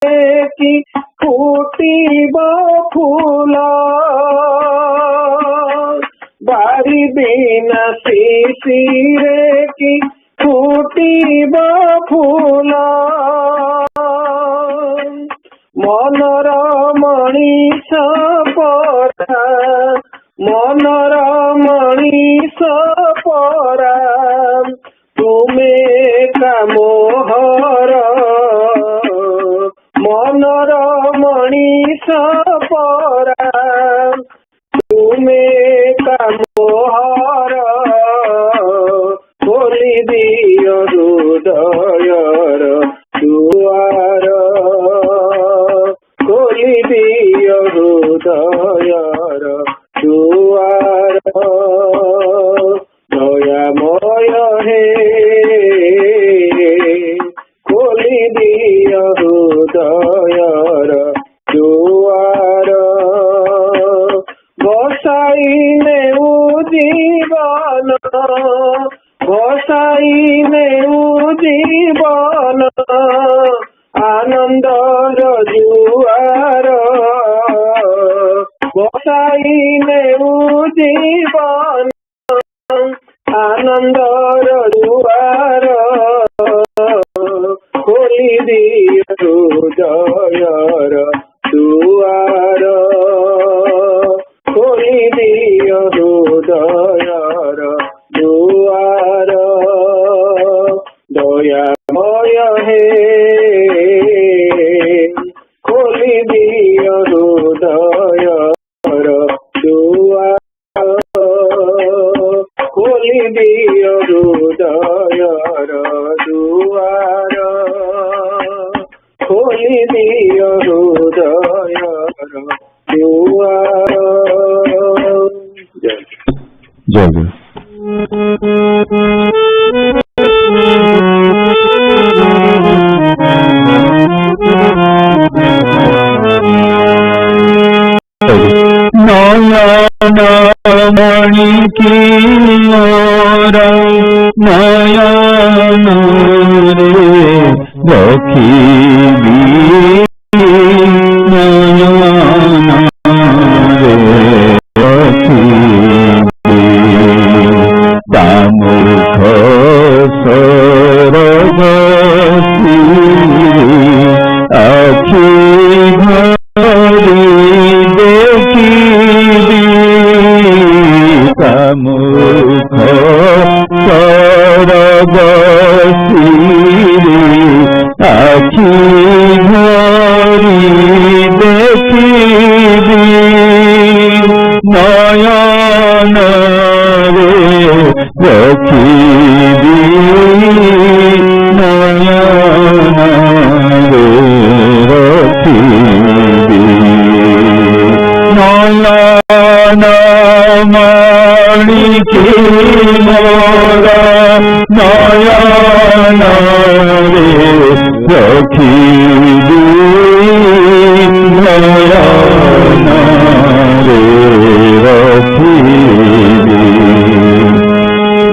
কি ফুটিব ফুল বাড়ি বিনা শিশিরে কি ফুটিব ফুল মনর মଣିষ পরা মনর মଣିষ পরা তুমি কামোহর মনর মনিষ পরা তুমি কামোহর খোলি দিও হৃদয়র দুয়ার খোলি দিও হৃদয়র দুয়ার দয়াময় হে খোলি দিও হৃদয়র দুয়ার বসাই নেউ জীবন বসাই নেউ জীবন আনন্দর জুয়ার বসাই নেউ জীবন আনন্দর জুয়ার খোলি দিও হৃদয়র দুয়ার খোলি দিও হৃদয়র দুয়ার দয়াময় হে খোলি দিও হৃদয়র দুয়ার খোলি দিও হৃদয়র দুয়ার খোলি দিও হৃদয়র দুয়ার। জয় জয়। মণি কি নয়ন রে রখিবি নয়ন রে রখিবি দামুখ সরগসি আখি ভরি দেখিবি মুখ সরগসি আখি ভরি দেখিবি নয়ন রে রখিবি নয়ন রে রখিবি নয়ন মণি কি মোর নয়ন রে রখিবি নয়ন রে রখিবি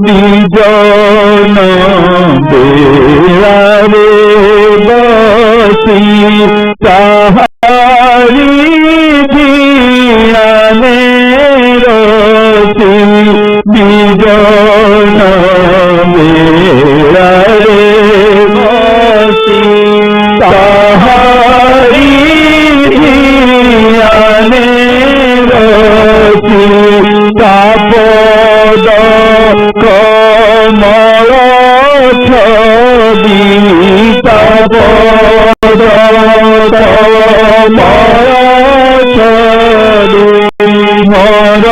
বিজন বেলারে বসি তাহারি ধিয়ানে রসি বিজন বেলারে বসি তাহারি ধিয়ানে রসি তাপদ কমল ছবি তাপদ কমল ছবি মর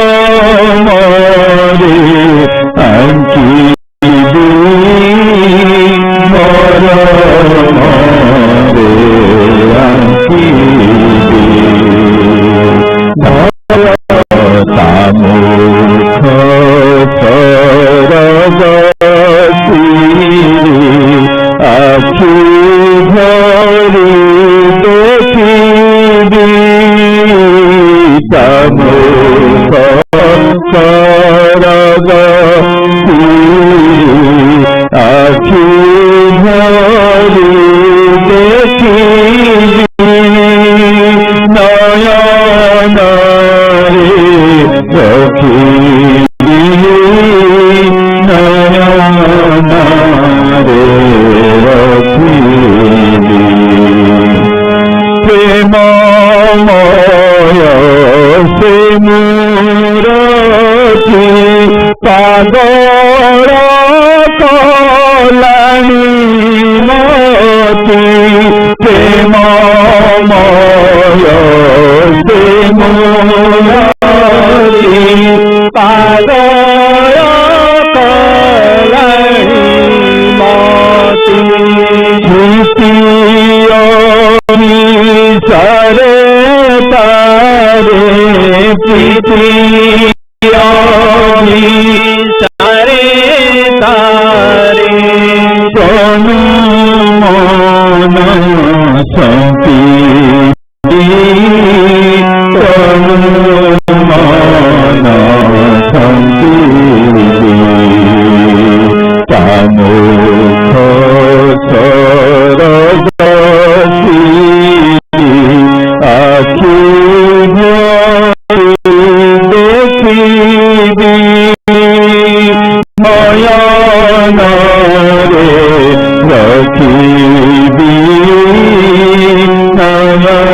মরে আঙ্কিবি মর মরে আঙ্কিবি তামুখ সরগসি আখি ভরি ସେ ମୂରତି ପାଗଳ କଲାଣି ମତି ପ୍ରେମମୟ ସେ ମୂରତି ପାଗଳ କଲାଣି ମତି ସାରେ ତାରେ সারে তারে তনু মন শান্তি তনু মন শান্তি তামুখ সরগতি আখি দেখিবি নয়নরে রখিবি নয়নরে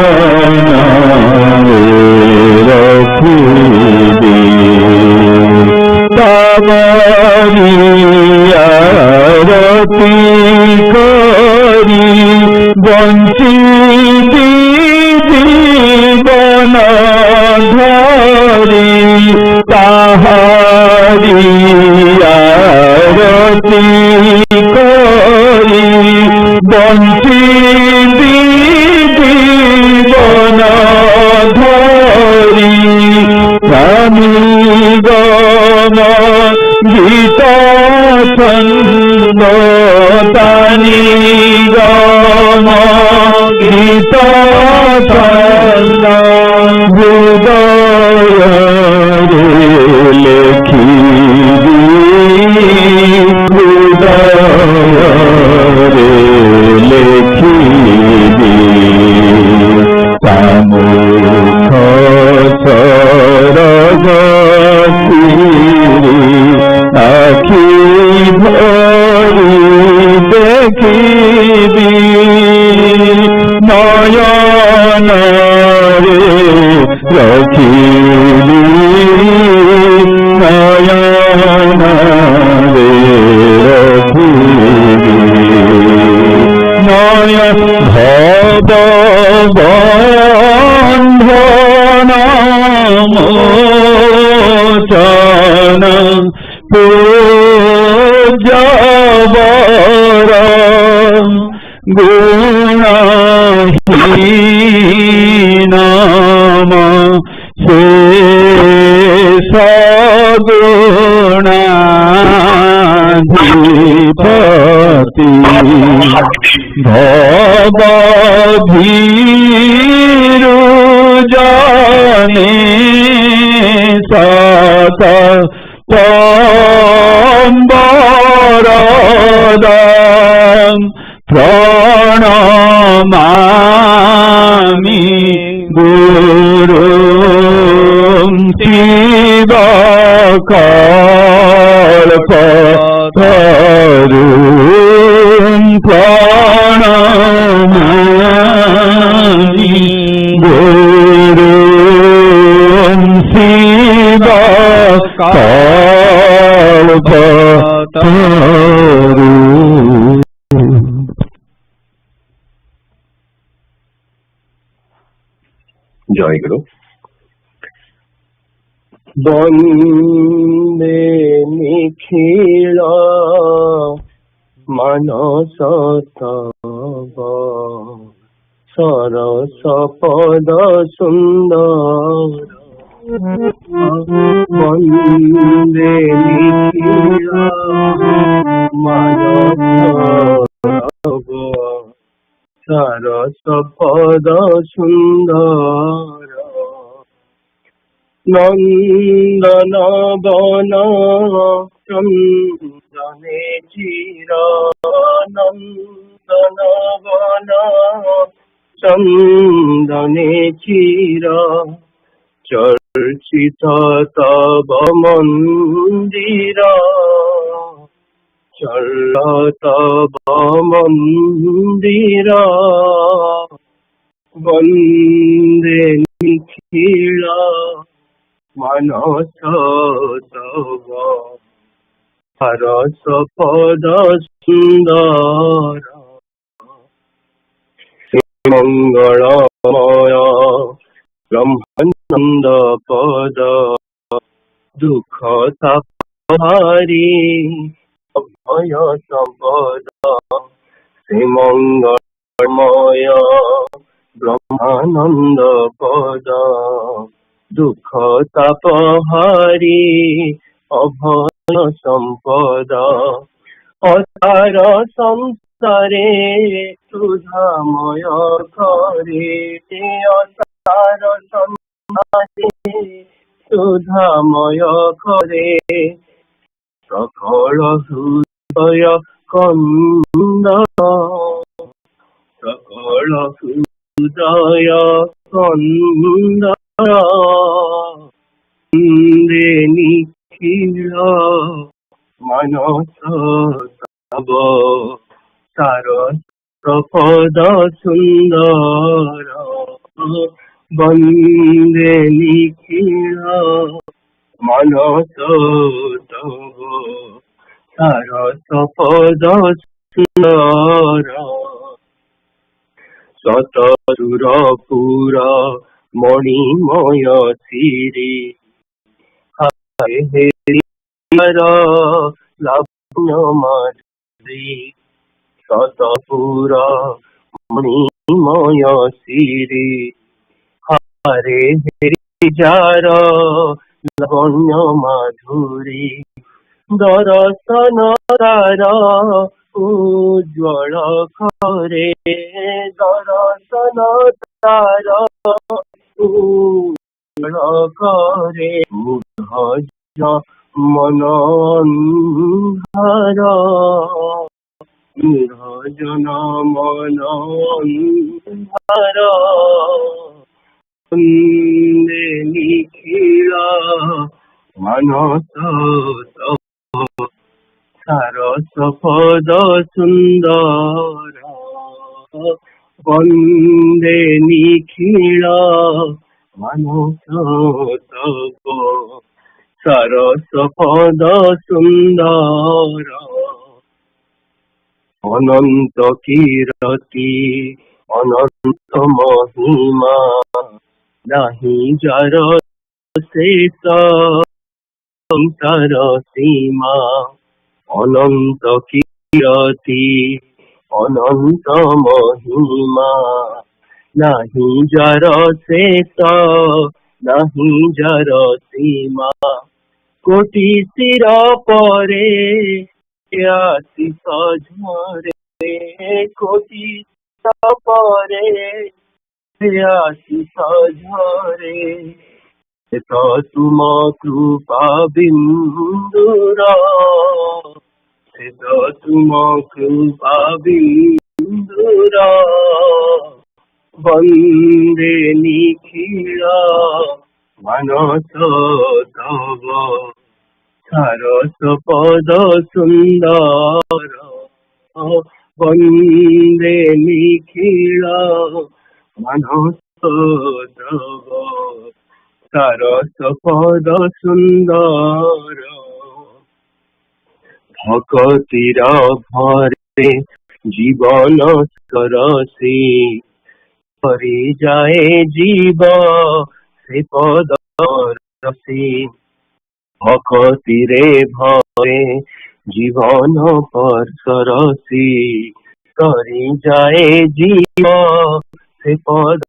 রখিবি তাবরি আরতি করি বঞ্চিতি জীবন ধরি তাহারি আরতি করি বঞ্চিতি জীবন ধরি স্বামী গম গীত ছন্দ তানি গম গীত ছন্দ হৃদয়রে লেখিবি হৃদয়রে লেখিবি তামুখ সরগতি আখি ভরি দেখিবি নয়নরে রখিবি নয়নরে রখিবি নয়ন ভব বন্ধন মোচন পূজবর গুণহীন সে সগুণাধিপতি ভবধীরু জনে সত পম্বরদম প্রণমামি গুরু শিব কল্পতরু প্রণমামি গুরু শিব কল্পতরু। জয়গুরু। বন্দে নিখিল মানস তব সরস পদ সুন্দর। বন্দে নিখিল মানস তব সরস পদ সুন্দর। নন্দন বন চন্দনে চির নন্দন বন চন্দনে চির চর্চিত তব মন্দির চল তব মন্দির। বন্দে निखिल मनस तव सरस पद सुंदर मंगलमय ब्रह्मानंद पद दुख तापहारी अभय संपद श्री मंगलमय ब्रह्मानंद पद दुख तापहारी अभय संपद असार संसारे सुधामय करे असार संसारे सुधामय करे सकल हृदय कंद सकल हृदय कंद निखिल मनस तव सरस पद सुंदर वंदे निखिल मनस तव सरस पद सुंदर सतसुरपुर मणिमय श्री लावण्य माधुरी सतपुर मणिमय श्री हरे जार लावण्य माधुरी दर्शन तार उज्ज्वल करे दर्शन तार उज्ज्वल करे मुग्ध मन अंधार निर्जन मन अंधार वंदे निखिल मनस तव सरस पद सुंदर वंदे निखिल मनस तव सरस पद सुंदर अनंत कीर्ति अनंत महिमा नहीं जार शेष संसार सीमा अनंत कीर्ति अनंत महिमा नहीं जार शेष नहीं जार सीमा कोटि सिर परे आशीष झरे कोटि सिर परे आशीष झरे तो तुम कृपा बिंदुर तो तुम कृपा बिंदुर वंदे निखिल मनस तव सरस पद सुंदर वंदे निखिल मनस तव सरस पद सुंदर भक्तिर भरे जीवन सरसी हरि जाए जीव से पद रसी भक्तिरे भरे जीवन पर सरसी करी जाए जीव से पद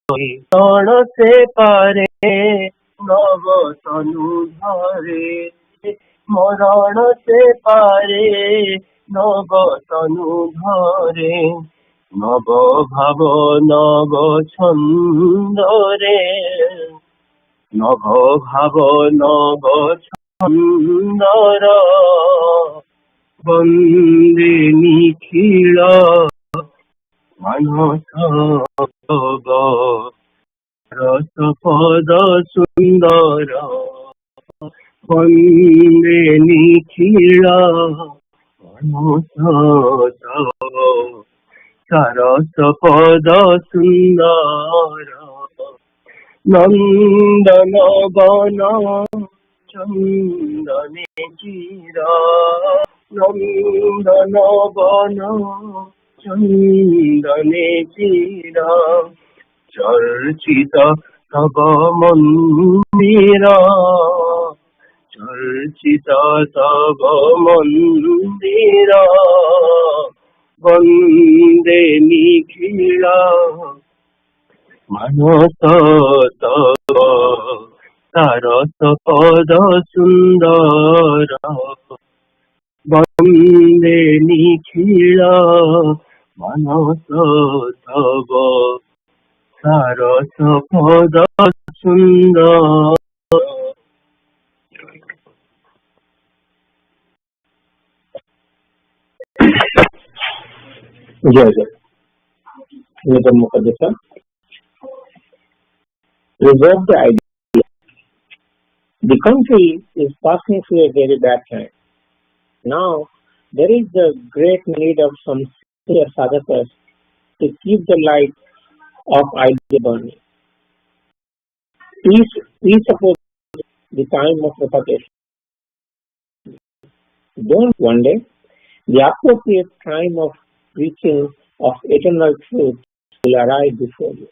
तण से पारे नव तनु धरे मरण से पारे नव तनु धरे नव भाव नव छंद रे नभ भाव नभ छंदर वंदे निखिल मनस तव रस पद सुंदर वंदे निखिल मनस तव सरस पद सुंदर नंदन बना चंदने चीरा नंदन बना चंदने चीरा चर्चित तव मंदिरा चर्चित तव मंदिरा वंदे निखिला मनस तव सरस पद सुंदर वंदे निखिला मनस तव सरस पद सुंदर. जय जय. निगम मुकद्दसा. Reserve the idea. The country is passing through a very bad time. Now, there is the great need of some sincere sadhakas to keep the light of idea burning. Please suppose the time of propagation. Don't one day the appropriate time of preaching of eternal truth will arrive before you.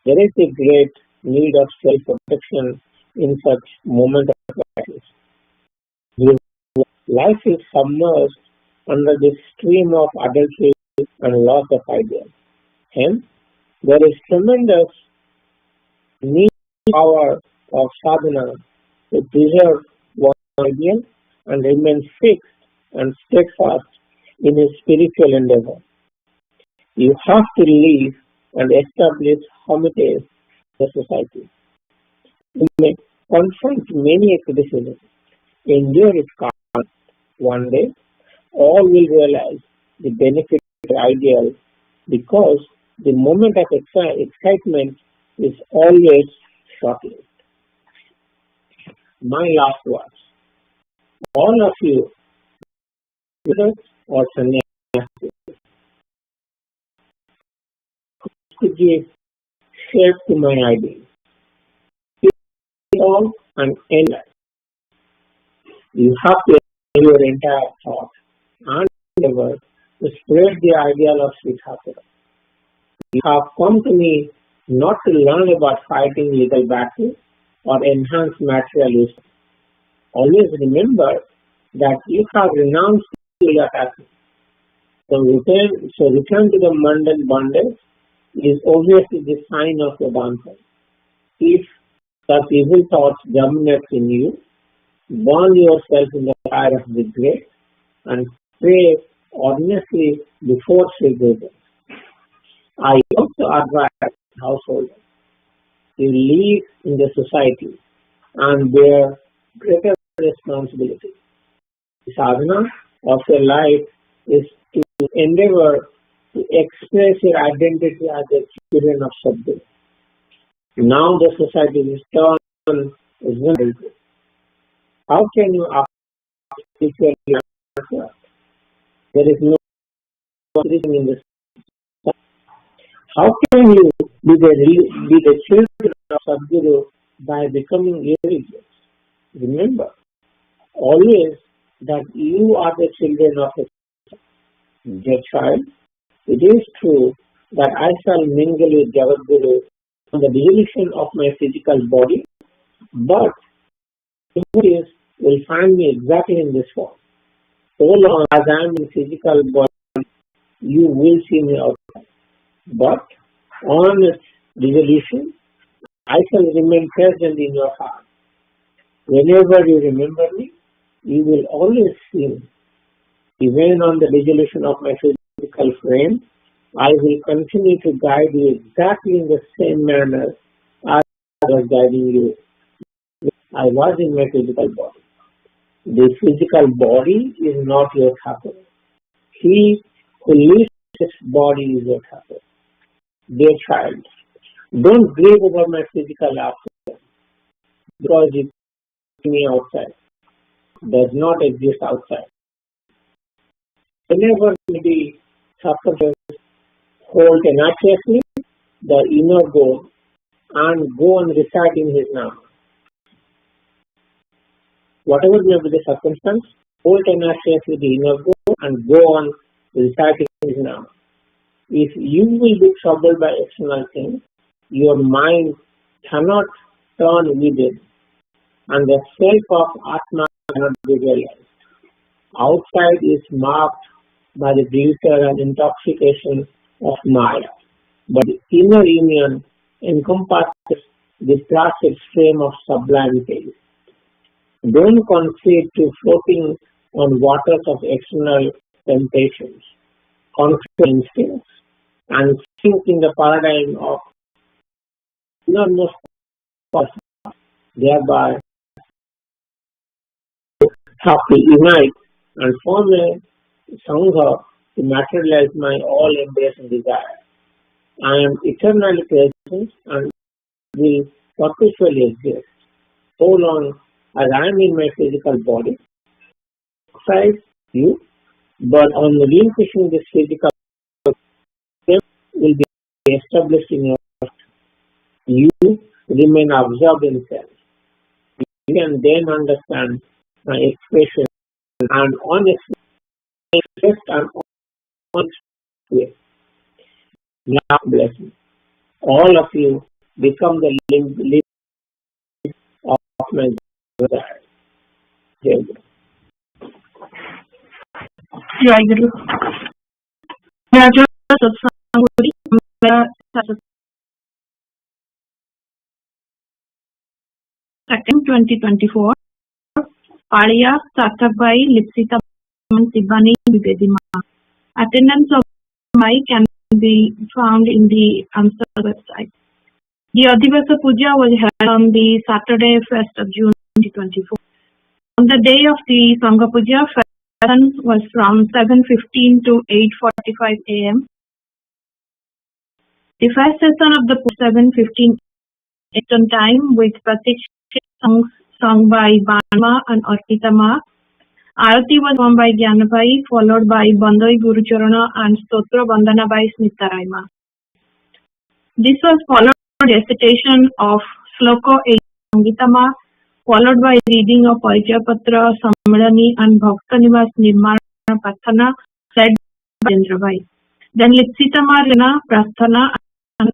There is a great need of self-protection in such moment of crisis. Life is submerged under the stream of adultery and loss of ideas. Hence, there is tremendous need power of sadhana to preserve one ideal and remain fixed and steadfast in his spiritual endeavor. You have to live and establish hermitage in the society. You may confront many criticisms, endure it calmly. One day, all will realize the benefit of the ideal because the moment of excitement is always short-lived. My last words. All of you, Buddhists or sannyasis, to give shape to my ideas. All and endless. You have to your entire thought and endeavor to spread the ideal of Srithakura. You have come to me not to learn about fighting legal battles or enhance material wisdom. Always remember that you have renounced your attachment. So return to the mundane bondage is obviously the sign of your downfall. If such evil thoughts dominate in you, burn yourself in the fire of regret and pray honestly before Sri Guru. I also advise householders to live in the society and bear greater responsibility. The sadhana of your life is to endeavor to express your identity as a children of Sadguru. Now the society is turned is vulnerable. How can you spiritually answer? There is no reason in this. How can you be the children of Sadguru by becoming irreligious? Remember always that you are the children of a dear child. It is true that I shall mingle with Jayaguru on the dissolution of my physical body, but devotees will find me exactly in this form. So long as I am in physical body, you will see me outside. But on its dissolution, I shall remain present in your heart. Whenever you remember me, you will always see me. Even on the dissolution of my physical frame, I will continue to guide you exactly in the same manner as I was guiding you. I was in my physical body. The physical body is not your thakur. He who lives his body is your thakur. Dear child, don't grieve over my physical absence because you see me outside. Does not exist outside. Whenever the thakur hold tenaciously the inner goal and go on reciting his name. Whatever may be the circumstance, hold tenacious with the inner goal and go on reciting his name. If you will be troubled by external things, your mind cannot turn within, and the self of Atma cannot be realized. Outside is marked by the glitter and intoxication of Maya, but the inner union encompasses the placid stream of sublime taste. Don't concede to floating on waters of external temptations, conflict instincts, and sink in the paradigm of innermost person, thereby have to unite and form a Sangha to materialize my all-embracing desire. I am eternally present and will perpetually exist so long as I am in my physical body. Outside you, but on relinquishing this physical body, will be established in your heart. You remain absorbed in self. You can then understand my expression and honest and honest way. Now blessing. All of you become the link of my desire. Jayaguru. Jayaguru. Second 2024. Paliya Satabhai Lipsita Sibani Nivedima. Attendance of my can be found in the AMSAS website. The Adivasa Puja was held on the Saturday 1st of June 2024. On the day of the Sangha Puja, session was from 7:15 to 8:45 a.m. The first session of the 7:15 Eastern Time with Pratikshit songs sung by Banma and Arpitama. Arati was sung by Jnanabai, followed by Bandai Gurucharana and Stotra Bandana by Smitaraima. This was followed by recitation of Sloka 8 Sangitama, followed by reading of Parichayapatra, Sammalani and Bhaktanivas Nirmana Pathana, led by Jendrabai. Then Lipsitama Rena Prasthana and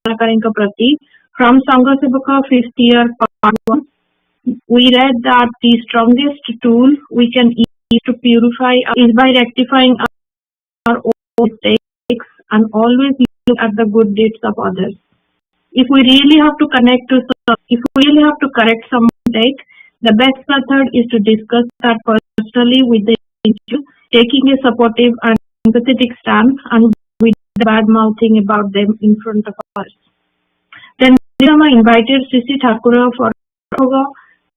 Karinka Prati from Sangha Sevaka 5th year part 1. We read that the strongest tool we can use to purify is by rectifying our own mistakes and always look at the good deeds of others. If we really have to correct some mistake, the best method is to discuss that personally with the individual, taking a supportive and empathetic stance and with bad mouthing about them in front of us. Then Rama invited Sri Thakura for yoga.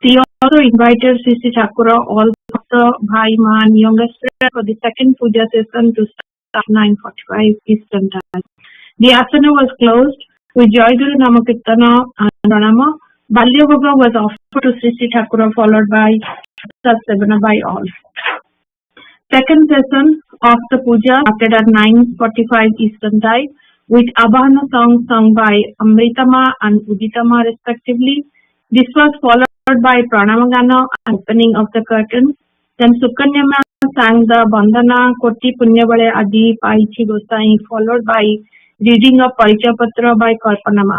He also invited Sri Thakura, all the Bhai Man, youngest friend, for the second puja session to start 9:45 Eastern Time. The asana was closed with Jayaguru Namakirtana and Pranama. Balya Bhoga was offered to Sri Thakura, followed by Sevana by all. Second session of the puja started at 9:45 Eastern Time with Abhana songs sung by Amritama and Uditama respectively. This was followed by Pranamagana and opening of the curtains. Then Sukanyama sang the Bandana Koti Punyavale Adi Paichi Gosai, followed by reading of Parichapatra by Kalpanama.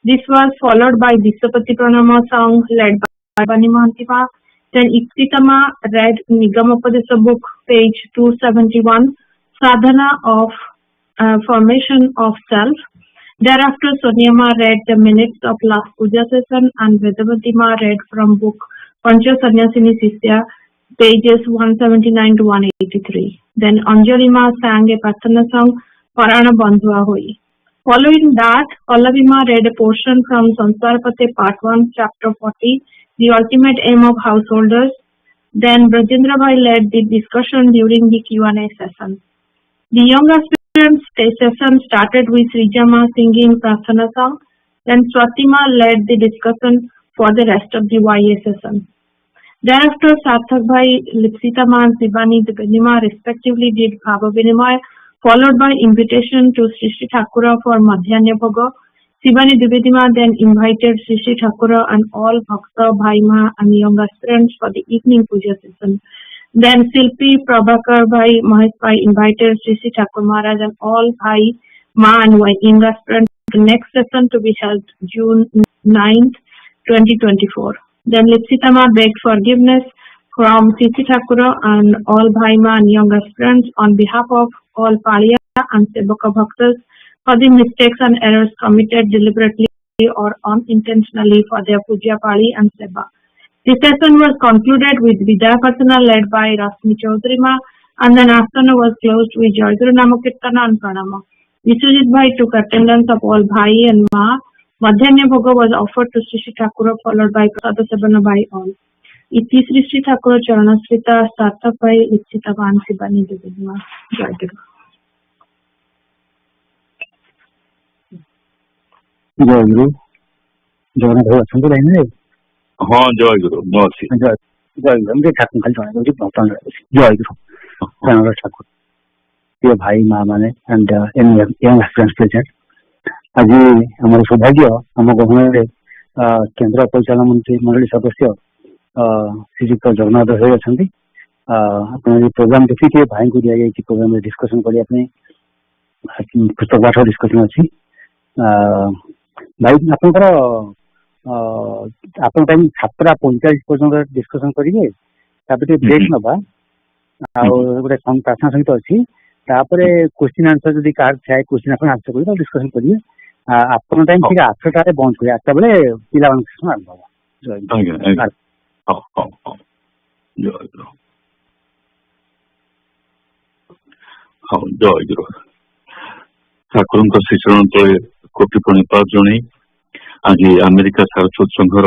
This was followed by Disapati Pranama song led by Banimantipa. Then Iktitama read Nigamapadesa book, page 271, Sadhana of Formation of Self. Thereafter, Sonyama read the minutes of last puja session and Vedavantima read from book Pancha Sanyasini Sisya, pages 179 to 183. Then Anjalima sang a Pathana song, Parana Bandhua Hoi. Following that, Pallavima read a portion from Sansarapate Part 1, Chapter 40, The Ultimate Aim of Householders. Then Brajendrabhai led the discussion during the Q&A session. The young aspirants session started with Srijama singing Prasthana song. Then Swatima led the discussion for the rest of the YA session. Thereafter, Sarthak Bhai, Lipsitama and Sibani Diganima respectively did Bhava Vinimaya, followed by invitation to Sri Thakura for Madhyanya Bhoga. Shivani Dividima then invited Sri Sri Thakura and all Bhakta, Bhaima and young aspirants for the evening puja session. Then Silpi, Prabhakar Bhai, Mahesh Bhai invited Sri Sri Thakur Maharaj and all Bhai, Ma and young aspirants to the next session to be held June 9th, 2024. Then Lipsitama begged forgiveness from Sri Sri Thakura and all Bhaima and young aspirants on behalf of all Paliya and Sevaka Bhaktas for the mistakes and errors committed deliberately or unintentionally for their Puja Pali and Seva. The session was concluded with Vidya Pasana led by Rasmi Chaudhary Ma, and then afternoon was closed with Jayaguru Namakirtana and Pranama. Vishwajit Bhai took attendance of all Bhai and Ma. Madhyanya Bhoga was offered to Sri Sri Thakura followed by Prasada Sevana by all. Iti Sri Sri Thakura Charanasrita Sarthak Bhai Lipsita Van Shivani Dividima. Jayaguru. ଜୟଗୁରୁ ଜଗନ୍ନାଥ ଭାଇ ଅଛନ୍ତି line ରେ? ହଁ ଜୟଗୁରୁ ମୁଁ ଅଛି। ଜୟଗୁରୁ ମୁଁ ଠାକୁର ଖାଲି ଜଣେଇ ଦଉଛି ବର୍ତ୍ତମାନ ଜୟଗୁରୁ ଜଗନ୍ନାଥ ଠାକୁର ପ୍ରିୟ ଭାଇ ମା ମାନେ ଆଣ୍ଡ ୟଙ୍ଗ ଆସ୍ପିରାଣ୍ଟସ୍ ପ୍ରେଜେଣ୍ଟ। ଆଜି ଆମର ସୌଭାଗ୍ୟ ଆମ ଗହଣରେ କେନ୍ଦ୍ର ପରିଚାଳନା ମନ୍ତ୍ରୀ ମଣ୍ଡଳୀ ସଦସ୍ୟ ଶ୍ରୀଯୁକ୍ତ ଜଗନ୍ନାଥ ଭାଇ ଅଛନ୍ତି। ଆପଣ ଏ ପ୍ରୋଗ୍ରାମ ଦେଖିକି ଭାଇଙ୍କୁ ଦିଆଯାଇଛି ପ୍ରୋଗ୍ରାମରେ ଡିସ୍କସନ କରିବା ପାଇଁ ପୁସ୍ତକ ପାଠ ଡିସ୍କସନ ଅଛି। ଭାଇ ଆପଣଙ୍କର ଆପଣ ଟାଇମ୍ 7:45 ପର୍ଯ୍ୟନ୍ତ ଡିସ୍କସନ କରିବେ, ତାପରେ ଟିକେ ବ୍ରେକ୍ ନବା ଆଉ ଗୋଟେ ପ୍ରାର୍ଥନା ସହିତ ଅଛି, ତାପରେ କ୍ୱେଶ୍ଚିନ୍ ଆନ୍ସର ଯଦି କାହାର ଥାଏ କ୍ୱେଶ୍ଚିନ୍ ଆପଣ ଆନ୍ସର କରିବେ ଆଉ ଡିସ୍କସନ କରିବେ। ଆପଣ ଟାଇମ୍ ଠିକ 8ଟାରେ ବନ୍ଦ କରିବେ, 8ଟା ବେଳେ ପିଲାମାନଙ୍କ ସେସନ ଆରମ୍ଭ ହବ। ଜୟଗୁରୁ ଠାକୁରଙ୍କ ଶ୍ରୀଚରଣ ତଳେ କୋଟି ପ୍ରଣିପାତ ଜଣାଇ ଆଜି ଆମେରିକା ସାରସ୍ୱତ ସଂଘର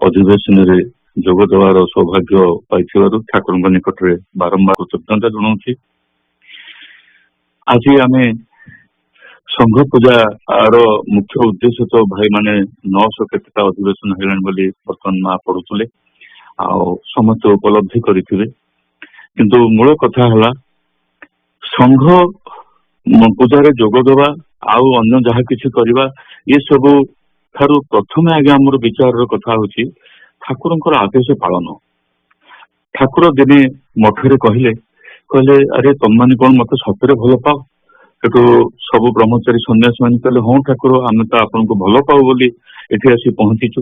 ଅଧିବେଶନରେ ଯୋଗ ଦେବାର ସୌଭାଗ୍ୟ ପାଇଥିବାରୁ ଠାକୁରଙ୍କ ନିକଟରେ ବାରମ୍ବାର କୃତଜ୍ଞତା ଜଣାଉଛି। ଆଜି ଆମେ ସଂଘ ପୂଜାର ମୁଖ୍ୟ ଉଦ୍ଦେଶ୍ୟ ତ ଭାଇମାନେ 900 କେତେଟା ଅଧିବେଶନ ହେଲାଣି ବୋଲି ବର୍ତ୍ତମାନ ମା ପଢୁଥିଲେ ଆଉ ସମସ୍ତେ ଉପଲବ୍ଧି କରିଥିବେ, କିନ୍ତୁ ମୂଳ କଥା ହେଲା ସଂଘ ପୂଜାରେ ଯୋଗ ଦେବା ଆଉ ଅନ୍ୟ ଯାହା କିଛି କରିବା ଏସବୁ ଠାରୁ ପ୍ରଥମେ ଆଜ୍ଞା ଆମର ବିଚାରର କଥା ହଉଛି ଠାକୁରଙ୍କର ଆଦେଶ ପାଳନ। ଠାକୁର ଦିନେ ମଠରେ କହିଲେ ଆରେ ତମମାନେ କଣ ମତେ ସତରେ ଭଲ ପାଅ? ସେଠୁ ସବୁ ବ୍ରହ୍ମଚାରୀ ସନ୍ନ୍ୟାସୀ ମାନେ କହିଲେ ହଁ ଠାକୁର ଆମେ ତ ଆପଣଙ୍କୁ ଭଲ ପାଉ ବୋଲି ଏଠି ଆସି ପହଞ୍ଚିଛୁ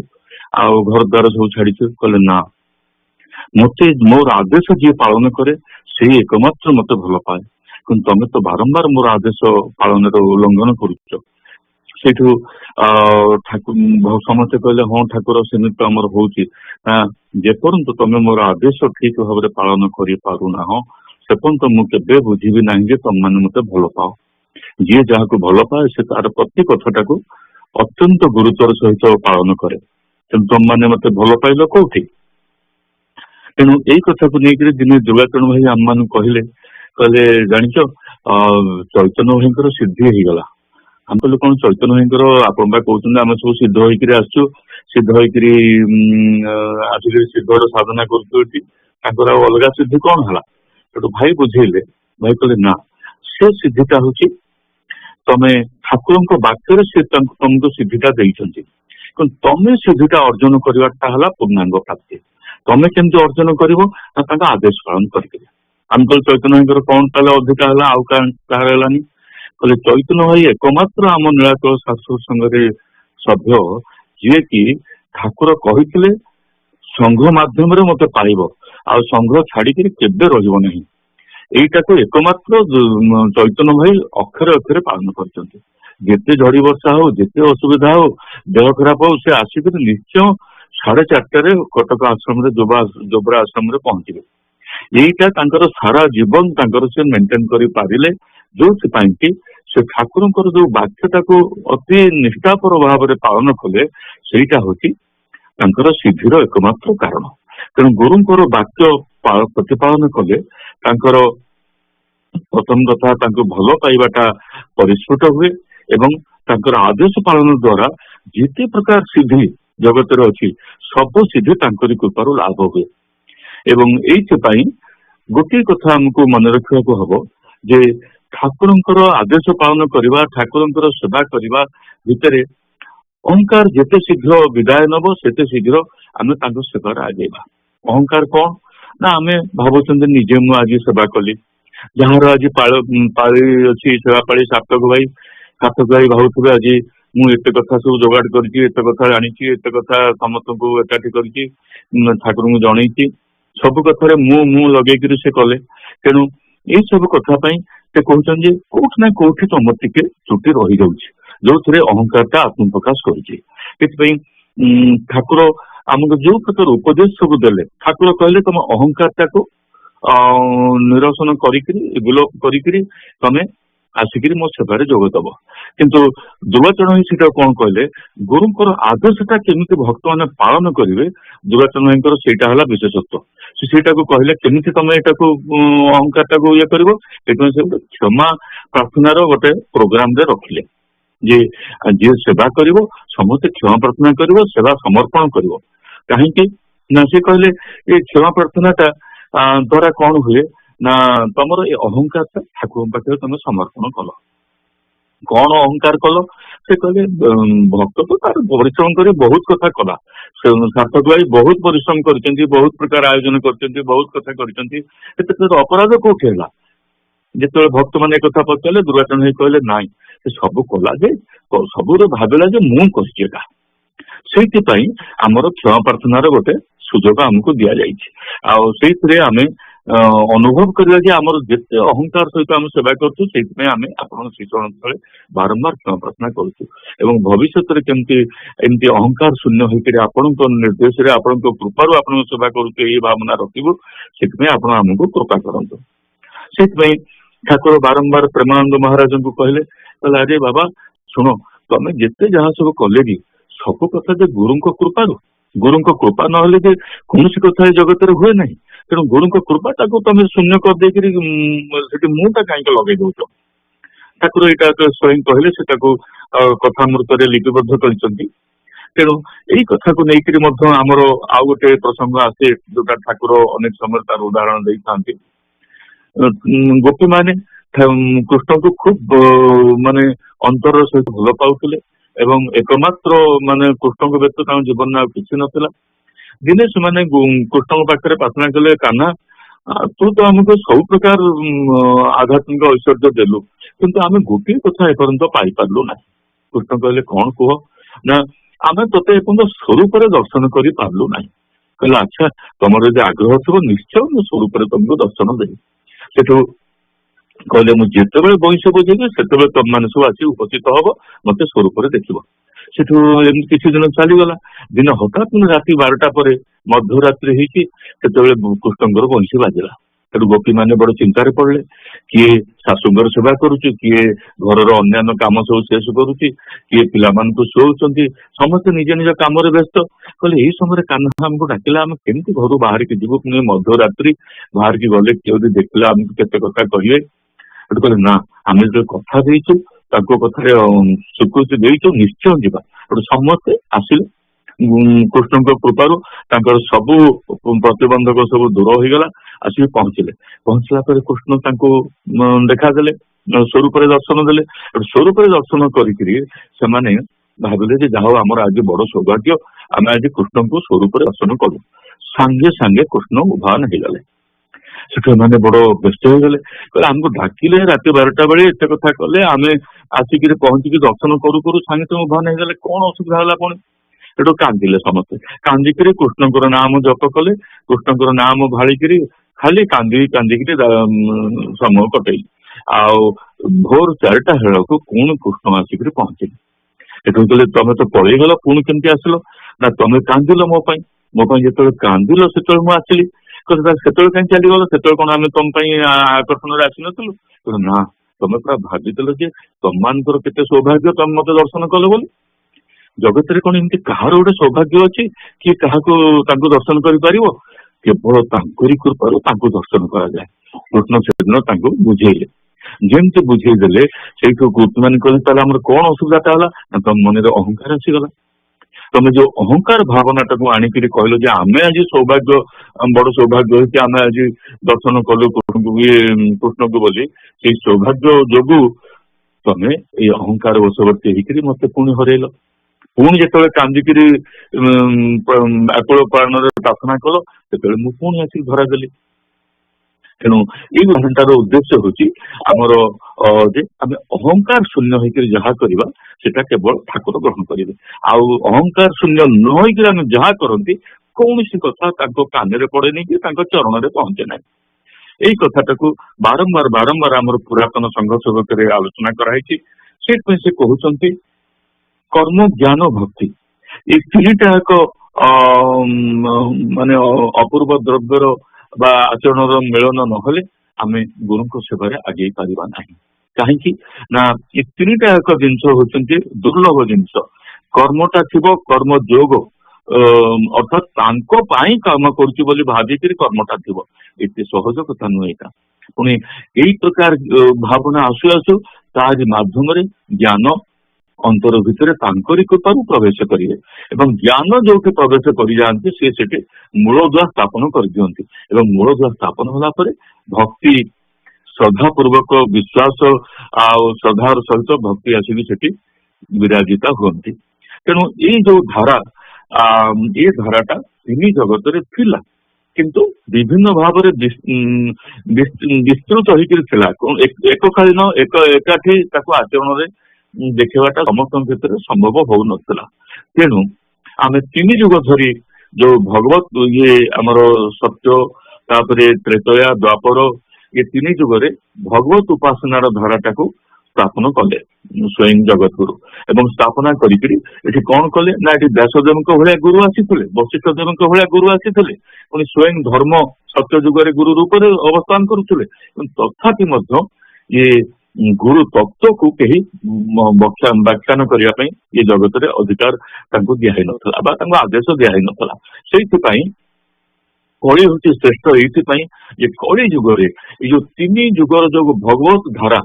ଆଉ ଘର ଦ୍ୱାର ସବୁ ଛାଡିଛୁ। କହିଲେ ନା, ମତେ ମୋର ଆଦେଶ ଯିଏ ପାଳନ କରେ ସେଇ ଏକମାତ୍ର ମତେ ଭଲ ପାଏ, କିନ୍ତୁ ତମେ ତ ବାରମ୍ବାର ମୋର ଆଦେଶ ପାଳନର ଉଲ୍ଲଂଘନ କରୁଛ। ସେଇଠୁ ସମସ୍ତେ କହିଲେ ହଁ ଠାକୁର ସେମିତି ଆମର ହଉଛି, ଯେପର୍ଯ୍ୟନ୍ତ ତମେ ମୋର ଆଦେଶ ଠିକ ଭାବରେ ପାଳନ କରିପାରୁନାହଁ ସେପର୍ଯ୍ୟନ୍ତ ମୁଁ କେବେ ବୁଝିବି ନାହିଁ ଯେ ତମମାନେ ମତେ ଭଲ ପାଅ। ଯିଏ ଯାହାକୁ ଭଲ ପାଏ ସେ ତାର ପ୍ରତି କଥାଟାକୁ ଅତ୍ୟନ୍ତ ଗୁରୁତ୍ୱର ସହିତ ପାଳନ କରେ, କିନ୍ତୁ ତମମାନେ ମତେ ଭଲ ପାଇଲ କୋଉଠି? ତେଣୁ ଏଇ କଥାକୁ ନେଇକରି ଦିନେ ଦୁର୍ଗାଚରଣ ଭାଇ ଆମମାନଙ୍କୁ କହିଲେ ଜାଣିଛ ଚୈତନ୍ୟ ଭାଇଙ୍କର ସିଦ୍ଧି ହେଇଗଲା। ଆମେ କହିଲୁ କଣ ଚୈତନ୍ୟ ଭାଇଙ୍କର? ଆପଣ ବା କହୁଛନ୍ତି ଆମେ ସବୁ ସିଦ୍ଧ ହେଇକିରି ଆସିଛୁ, ସିଦ୍ଧ ହେଇକିରି ଆସିକିରି ସିଦ୍ଧର ସାଧନା କରୁଛୁ ଏଠି, ତାଙ୍କର ଆଉ ଅଲଗା ସିଦ୍ଧି କଣ ହେଲା? ସେଠୁ ଭାଇ ବୁଝେଇଲେ, ଭାଇ କହିଲେ ନା, ସେ ସିଦ୍ଧିଟା ହଉଛି ତମେ ଠାକୁରଙ୍କ ବାକ୍ୟରେ ସେ ତମକୁ ସିଦ୍ଧିଟା ଦେଇଛନ୍ତି, କିନ୍ତୁ ତମେ ସିଦ୍ଧିଟା ଅର୍ଜନ କରିବାଟା ହେଲା ପୂର୍ଣ୍ଣାଙ୍ଗ ପ୍ରାପ୍ତି। ତମେ କେମିତି ଅର୍ଜନ କରିବ ନା ତାଙ୍କ ଆଦେଶ ପାଳନ କରିକିରି। ଆମେ କହିଲେ ଚୈତନ୍ୟ ଭାଇଙ୍କର କଣ ତାହେଲେ ଅଧିକା ହେଲା ଆଉ କାହାର ହେଲାନି? କହିଲେ ଚୈତନ୍ୟ ଭାଇ ଏକମାତ୍ର ଆମ ନୀଳାଚଳ ସାରସ୍ୱତ ସଂଘରେ ସଭ୍ୟ ଯିଏକି ଠାକୁର କହିଥିଲେ ସଂଘ ମାଧ୍ୟମରେ ମତେ ପାଇବ ଆଉ ସଂଘ ଛାଡିକିରି କେବେ ରହିବ ନାହିଁ। ଏଇଟାକୁ ଏକମାତ୍ର ଚୈତନ୍ୟ ଭାଇ ଅକ୍ଷରେ ଅକ୍ଷରେ ପାଳନ କରିଛନ୍ତି। ଯେତେ ଝଡି ବର୍ଷା ହଉ, ଯେତେ ଅସୁବିଧା ହଉ, ଦେହ ଖରାପ ହଉ, ସେ ଆସିକିରି ନିଶ୍ଚୟ 4:30ରେ କଟକ ଆଶ୍ରମରେ ଯୋବ୍ରା ଆଶ୍ରମରେ ପହଞ୍ଚିବେ। ଏଇଟା ତାଙ୍କର ସାରା ଜୀବନ ତାଙ୍କର ସେ ମେଣ୍ଟେନ କରିପାରିଲେ, ଯୋଉଥିପାଇଁ କି ସେ ଠାକୁରଙ୍କର ଯୋଉ ବାକ୍ୟଟାକୁ ଅତି ନିଷ୍ଠାପର ଭାବରେ ପାଳନ କଲେ ସେଇଟା ହଉଛି ତାଙ୍କର ସିଦ୍ଧିର ଏକମାତ୍ର କାରଣ। ତେଣୁ ଗୁରୁଙ୍କର ବାକ୍ୟ ପ୍ରତିପାଳନ କଲେ ତାଙ୍କର ପ୍ରଥମ କଥା ତାଙ୍କୁ ଭଲ ପାଇବାଟା ପରିସ୍ଫୁଟ ହୁଏ ଏବଂ ତାଙ୍କର ଆଦେଶ ପାଳନ ଦ୍ଵାରା ଯେତେ ପ୍ରକାର ସିଦ୍ଧି ଜଗତରେ ଅଛି ସବୁ ସିଦ୍ଧି ତାଙ୍କରି କୃପାରୁ ଲାଭ ହୁଏ। ଏବଂ ଏଇଥିପାଇଁ ଗୋଟିଏ କଥା ଆମକୁ ମନେ ରଖିବାକୁ ହବ ଯେ ଠାକୁରଙ୍କର ଆଦେଶ ପାଳନ କରିବା, ଠାକୁରଙ୍କର ସେବା କରିବା ଭିତରେ अहंकार जेते शीघ्र विदाय नब सेते शीघ्र आम सेवार आगेबा। अहंकार कौन ना आम भावुं निजे मु आज सेवा कली जार आज पाली अच्छी सेवा पाली सातक भाई भावुवे आज मुझे कथा सब जोगाड़ करते कथा जानी एत कथा समस्त को एकाठी कर ठाकुर को जनई सब कथार मु लगे से कले तेणु ये सब कथापी से कहते कौट ना कौटी तुम टिके त्रुटि रही जाऊँगी जो थे अहंकार आत्मप्रकाश कर ठाकुर आमको जो प्रकार उपदेश सब देले ठाकुर कहले तुम अहंकार को निरसन विलोप करें आसिक मो सेवार जोगदब किंतु दुर्वाचरण सीटा कौन कहले गुरुंर आदर्शटा केमी भक्त मैंने पालन करेंगे दुर्वाचरण भाई सेटा है विशेषत्व सीटा को कहले केमी तुम यहाँ अहंकार ये कर क्षमा प्रार्थनार गोटे प्रोग्राम रखिले जे जी सेवा कर समस्त क्षमा प्रार्थना कर सेवा समर्पण कर कहीं सी कहले ये क्षमा प्रार्थनाटा द्वारा कौन हुए ना तुम ये अहंकार ठाकुर पाखे तुम समर्पण कल कौन अहंकार कल से कहले भक्त तो तार परिश्रम कर बहुत कथा कला सार्थक भाई बहुत परिश्रम कर बहुत प्रकार आयोजन कर बहुत कथा कर अपराध कौटी है जिते भक्त मैंने कथा पचारे दुर्वाचरण भाई कहले नाई सब कला जे सब भाविला जे मुझे से आमर क्षमा प्रार्थनार गोटे सुजोग आमको दि जाए आम अनुभव करवा कि आमर जिते अहंकार सहित आम सेवा करें आपण श्रीचरण तले बारंबार क्षमा प्रार्थना करूँ भविष्य केमती एमती अहंकार शून्य होकर आपण निर्देश आपण कृपार आपण सेवा करूँ ये भावना रखू से आमको कृपा करतु से ठाकुर बारंबार प्रेमानंद महाराज को कहले अरे बाबा शुण तुम जिते जहाँ सब कले भी सब कथा गुरु कृपा ना कौन कथा जगत हुए ना तेणु गुरु कृपा तुम शून्य कर मुटा कहीं लगे दौच ठाकुर यहाँ स्वयं कहले से कथामृत लिपिबद्ध कर तेणु यही कथा को लेकर आमर आउ गोटे प्रसंग आसे जोटा ठाकुर अनेक समय तार उदाहरण दे था गोपी माने कृष्ण को खूब माने अंतर सहित भल पाउले एवं एकमात्र माने कृष्ण को व्यतीत जीवन में किसी नथिला दिने से माने कृष्ण पाखे प्रार्थना कले कान्हा तू तो आमको सब प्रकार आध्यात्मिक ऐश्वर्य देलु किंतु आम गोटे कथा एपर्यंत पाई पार्लु ना कृष्ण कहले कौन कह ना आम ते स्वरूप दर्शन कर पार्लु ना कहला अच्छा तुम यदि आग्रह थो निश्चय मु स्वरूप तुमको दर्शन देवी से कहले मुझे बंश बुझेगी से तुम मैंने सब आस उपस्थित हम मत स्वरूप देख से किसी दिन चलीगला दिन हठात राति 12टा पर मध्यरात्रि कृष्णकर बंशी बाजिला तेणु गोपी मैंने बड़ चिंतार पड़े किए शाशुंर सेवा करुच्ची किए घर अन्य कम सब शेष करुच्ची किए पिला शोचंती समस्त निज निज कम व्यस्त कहले यही समय कान्हा आमको डाकिला आम केमती घर बाहर की जीवु पुणी मध्यरात्रि बाहर की गले किए देखला आमको केते कथा कहे कहले ना आम जो कथा देचु कथा स्वीकृति देचु निश्चय जीवा समस्ते आसिले कृष्ण कृपारू सब प्रतिबंधक सब दूर हो गला आसिक पहुंचला कृष्ण देखादेले स्वरूप दर्शन देले स्वरूप दर्शन कर भाविले जहा आम आज बड़ सौभाग्य आम आज कृष्ण को स्वरूप दर्शन करूँ सांगे सांगे कृष्ण उभान हो गले से मैंने बड़ व्यस्त हो गले कहले आमको डाकिले राति 12टा बेले एत कथा कले आम आसिक पहुंचिक दर्शन करू करू सांगे सांगे उभान हो गले कौन असुविधा है पुणी एटू कांदिले समस्ते कांदिक कृष्णकर नाम जप कले कृष्णकर नाम भाड़ी खाली कांदिक समय कटे भोर 4टा बेलू पुणी कृष्ण आसिक पहुंचे एटू कहले तुम तो पलैगल पुणी केमती आसल ना तुम कांदिल मोपाई जो कांदिल से आसली से कहीं चलीगल से कौन आम तुम आकर्षण आसी नु ना तुम पूरा भाविदेल जे तुम मानकर केते सौभाग्य तुम मत दर्शन कल बोली जगत रे कौन एमती कहार गोटे सौभाग्य अच्छी कि दर्शन कर केवल कृपारू दर्शन कराए कृष्ण से बुझेले जमती बुझेदेले से गोपी मान कहले कौन असुविधा है तुम मन अहंकार आसीगला तुम जो अहंकार भावना आणिक कहल आम आज सौभाग्य बड़ सौभाग्य हो आम आज दर्शन कलु कृष्ण को बोली से सौभाग्य जोगु तुम ये अहंकार वशवर्ती होकर मत पुणी हरैल ପୁଣି ଯେତେବେଳେ କାନ୍ଦିକିରି ଆକୁଳ ପାଳନରେ ପ୍ରାର୍ଥନା କଲ ସେତେବେଳେ ମୁଁ ପୁଣି ଆସିକି ଧରାଦେଲି। ତେଣୁ ଏଇ ଘଣ୍ଟାର ଉଦ୍ଦେଶ୍ୟ ହଉଛି ଆମର ଯେ ଆମେ ଅହଙ୍କାର ଶୂନ୍ୟ ହେଇକରି ଯାହା କରିବା ସେଟା କେବଳ ଠାକୁର ଗ୍ରହଣ କରିବେ। ଆଉ ଅହଙ୍କାର ଶୂନ୍ୟ ନ ହେଇକରି ଆମେ ଯାହା କରନ୍ତି କୌଣସି କଥା ତାଙ୍କ କାନରେ ପଡେନି କି ତାଙ୍କ ଚରଣରେ ପହଞ୍ଚେ ନାହିଁ। ଏଇ କଥାଟାକୁ ବାରମ୍ବାର ବାରମ୍ବାର ଆମର ପୁରାତନ ସଂଘ ସେବକରେ ଆଲୋଚନା କରାହେଇଛି। ସେଇଥିପାଇଁ ସେ କହୁଛନ୍ତି କର୍ମ ଜ୍ଞାନ ଭକ୍ତି ଏଇ ତିନିଟା ଏକ ମାନେ ଅପୂର୍ବ ଦ୍ରବ୍ୟର ବା ଆଚରଣର ମିଳନ ନହେଲେ ଆମେ ଗୁରୁଙ୍କ ସେବାରେ ଆଗେଇ ପାରିବା ନାହିଁ। କାହିଁକି ନା ଏ ତିନିଟା ଏକ ଜିନିଷ ହଉଛନ୍ତି ଦୁର୍ଲଭ ଜିନିଷ। କର୍ମଟା ଥିବ କର୍ମ ଯୋଗ ଅର୍ଥାତ ତାଙ୍କ ପାଇଁ କାମ କରୁଛି ବୋଲି ଭାବିକିରି କର୍ମଟା ଥିବ, ଏତେ ସହଜ କଥା ନୁହେଁ ଏଇଟା। ପୁଣି ଏଇ ପ୍ରକାର ଭାବନା ଆସୁ ଆସୁ ତାରି ମାଧ୍ୟମରେ ଜ୍ଞାନ ଅନ୍ତର ଭିତରେ ତାଙ୍କରି କୃପାରୁ ପ୍ରବେଶ କରିବେ ଏବଂ ଜ୍ଞାନ ଯୋଉଠି ପ୍ରବେଶ କରିଯାଆନ୍ତି ସେ ସେଠି ମୂଳଦୁଆ ସ୍ଥାପନ କରିଦିଅନ୍ତି ଏବଂ ମୂଳଦୁଆ ସ୍ଥାପନ ହେଲା ପରେ ଭକ୍ତି ଶ୍ରଦ୍ଧା ପୂର୍ବକ ବିଶ୍ୱାସ ଆଉ ଶ୍ରଦ୍ଧାର ସହିତ ଭକ୍ତି ଆସିକି ସେଠି ବିରାଜିତ ହୁଅନ୍ତି। ତେଣୁ ଏଇ ଯୋଉ ଧାରା ଏ ଧାରାଟା ତିନି ଜଗତରେ ଥିଲା କିନ୍ତୁ ବିଭିନ୍ନ ଭାବରେ ବିସ୍ତୃତ ହେଇକରି ଥିଲା। ଏକକାଳୀନ ଏକାଠି ତାକୁ ଆଚରଣରେ ଦେଖିବାଟା ସମସ୍ତଙ୍କ ଭିତରେ ସମ୍ଭବ ହଉନଥିଲା। ତେଣୁ ଆମେ ତିନି ଯୁଗ ଧରି ଯୋଉ ଭଗବତ ଆମର ସତ୍ୟ ତାପରେ ତ୍ରେତୟା ଦ୍ୱାପର ଏ ତିନି ଯୁଗରେ ଭଗବତ ଉପାସନାର ଧାରାଟାକୁ ସ୍ଥାପନ କଲେ ସ୍ୱୟଂ ଜଗତଗୁରୁ ଏବଂ ସ୍ଥାପନା କରିକିରି ଏଠି କଣ କଲେ ନା ଏଠି ବ୍ୟାସଦେବଙ୍କ ଭଳିଆ ଗୁରୁ ଆସିଥିଲେ, ବଶିଷ୍ଠ ଦେବଙ୍କ ଭଳିଆ ଗୁରୁ ଆସିଥିଲେ, ପୁଣି ସ୍ୱୟଂ ଧର୍ମ ସତ୍ୟ ଯୁଗରେ ଗୁରୁ ରୂପରେ ଅବସ୍ଥାନ କରୁଥିଲେ। ତଥାପି ମଧ୍ୟ ଇଏ ଗୁରୁ ତତ୍ତ୍ୱକୁ କେହି ବ୍ୟାଖ୍ୟାନ କରିବା ପାଇଁ ଏ ଜଗତରେ ଅଧିକାର ତାଙ୍କୁ ଦିଆହେଇନଥିଲା ବା ତାଙ୍କୁ ଆଦେଶ ଦିଆହେଇନଥିଲା। ସେଇଥିପାଇଁ କଳି ହଉଛି ଶ୍ରେଷ୍ଠ ଏଇଥିପାଇଁ ଯେ କଳି ଯୁଗରେ ଏଇ ଯୋଉ ତିନି ଯୁଗର ଯୋଉ ଭଗବତ ଧାରା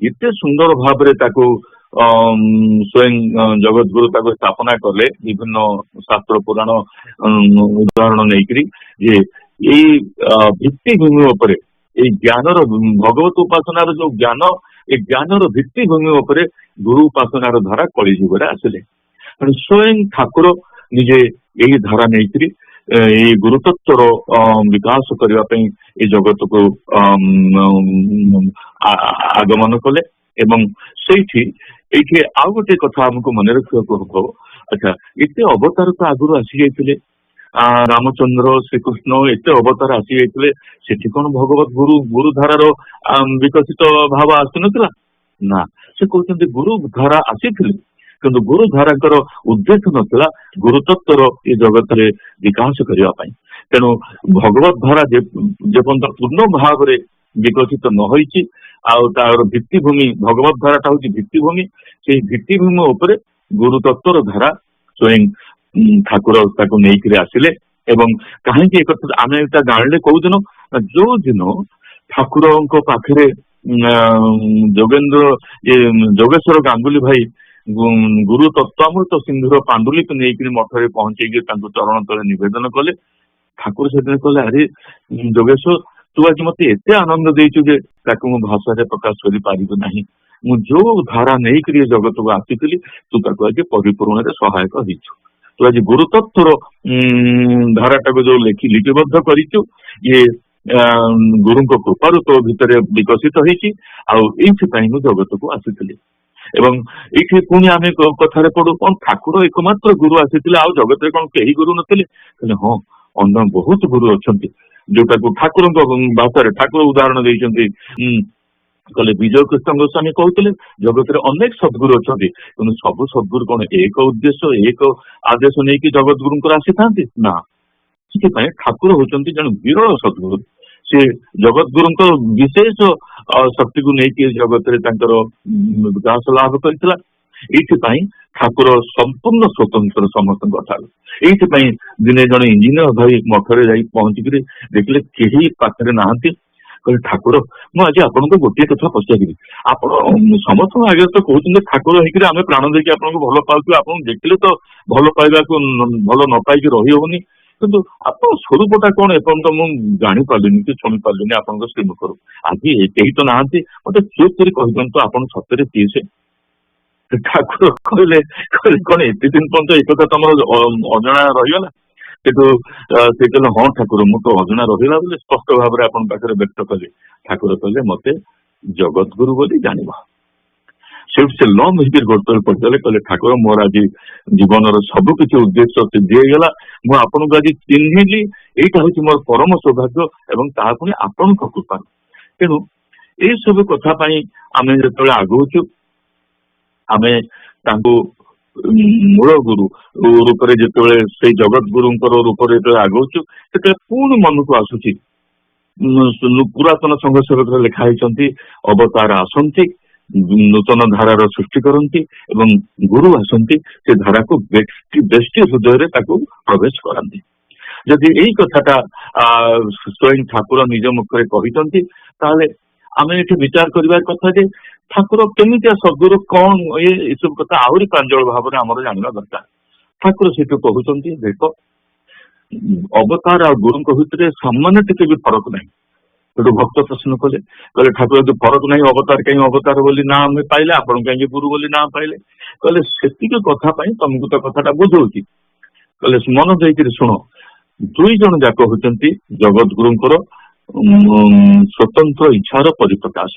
ଏତେ ସୁନ୍ଦର ଭାବରେ ତାକୁ ସ୍ୱୟଂ ଜଗତଗୁରୁ ତାକୁ ସ୍ଥାପନା କଲେ ବିଭିନ୍ନ ଶାସ୍ତ୍ର ପୁରାଣ ଉଦାହରଣ ନେଇକରି ଯେ ଏଇ ଭିତ୍ତିଭୂମି ଉପରେ ଏଇ ଜ୍ଞାନର ଭଗବତ ଉପାସନାର ଯୋଉ ଜ୍ଞାନ ଏ ଜ୍ଞାନର ଭିତ୍ତିଭୂମି ଉପରେ ଗୁରୁ ଉପାସନାର ଧାରା କଳି ଯୁଗରେ ଆସିଲେ। ସ୍ୱୟଂ ଠାକୁର ନିଜେ ଏଇ ଧାରା ନେଇକରି ଏଇ ଗୁରୁତତ୍ୱର ବିକାଶ କରିବା ପାଇଁ ଏ ଜଗତକୁ ଆଗମନ କଲେ ଏବଂ ଏଇଠି ଆଉ ଗୋଟେ କଥା ଆମକୁ ମନେ ରଖିବାକୁ ହବ। ଆଚ୍ଛା, ଏତେ ଅବତାର ତ ଆଗରୁ ଆସିଯାଇଥିଲେ, ରାମଚନ୍ଦ୍ର ଶ୍ରୀକୃଷ୍ଣ ଏତେ ଅବତାର ଆସିଯାଇଥିଲେ, ସେଠି କଣ ଭଗବତ ଗୁରୁ ଧାରାର ବିକଶିତ ଭାବ ଆସିନଥିଲା? ନା, ସେ କହୁଛନ୍ତି ଗୁରୁ ଧାରା ଆସିଥିଲେ କିନ୍ତୁ ଗୁରୁ ଧାରାଙ୍କର ଉଦ୍ଦେଶ୍ୟ ନଥିଲା ଗୁରୁତତ୍ୱର ଏ ଜଗତରେ ବିକାଶ କରିବା ପାଇଁ। ତେଣୁ ଭଗବତ ଧାରା ଯେପର୍ଯ୍ୟନ୍ତ ପୂର୍ଣ୍ଣ ଭାବରେ ବିକଶିତ ନ ହୋଇଛି ଆଉ ତାର ଭିତ୍ତିଭୂମି ଭଗବତ ଧାରାଟା ହଉଛି ଭିତ୍ତିଭୂମି, ସେଇ ଭିତ୍ତିଭୂମି ଉପରେ ଗୁରୁତତ୍ୱର ଧାରା ସ୍ୱୟଂ ଠାକୁର ତାକୁ ନେଇକରି ଆସିଲେ। ଏବଂ କାହିଁକି ଏ କଥା ଆମେ ଏଟା ଜାଣିଲେ କୋଉ ଦିନ, ଯୋଉ ଦିନ ଠାକୁରଙ୍କ ପାଖରେ ଯୋଗେଶ୍ୱର ଗାଙ୍ଗୁଲି ଭାଇ ଗୁରୁ ତତ୍ୱାମୃତ ସିନ୍ଧୁର ପାଣ୍ଡୁଲିପି ନେଇକରି ମଠରେ ପହଞ୍ଚେଇକି ତାଙ୍କୁ ଚରଣ ତଳେ ନିବେଦନ କଲେ। ଠାକୁର ସେଦିନ କହିଲେ, ଆରେ ଯୋଗେଶ୍ୱର ତୁ ଆଜି ମତେ ଏତେ ଆନନ୍ଦ ଦେଇଛୁ ଯେ ତାକୁ ମୁଁ ଭାଷାରେ ପ୍ରକାଶ କରିପାରିବି ନାହିଁ। ମୁଁ ଯୋଉ ଧାରା ନେଇକରି ଏ ଜଗତକୁ ଆସିଥିଲି ତୁ ତାକୁ ଆଜି ପରିପୂର୍ଣରେ ସହାୟକ ହେଇଛୁ। ତୁ ଆଜି ଗୁରୁତତ୍ୱର ଧାରାଟାକୁ ଯୋଉ ଲିପିବଦ୍ଧ କରିଛୁ ଇଏ ଗୁରୁଙ୍କ କୃପାରୁ ତୋ ଭିତରେ ବିକଶିତ ହେଇଛି ଆଉ ଏଇଥିପାଇଁ ମୁଁ ଜଗତକୁ ଆସିଥିଲି। ଏବଂ ଏଇଠି ପୁଣି ଆମେ କଥାରେ ପଡୁ କଣ ଠାକୁର ଏକମାତ୍ର ଗୁରୁ ଆସିଥିଲେ ଆଉ ଜଗତରେ କଣ କେହି ଗୁରୁ ନଥିଲେ? କହିଲେ ହଁ, ଅନ୍ୟ ବହୁତ ଗୁରୁ ଅଛନ୍ତି ଯୋଉଟାକୁ ଠାକୁରଙ୍କ ଭାଷାରେ ଠାକୁର ଉଦାହରଣ ଦେଇଛନ୍ତି। କହିଲେ ବିଜୟ କୃଷ୍ଣ ଗୋସ୍ୱାମୀ କହୁଥିଲେ ଜଗତରେ ଅନେକ ସଦ୍ଗୁରୁ ଅଛନ୍ତି କିନ୍ତୁ ସବୁ ସଦ୍ଗୁରୁ କଣ ଏକ ଉଦ୍ଦେଶ୍ୟ ଏକ ଆଦେଶ ନେଇକି ଜଗତଗୁରୁଙ୍କର ଆସିଥାନ୍ତି? ନା, ସେଥିପାଇଁ ଠାକୁର ହଉଛନ୍ତି ଜଣେ ବିରଳ ସଦ୍ଗୁରୁ। ସେ ଜଗତଗୁରୁଙ୍କ ବିଶେଷ ଶକ୍ତିକୁ ନେଇକି ଜଗତରେ ତାଙ୍କର ବିକାଶ ଲାଭ କରିଥିଲା। ଏଇଥିପାଇଁ ଠାକୁର ସମ୍ପୂର୍ଣ୍ଣ ସ୍ୱତନ୍ତ୍ର ସମସ୍ତଙ୍କ ଠାରୁ। ଏଇଥିପାଇଁ ଦିନେ ଜଣେ ଇଞ୍ଜିନିୟର ଭାଇ ମଠରେ ଯାଇ ପହଞ୍ଚିକିରି ଦେଖିଲେ କେହି ପାଖରେ ନାହାନ୍ତି। କହିଲେ ଠାକୁର, ମୁଁ ଆଜି ଆପଣଙ୍କୁ ଗୋଟିଏ କଥା ପଚାରିବି। ଆପଣ ସମସ୍ତଙ୍କ ଆଗରେ ତ କହୁଛନ୍ତି ଠାକୁର ହେଇକିରି ଆମେ ପ୍ରାଣ ଦେଇକି ଆପଣଙ୍କୁ ଭଲ ପାଉଛୁ, ଆପଣଙ୍କୁ ଦେଖିଲେ ତ ଭଲ ପାଇବାକୁ ଭଲ ନ ପାଇକି ରହିହବନି, କିନ୍ତୁ ଆପଣ ସ୍ୱରୂପଟା କଣ ଏପର୍ଯ୍ୟନ୍ତ ମୁଁ ଜାଣିପାରିଲିନି କି ଶୁଣି ପାରିଲିନି ଆପଣଙ୍କ ଶ୍ରୀମୁଖରୁ। ଆଜି କେହି ତ ନାହାନ୍ତି, ମତେ ଚୁପ୍ କରି କହିଦିଅନ୍ତୁ ଆପଣ ସତରେ କିଏ ସେ? ଠାକୁର କହିଲେ କହିଲେ କଣ ଏତେ ଦିନ ପର୍ଯ୍ୟନ୍ତ ଏ କଥା ତମର ଅଜଣା ରହିଗଲା? କିନ୍ତୁ ସେ କହିଲେ ହଁ ଠାକୁର ମୁଁ ତ ଅଜଣା ରହିଲା ବୋଲି ସ୍ପଷ୍ଟ ଭାବରେ ଆପଣଙ୍କ ପାଖରେ ବ୍ୟକ୍ତ କଲି। ଠାକୁର କହିଲେ ମତେ ଜଗତଗୁରୁ ବୋଲି ଜାଣିବ। ସେଠି ସେ ଲ ମିହିର ଗୋଡତଳେ ପଡିଗଲେ, କହିଲେ ଠାକୁର ମୋର ଆଜି ଜୀବନର ସବୁ କିଛି ଉଦ୍ଦେଶ୍ୟ ସିଦ୍ଧି ହେଇଗଲା, ମୁଁ ଆପଣଙ୍କୁ ଆଜି ଚିହ୍ନିଲି, ଏଇଟା ହଉଛି ମୋର ପରମ ସୌଭାଗ୍ୟ ଏବଂ ତାହା ପୁଣି ଆପଣଙ୍କ କୃପା। ତେଣୁ ଏଇ ସବୁ କଥା ପାଇଁ ଆମେ ଯେତେବେଳେ ଆଗଉଛୁ, ଆମେ ତାଙ୍କୁ ମୂଳ ଗୁରୁ ରୂପରେ ଯେତେବେଳେ ସେଇ ଜଗତ ଗୁରୁଙ୍କର ରୂପରେ ଯେତେବେଳେ ଆଗଉଛୁ, ସେତେବେଳେ ପୁଣି ମନକୁ ଆସୁଛି ପୁରାତନ ସଂଘ ସେବକରେ ଲେଖା ହେଇଛନ୍ତି ଅବତାର ଆସନ୍ତି, ନୂତନ ଧାରାର ସୃଷ୍ଟି କରନ୍ତି ଏବଂ ଗୁରୁ ଆସନ୍ତି ସେ ଧାରାକୁ ବ୍ୟକ୍ତି ହୃଦୟରେ ତାକୁ ପ୍ରବେଶ କରାନ୍ତି। ଯଦି ଏଇ କଥାଟା ସ୍ୱୟଂ ଠାକୁର ନିଜ ମୁଖରେ କହିଛନ୍ତି, ତାହେଲେ ଆମେ ଏଠି ବିଚାର କରିବା କଥା ଯେ ଠାକୁର କେମିତିଆ ସଦ୍ଗୁରୁ, କଣ ଏସବୁ କଥା ଆହୁରି ପ୍ରାଞ୍ଜଳ ଭାବରେ ଆମର ଜାଣିବା ଦରକାର। ଠାକୁର ସେଠୁ କହୁଛନ୍ତି, ଦେଖ ଅବତାର ଆଉ ଗୁରୁଙ୍କ ଭିତରେ ସାମାନ୍ୟ ଟିକେ ବି ଫରକ ନାହିଁ। ସେଠୁ ଭକ୍ତ ପ୍ରଶ୍ନ କଲେ, କହିଲେ ଠାକୁର ଯଦି ଫରକ ନାହିଁ, ଅବତାର କାହିଁ ଅବତାର ବୋଲି ନାଁ ଆମେ ପାଇଲେ, ଆପଣ କାହିଁକି ଗୁରୁ ବୋଲି ନାଁ ପାଇଲେ? କହିଲେ ସେତିକି କଥା ପାଇଁ ତମକୁ ତ କଥାଟା ବୁଝଉଛି। କହିଲେ ମନ ଦେଇକିରି ଶୁଣ, ଦୁଇ ଜଣ ଯାକ ହଉଛନ୍ତି ଜଗତ ଗୁରୁଙ୍କର ସ୍ୱତନ୍ତ୍ର ଇଚ୍ଛାର ପରିପ୍ରକାଶ।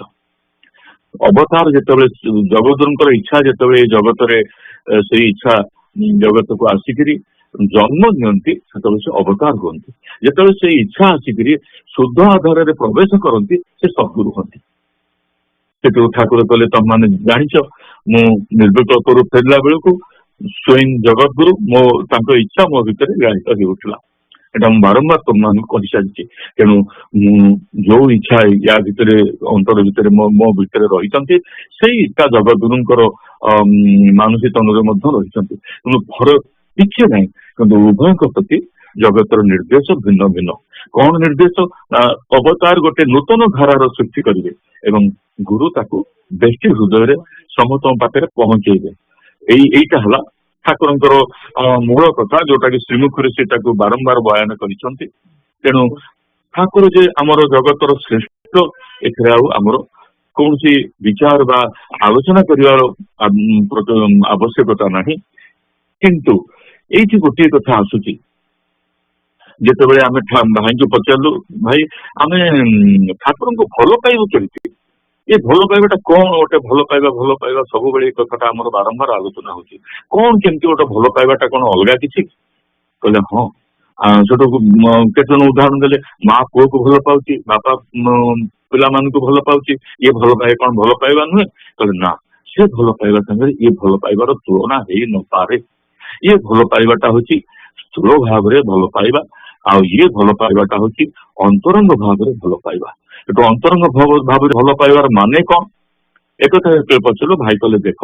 ଅବତାର ଯେତେବେଳେ ଜଗତଗୁରୁଙ୍କର ଇଚ୍ଛା ଯେତେବେଳେ ଏ ଜଗତରେ ସେଇ ଇଚ୍ଛା ଜଗତକୁ ଆସିକିରି ଜନ୍ମ ନିଅନ୍ତି, ସେତେବେଳେ ସେ ଅବତାର ହୁଅନ୍ତି। ଯେତେବେଳେ ସେଇ ଇଚ୍ଛା ଆସିକିରି ଶୁଦ୍ଧ ଆଧାରରେ ପ୍ରବେଶ କରନ୍ତି, ସେ ସଦ୍ଗୁରୁ ହୁଅନ୍ତି। ସେଠୁ ଠାକୁର କହିଲେ ତମମାନେ ଜାଣିଛ, ମୁଁ ନିର୍ବିକଳ୍ପରୁ ଫେରିଲା ବେଳକୁ ସ୍ୱୟଂ ଜଗତଗୁରୁ ତାଙ୍କ ଇଚ୍ଛା ମୋ ଭିତରେ ଗାଳିତ ହେଉଥିଲା। ଏଟା ମୁଁ ବାରମ୍ବାର ତମମାନଙ୍କୁ କହିସାରିଛି। ତେଣୁ ମୁଁ ଯୋଉ ଇଚ୍ଛା ୟା ଭିତରେ ଅନ୍ତର ଭିତରେ ମୋ ଭିତରେ ରହିଛନ୍ତି, ସେଇ ଇଚ୍ଛା ଜଗତଗୁରୁଙ୍କର ମାନସୀ ତନୁରେ ମଧ୍ୟ ରହିଛନ୍ତି। କିନ୍ତୁ ଫରକ କିଛି ନାହିଁ, କିନ୍ତୁ ଉଭୟଙ୍କ ପ୍ରତି ଜଗତର ନିର୍ଦ୍ଦେଶ ଭିନ୍ନ ଭିନ୍ନ। କଣ ନିର୍ଦ୍ଦେଶ? ଅବତାର ଗୋଟେ ନୂତନ ଧାରାର ସୃଷ୍ଟି କରିବେ ଏବଂ ଗୁରୁ ତାକୁ ବ୍ୟକ୍ତି ହୃଦୟରେ ସମସ୍ତଙ୍କ ପାଖରେ ପହଞ୍ଚେଇବେ। ଏଇଟା ହେଲା ଠାକୁରଙ୍କର ମୂଳ କଥା, ଯୋଉଟା କି ଶ୍ରୀମୁଖରେ ସେ ତାକୁ ବାରମ୍ବାର ବୟାନ କରିଛନ୍ତି। ତେଣୁ ଠାକୁର ଯେ ଆମର ଜଗତର ଶ୍ରେଷ୍ଠ, ଏଥିରେ ଆଉ ଆମର କୌଣସି ବିଚାର ବା ଆଲୋଚନା କରିବାର ଆବଶ୍ୟକତା ନାହିଁ। କିନ୍ତୁ ଏଇଠି ଗୋଟିଏ କଥା ଆସୁଛି, ଯେତେବେଳେ ଆମେ ଭାଇଙ୍କୁ ପଚାରିଲୁ, ଭାଇ ଆମେ ଠାକୁରଙ୍କୁ ଭଲ ପାଇବୁ କେମିତି? ଏ ଭଲ ପାଇବାଟା କଣ? ଗୋଟେ ଭଲ ପାଇବା ସବୁବେଳେ ଏ କଥାଟା ଆମର ବାରମ୍ବାର ଆଲୋଚନା ହଉଛି। କଣ କେମିତି ଗୋଟେ ଭଲ ପାଇବାଟା କଣ ଅଲଗା କିଛି? କହିଲେ ହଁ। ସେଠୁ କେତେ ଜଣ ଉଦାହରଣ ଦେଲେ, ମା ପୁଅକୁ ଭଲ ପାଉଛି, ବାପା ପିଲାମାନଙ୍କୁ ଭଲ ପାଉଛି, ଇଏ ଭଲ ପାଇବା କଣ ଭଲ ପାଇବା ନୁହେଁ? କହିଲେ ନା, ସେ ଭଲ ପାଇବା ସାଙ୍ଗରେ ଇଏ ଭଲ ପାଇବାର ତୁଳନା ହେଇ ନପାରେ। ଇଏ ଭଲ ପାଇବାଟା ହଉଛି ସ୍ଥୂଳ ଭାବରେ ଭଲ ପାଇବା, ଆଉ ଇଏ ଭଲ ପାଇବାଟା ହଉଛି ଅନ୍ତରଙ୍ଗ ଭାବରେ ଭଲ ପାଇବା। ଏଠୁ ଅନ୍ତରଙ୍ଗ ଭାବରେ ଭଲ ପାଇବାର ମାନେ କଣ? ଏକଥା ପଚାରିଲୁ, ଭାଇ କହିଲେ ଦେଖ,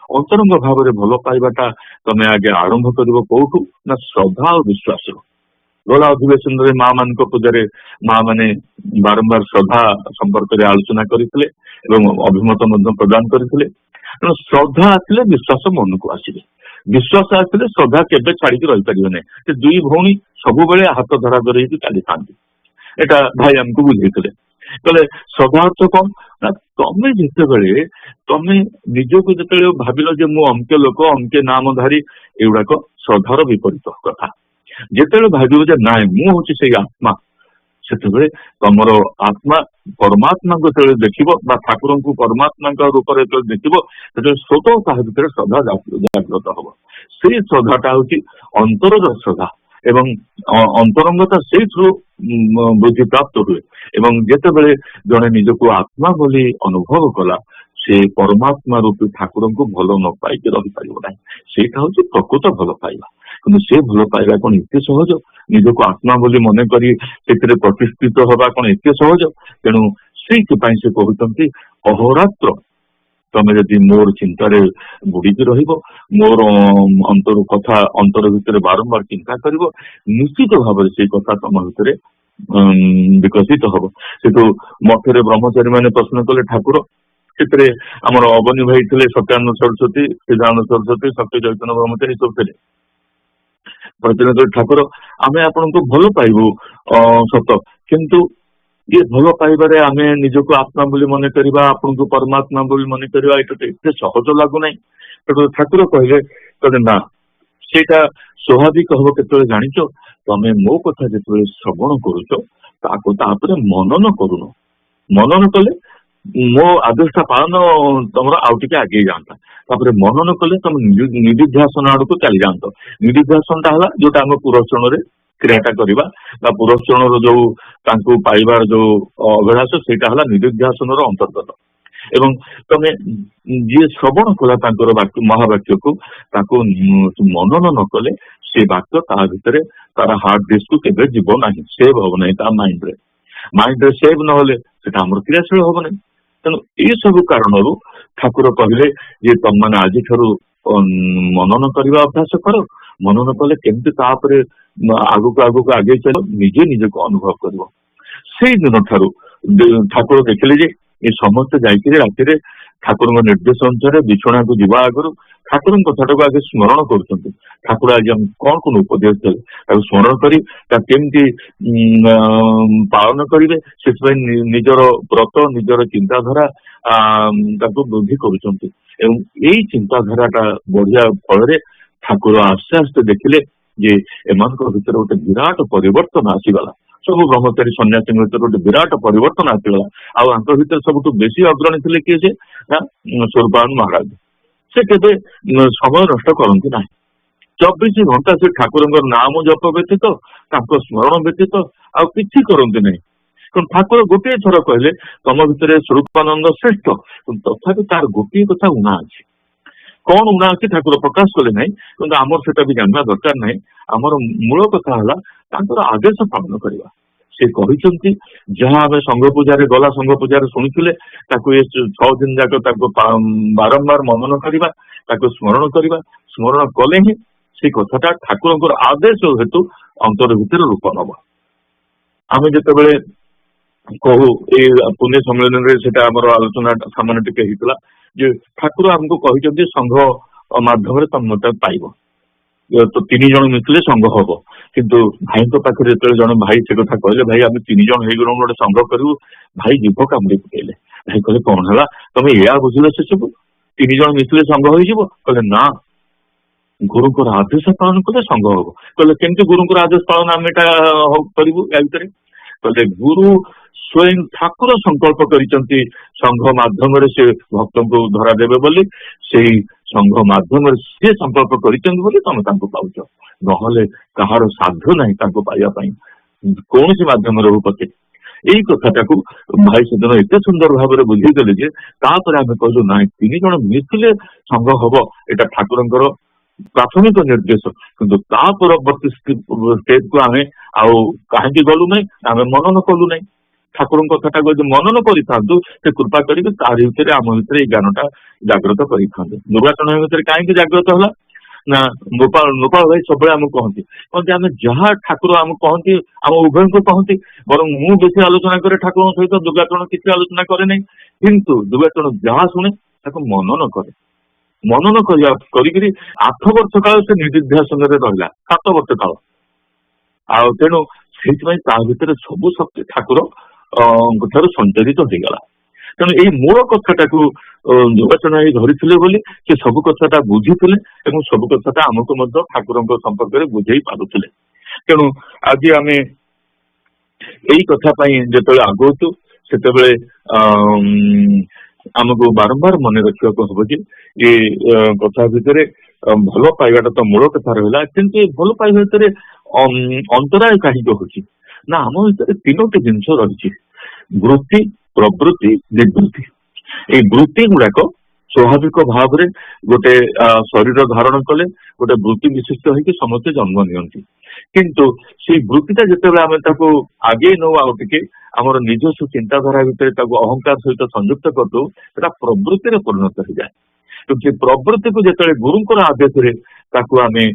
ଅନ୍ତରଙ୍ଗ ଭାବରେ ଭଲ ପାଇବାଟା ତମେ ଆଗେ ଆରମ୍ଭ କରିବ କୋଉଠୁ? ନା ଶ୍ରଦ୍ଧା ଆଉ ବିଶ୍ୱାସରୁ। ଗଲା ଅଧିବେଶନରେ ମା ମାନଙ୍କ ପୂଜାରେ ମା ମାନେ ବାରମ୍ବାର ଶ୍ରଦ୍ଧା ସମ୍ପର୍କରେ ଆଲୋଚନା କରିଥିଲେ ଏବଂ ଅଭିମତ ମଧ୍ୟ ପ୍ରଦାନ କରିଥିଲେ। ତେଣୁ ଶ୍ରଦ୍ଧା ଆସିଲେ ବିଶ୍ୱାସ ମନକୁ ଆସିବେ, ବିଶ୍ୱାସ ଆସିଲେ ଶ୍ରଦ୍ଧା କେବେ ଛାଡିକି ରହିପାରିବେ ନାହିଁ। ସେ ଦୁଇ ଭଉଣୀ ସବୁବେଳେ ହାତ ଧରା ଧରି ହେଇକି ଚାଲିଥାନ୍ତି। ଏଟା ଭାଇ ଆମକୁ ବୁଝେଇଥିଲେ। କହିଲେ ଶ୍ରଦ୍ଧା ଅର୍ଥ କଣ? ନା ତମେ ଯେତେବେଳେ ନିଜକୁ ଯେତେବେଳେ ଭାବିଲ ଯେ ମୁଁ ଅମକେ ଲୋକ, ଅମକେ ନାମଧାରୀ, ଏଗୁଡାକ ଶ୍ରଦ୍ଧାର ବିପରୀତ କଥା। ଯେତେବେଳେ ଭାବିବ ଯେ ନାଇଁ ମୁଁ ହଉଛି ସେଇ ଆତ୍ମା, ସେତେବେଳେ ତମର ଆତ୍ମା ପରମାତ୍ମାଙ୍କୁ ଯେତେବେଳେ ଦେଖିବ ବା ଠାକୁରଙ୍କୁ ପରମାତ୍ମାଙ୍କ ରୂପରେ ଯେତେବେଳେ ଦେଖିବ, ସେତେବେଳେ ସ୍ୱତଃ ତାହା ଭିତରେ ଶ୍ରଦ୍ଧା ଜାଗ୍ରତ ହବ। ସେଇ ଶ୍ରଦ୍ଧାଟା ହଉଛି ଅନ୍ତରର ଶ୍ରଦ୍ଧା ଏବଂ ଅନ୍ତରଙ୍ଗତା ସେଇଥିରୁ ବୃଦ୍ଧି ପ୍ରାପ୍ତ ହୁଏ। ଏବଂ ଯେତେବେଳେ ଜଣେ ନିଜକୁ ଆତ୍ମା ବୋଲି ଅନୁଭବ କଲା, ସେ ପରମାତ୍ମା ରୂପୀ ଠାକୁରଙ୍କୁ ଭଲ ନ ପାଇକି ରହିପାରିବ ନାହିଁ। ସେଇଟା ହଉଛି ପ୍ରକୃତ ଭଲ ପାଇବା। କିନ୍ତୁ ସେ ଭଲ ପାଇବା କଣ ଏତେ ସହଜ? ନିଜକୁ ଆତ୍ମା ବୋଲି ମନେ କରି ସେଥିରେ ପ୍ରତିଷ୍ଠିତ ହବା କଣ ଏତେ ସହଜ? ତେଣୁ ସେଇଥିପାଇଁ ସେ କହୁଛନ୍ତି, ଅହୋରାତ୍ର ତମେ ଯଦି ମୋର ଚିନ୍ତାରେ ବୁଡିକି ରହିବ, ମୋର ଅନ୍ତର ଭିତରେ ବାରମ୍ବାର ଚିନ୍ତା କରିବ, ନିଶ୍ଚିତ ଭାବରେ ସେଇ କଥା ତମ ଭିତରେ ବିକଶିତ ହବ। ସେଠୁ ମଠରେ ବ୍ରହ୍ମଚାରୀ ମାନେ ପ୍ରଶ୍ନ କଲେ, ଠାକୁର ସେଥିରେ ଆମର ଅବନୀ ଭାଇ ଥିଲେ, ସତ୍ୟାନନ୍ଦ ସରସ୍ୱତୀ, ସିଦ୍ଧାନନ୍ଦ ସରସ୍ୱତୀ, ସତ୍ୟ ଚୈତନ୍ୟ ବ୍ରହ୍ମଚାରୀ ସବୁ ଥିଲେ। ଠାକୁର ଆମେ ଆପଣଙ୍କୁ ଭଲ ପାଇବୁ ସତ, କିନ୍ତୁ ଇଏ ଭଲ ପାଇବାରେ ଆମେ ନିଜକୁ ଆତ୍ମା ବୋଲି ମନେ କରିବା, ଆପଣଙ୍କୁ ପରମାତ୍ମା ବୋଲି ମନେ କରିବା, ଏଇଟା ଏତେ ସହଜ ଲାଗୁନାହିଁ। ଠାକୁର କହିଲେ କହିଲେ ନା ସେଇଟା ସ୍ୱାଭାବିକ ହବ କେତେବେଳେ ଜାଣିଛ, ତମେ ମୋ କଥା ଯେତେବେଳେ ଶ୍ରବଣ କରୁଛ ତାକୁ ତାପରେ ମନନ କରୁନ। ମନନ କଲେ ମୋ ଆଦେଶଟା ପାଳନ ତମର ଆଉ ଟିକେ ଆଗେଇ ଯାଆନ୍ତା। ତାପରେ ମନନ କଲେ ତମେ ନିଧିଧ୍ୟାସନ ଆଡକୁ ଚାଲି ଯାଆନ୍ତ। ନିଧିଧ୍ୟାସନଟା ହେଲା ଯୋଉଟା ଆମେ ପୁରସ୍ଚରଣରେ କ୍ରିୟାଟା କରିବା ବା ପୁରସ୍ଚରଣର ଯୋଉ ତାଙ୍କୁ ପାଇବାର ଯୋଉ ଅଭିଳାଷ ସେଇଟା ହେଲା ନିଧିଧ୍ୟାସନର ଅନ୍ତର୍ଗତ। ଏବଂ ତମେ ଯିଏ ଶ୍ରବଣ କଲା ତାଙ୍କର ବାକ୍ୟ ମହାବାକ୍ୟକୁ ତାକୁ ମନନ ନ କଲେ ସେ ବାକ୍ୟ ତା ଭିତରେ ତାର ହାର୍ଡ ଡିସ୍କକୁ କେବେ ଯିବ ନାହିଁ, ସେଭ ହବ ନାହିଁ ତା ମାଇଣ୍ଡରେ ସେଭ ନହେଲେ ସେଟା ଆମର କ୍ରିୟାଶୀଳ ହବ ନାହିଁ। ତେଣୁ ଏଇ ସବୁ କାରଣରୁ ଠାକୁର କହିଲେ ଯେ ତମମାନେ ଆଜିଠାରୁ ମନନ କରିବା ଅଭ୍ୟାସ କର। ମନନ କଲେ କେମିତି ତାପରେ ଆଗକୁ ଆଗେଇ ଚାଲ ନିଜେ ନିଜକୁ ଅନୁଭବ କରିବ। ସେଇ ଦିନ ଠାରୁ ଠାକୁର ଦେଖିଲେ ଯେ ଏ ସମସ୍ତେ ଯାଇକିରି ରାତିରେ ଠାକୁରଙ୍କ ନିର୍ଦ୍ଦେଶ ଅନୁସାରେ ବିଛଣାକୁ ଯିବା ଆଗରୁ ଠାକୁରଙ୍କ କଥାଟାକୁ ଆଗେ ସ୍ମରଣ କରୁଛନ୍ତି। ଠାକୁର ଆଜି ଆମକୁ କଣ କଣ ଉପଦେଶ ଦେଲେ ତାକୁ ସ୍ମରଣ କରି ତା କେମିତି ପାଳନ କରିବେ ସେଥିପାଇଁ ନିଜର ବ୍ରତ ନିଜର ଚିନ୍ତାଧାରା ତାକୁ ବୃଦ୍ଧି କରୁଛନ୍ତି। ଏବଂ ଏଇ ଚିନ୍ତାଧାରାଟା ବଢିଆ ଫଳରେ ଠାକୁର ଆସ୍ତେ ଆସ୍ତେ ଦେଖିଲେ ଯେ ଏମାନଙ୍କ ଭିତରେ ଗୋଟେ ବିରାଟ ପରିବର୍ତ୍ତନ ଆସିଗଲା। ସବୁ ବ୍ରହ୍ମଚାରୀ ସନ୍ନ୍ୟାସୀଙ୍କ ଭିତରେ ଗୋଟେ ବିରାଟ ପରିବର୍ତ୍ତନ ଆସିଗଲା। ଆଉ ଆଙ୍କ ଭିତରେ ସବୁଠୁ ବେଶୀ ଅଗ୍ରଣୀ ଥିଲେ କିଏ ଯେ ସ୍ୱରୂପାନନ୍ଦ ମହାରାଜ। ସେ କେବେ ସମୟ ନଷ୍ଟ କରନ୍ତି ନାହିଁ। 24 ଘଣ୍ଟା ସେ ଠାକୁରଙ୍କର ନାମ ଜପ ବ୍ୟତୀତ ତାଙ୍କ ସ୍ମରଣ ବ୍ୟତୀତ ଆଉ କିଛି କରନ୍ତି ନାହିଁ। କାରଣ ଠାକୁର ଗୋଟିଏ ଥର କହିଲେ ତମ ଭିତରେ ସ୍ୱରୂପାନନ୍ଦ ଶ୍ରେଷ୍ଠ, ତଥାପି ତାର ଗୋଟିଏ କଥା ଉଣା ଅଛି। କଣ ଉଣା ଅଛି ଠାକୁର ପ୍ରକାଶ କଲେ ନାହିଁ, କିନ୍ତୁ ଆମର ସେଟା ବି ଜାଣିବା ଦରକାର ନାହିଁ। ଆମର ମୂଳ କଥା ହେଲା ତାଙ୍କର ଆଦେଶ ପାଳନ କରିବା। ସେ କହିଛନ୍ତି ଯାହା ଆମେ ସଂଘ ପୂଜାରେ ଗଲା ସଂଘ ପୂଜାରେ ଶୁଣିଥିଲେ ତାକୁ ଏ 6 ଦିନ ଯାକ ତାକୁ ବାରମ୍ବାର ମନନ କରିବା, ତାକୁ ସ୍ମରଣ କରିବା। ସ୍ମରଣ କଲେ ହିଁ ସେ କଥାଟା ଠାକୁରଙ୍କର ଆଦେଶ ହେତୁ ଅନ୍ତର ଭିତରେ ରୂପ ନବ। ଆମେ ଯେତେବେଳେ କହୁ ଏଇ ପୁଣ୍ୟ ସମ୍ମିଳନୀରେ ସେଟା ଆମର ଆଲୋଚନା ସାମାନ୍ୟ ଟିକେ ହେଇଥିଲା ଯେ ଠାକୁର ଆମକୁ କହିଛନ୍ତି ସଂଘ ମାଧ୍ୟମରେ ତମେ ମତେ ପାଇବ, ତ 3 ଜଣ ମିଶିଲେ ସଂଘ ହବ। କିନ୍ତୁ ଭାଇଙ୍କ ପାଖରେ ଯେତେବେଳେ ଜଣେ ଭାଇ ସେ କଥା କହିଲେ, ଭାଇ ଆମେ 3 ଜଣ ହେଇଗଲୁ ଗୋଟେ ସଂଘ କରିବୁ, ଭାଇ ଜୀଭ କାମୁଡି ପକେଇଲେ। ଭାଇ କହିଲେ କଣ ହେଲା, ତମେ ଏଇଆ ବୁଝିଲ ସେ ସବୁ 3 ଜଣ ମିଶିଲେ ସଂଘ ହେଇଯିବ? କହିଲେ ନା, ଗୁରୁଙ୍କର ଆଦେଶ ପାଳନ କଲେ ସଂଘ ହବ। କହିଲେ କେମିତି ଗୁରୁଙ୍କର ଆଦେଶ ପାଳନ ଆମେ ଏଟା କରିବୁ ୟା ଭିତରେ? କହିଲେ ଗୁରୁ ସ୍ୱୟଂ ଠାକୁର ସଂକଳ୍ପ କରିଛନ୍ତି ସଂଘ ମାଧ୍ୟମରେ ସେ ଭକ୍ତଙ୍କୁ ଧରା ଦେବେ ବୋଲି। ସେଇ ସଂଘ ମାଧ୍ୟମରେ ସେ ସଂକଳ୍ପ କରିଛନ୍ତି ବୋଲି ତମେ ତାଙ୍କୁ ପାଉଛ, ନହେଲେ କାହାର ସାଧ୍ୟ ନାହିଁ ତାଙ୍କୁ ପାଇବା ପାଇଁ କୌଣସି ମାଧ୍ୟମରେ ହଉ ପଛେ। ଏଇ କଥାଟାକୁ ଭାଇ ସେଦିନ ଏତେ ସୁନ୍ଦର ଭାବରେ ବୁଝେଇଦେଲେ ଯେ ତାପରେ ଆମେ କହିଲୁ ନାଇଁ 3 ଜଣ ମିଶିଲେ ସଂଘ ହବ, ଏଇଟା ଠାକୁରଙ୍କର ପ୍ରାଥମିକ ନିର୍ଦ୍ଦେଶ। କିନ୍ତୁ ତା ପରବର୍ତ୍ତୀ ଷ୍ଟେପକୁ ଆମେ ଆଉ କାହିଁକି ଗଲୁ ନାହିଁ, ଆମେ ମନନ କଲୁ ନାହିଁ। ଠାକୁରଙ୍କ କଥାଟାକୁ ଯଦି ମନନ କରିଥାନ୍ତୁ ସେ କୃପା କରିକି ତାରି ଭିତରେ ଆମ ଭିତରେ ଏଇ ଜ୍ଞାନଟା ଜାଗ୍ରତ କରିଥାନ୍ତେ। ଦୁର୍ଗାଚରଣ ଭିତରେ କାହିଁକି ଜାଗ୍ରତ ହେଲା ନା, ଗୋପାଳ ଭାଇ ସବୁବେଳେ ଆମକୁ କହନ୍ତି ଆମେ ଯାହା ଠାକୁର ଆମକୁ କହନ୍ତି ଆମ ଉଭୟଙ୍କୁ କହନ୍ତି, ବରଂ ମୁଁ ବେଶୀ ଆଲୋଚନା କରେ ଠାକୁରଙ୍କ ସହିତ, ଦୁର୍ଗାଚରଣ କିଛି ଆଲୋଚନା କରେ ନାହିଁ। କିନ୍ତୁ ଦୁର୍ଗାଚରଣ ଯାହା ଶୁଣେ ତାକୁ ମନନ କରେ। ମନନ କରିକିରି 8 ବର୍ଷ କାଳ ସେ ନିଧିଧ୍ୟାସନରେ ରହିଲା, 7 ବର୍ଷ କାଳ। ଆଉ ତେଣୁ ସେଇଥିପାଇଁ ତା ଭିତରେ ସବୁ ଶକ୍ତି ଠାକୁର ଠାରୁ ସଞ୍ଚାରିତ ହେଇଗଲା। ତେଣୁ ଏଇ ମୂଳ କଥାଟାକୁ ଯୋଗାଚରଣ ଧରିଥିଲେ ବୋଲି ସେ ସବୁ କଥାଟା ବୁଝିଥିଲେ ଏବଂ ସବୁ କଥାଟା ଆମକୁ ମଧ୍ୟ ଠାକୁରଙ୍କ ସମ୍ପର୍କରେ ବୁଝେଇ ପାରୁଥିଲେ। ତେଣୁ ଆଜି ଆମେ ଏଇ କଥା ପାଇଁ ଯେତେବେଳେ ଆଗଉଛୁ ସେତେବେଳେ ଆମକୁ ବାରମ୍ବାର ମନେ ରଖିବାକୁ ହବ ଯେ ଏ କଥା ଭିତରେ ଭଲ ପାଇବାଟା ତ ମୂଳ କଥା ରହିଲା, କିନ୍ତୁ ଏ ଭଲ ପାଇବା ଭିତରେ ଅନ୍ତରାୟ କାହିଁକି ହଉଛି ନା, ଆମ ଭିତରେ 3ଟି ଜିନିଷ ରହିଛି, ବୃତ୍ତି, ପ୍ରବୃତ୍ତି, ନିବୃତ୍ତି। ଏଇ ବୃତ୍ତି ଗୁଡାକ ସ୍ୱାଭାବିକ ଭାବରେ ଗୋଟେ ଶରୀର ଧାରଣ କଲେ ଗୋଟେ ବୃତ୍ତି ବିଶିଷ୍ଟ ହେଇକି ସମସ୍ତେ ଜନ୍ମ ନିଅନ୍ତି। କିନ୍ତୁ ସେଇ ବୃତ୍ତିଟା ଯେତେବେଳେ ଆମେ ତାକୁ ଆଗେଇ ନଉ ଆଉ ଟିକେ ଆମର ନିଜସ୍ୱ ଚିନ୍ତାଧାରା ଭିତରେ ତାକୁ ଅହଙ୍କାର ସହିତ ସଂଯୁକ୍ତ କରିଦଉ, ସେଟା ପ୍ରବୃତ୍ତିରେ ପରିଣତ ହେଇଯାଏ। କିନ୍ତୁ ସେ ପ୍ରବୃତ୍ତିକୁ ଯେତେବେଳେ ଗୁରୁଙ୍କର ଆଦେଶରେ ତାକୁ ଆମେ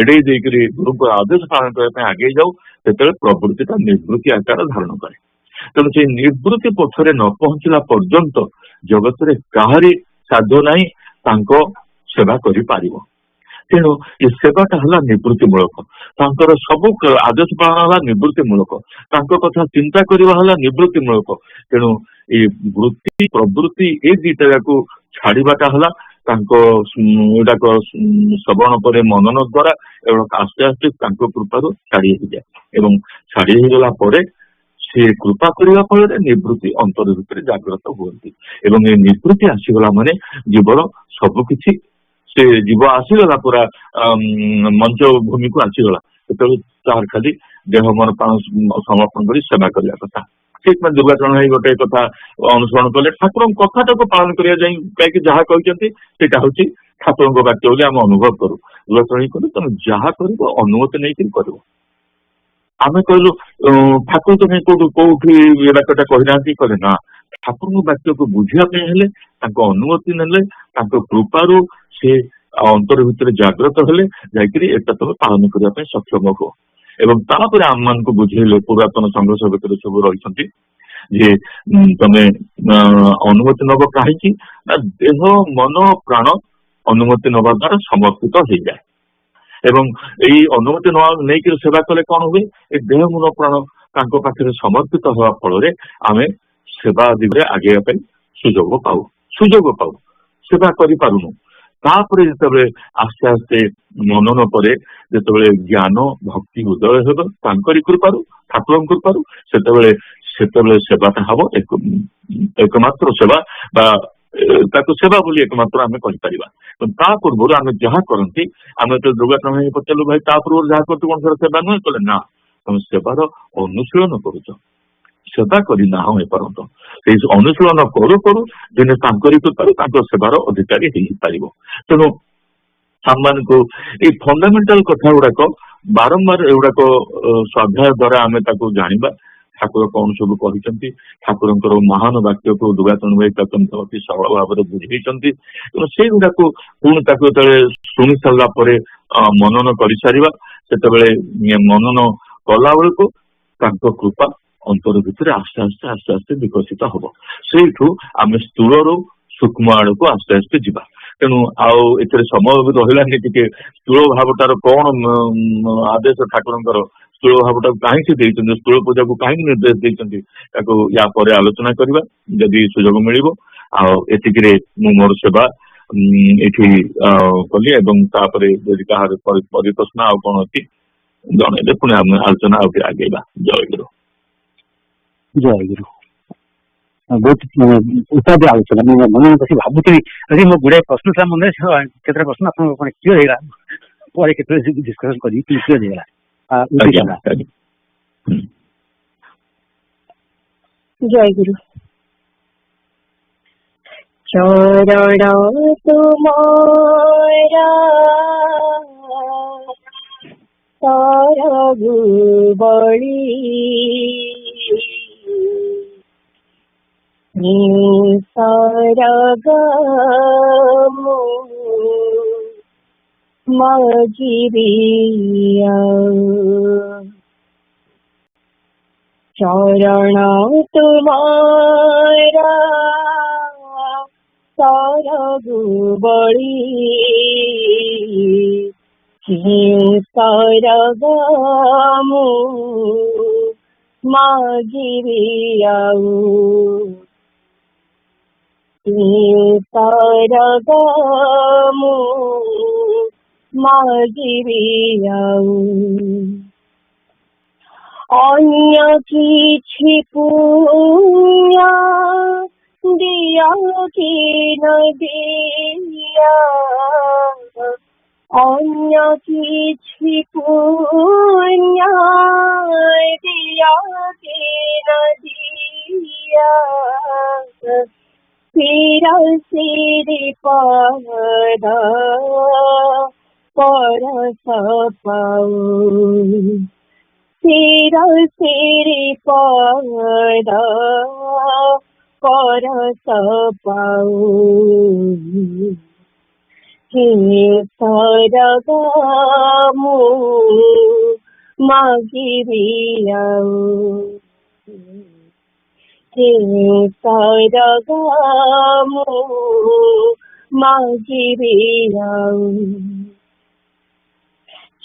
ଏଡେଇ ଦେଇକରି ଗୁରୁଙ୍କର ଆଦେଶ ପାଳନ କରିବା ପାଇଁ ଆଗେଇ ଯାଉ, ସେତେବେଳେ ପ୍ରବୃତ୍ତିଟା ନିବୃତ୍ତି ଆକାର ଧାରଣ କରେ। ତେଣୁ ସେଇ ନିବୃତ୍ତି ପଛରେ ନ ପହଞ୍ଚିଲା ପର୍ଯ୍ୟନ୍ତ ଜଗତରେ କାହାରି ସାଧ୍ୟ ନାହିଁ ତାଙ୍କ ସେବା କରିପାରିବ। ତେଣୁ ଏ ସେବାଟା ହେଲା ନିବୃତ୍ତି ମୂଳକ, ତାଙ୍କର ସବୁ ଆଦେଶ ପାଳନ ହେଲା ନିବୃତ୍ତି ମୂଳକ, ତାଙ୍କ କଥା ଚିନ୍ତା କରିବା ହେଲା ନିବୃତ୍ତି ମୂଳକ। ତେଣୁ ଏଇ ବୃତ୍ତି ପ୍ରବୃତ୍ତି ଏ 2ଟା ଯାକୁ ଛାଡିବାଟା ହେଲା ଏଗୁଡାକ ଶ୍ରବଣ ପରେ मनन द्वारा एगुड़ा आस्ते आस्ते कृपार छाड़ी जाए एवं छाड़ी गला से कृपा करने फल निवृत्ति अंतर भितर जागृत हुए एवं ये निवृत्ति आसीगला माने जीवर सबकि से जीव आसीगला पूरा मंच भूमि को आसीगला तार खाली देह मन प्राण समर्पण कर सेवा करने कथा ठीक दुर्गाचरण गोटे कथा अनुसरण कले ठाकुर कथा को पालन करा जाए कहीं जहाँ कहते हूँ ठाकुर वाक्य बोली आम अनुभव करूँ दुर्गाचरण कहले तुम जहाँ कर अनुमति नहीं कर आम कहलु ठाकुर तुम्हें कौटी वाक्यटा कहना कहले ना ठाकुर वाक्य को बुझापी अनुमति ने कृपारू से अंतर भितर जागृत हेले जाकि एटा तुम पालन करने सक्षम हो एवं तापर आम मान को बुझेले पुरातन संघ सेवक सब रही तमें अनुमति नब कहीं देह मन प्राण अनुमति नवा द्वारा समर्पित हो जाए एवं यही अनुमति नहीं सेवा कले कौन हुए देह मन प्राण पाखे समर्पित हवा फल आम सेवा दिगरे आगे सुजोग पाऊ सेवा करूँ तापर जिते आस्ते आस्ते मनन पर जिते ज्ञान भक्ति उदय हो कृपारू ठाकुर कृपारू से सेवाटा हम एकमात्र सेवा सेवा बोली एकमात्र आम कहीपर ता पूर्व आम जहाँ करती आम जो दुर्गाचरण पचारू भाई ता पूर्व जहाँ करते कौन सर सेवा नुहे कले ना तुम सेवार अनुशीलन करुच सेवा करना एपर्यंत अनुशीलन करू करू दिने कृपारू सेवार अधिकारी हो पार तेणु आम मान को फंडामेंटाल कथा गुड़ाक बारंबार एगुड़ाक स्वाध्याय द्वारा आम जाना ठाकुर कौन सब कहते ठाकुर महान वाक्य को दुर्गाचरण भाई अति सरल भाव में बुझे से गुड़ाक पुणी शुणी सारा मनन कर सारा से मनन कला बेलू कृपा अंतर भितर आस्ते आस्ते आस्ते आस्ते विकसित हम से आम स्थूल रू सूक्ष्म आड़ को आस्ते आस्ते जावा तेणु आउ समय भी रही टे स्थूल भावटार कौन आदेश ठाकुर स्थूल भावटा कहीं स्थूल पूजा को कहीं निर्देश देते या आलोचना करवा जदि सुजोग मिल आतिक मोर सेवा ये कली कह परिप्रश्न आउ कौन अच्छी जनइले पुणी आम आलोचना आगेगा जयगुरु जयगुरु बहुत उत्पाद आलोचना मन बस भावुरी अरे मो गुड़ाए प्रश्न था मन केत प्रश्न आप क्लियर होगा पर डिस्कसन कर क्लियर होगा जयगुरु चरण तुम्हारा सरगु बड़ी सरगमु मजिरिया चरण तुम्हारा सरगु बड़ी सरगमु मजिरिया सरगमु मजिरियाऊ अन्य किछि पुण्य दिया कि न दिया अन्य किछि पुण्य दिया कि न दिया सिरि पद परस पाऊ सिरि पद परस पाऊ हे सरगमु मगिरियाऊ हे सरगमु मगिरियाऊ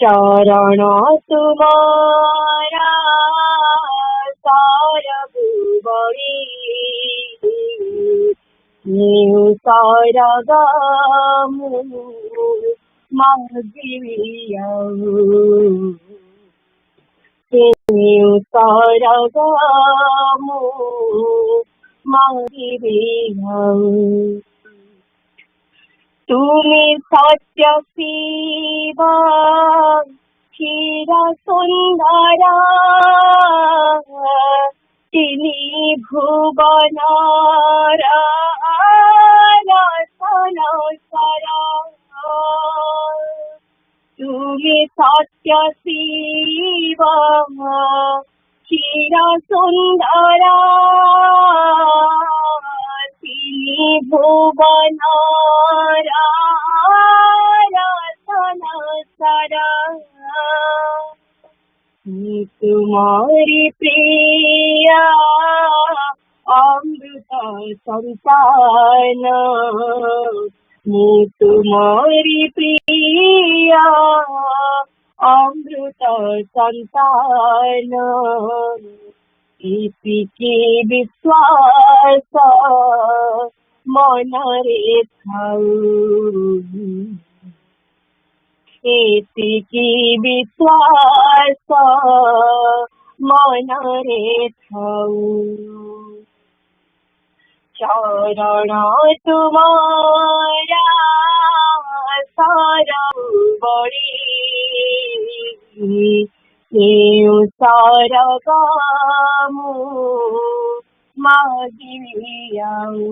चरण तुम्हारा सरगु बड़ी saragamu magiviyau saragamu magiviyau tumi satya siva chira sundara tini bhuvanara rasana sara tumi satya siva chira sundara tini bhuvanara rasana sara तुम्हारी प्रिया अमृत संतान तुम्हारी प्रिया अमृत संतान इसकी विश्वास मन रे एतिकी विश्वास मन रे चरण तुम्हारा सरबड़ी सरगमु मागियाऊ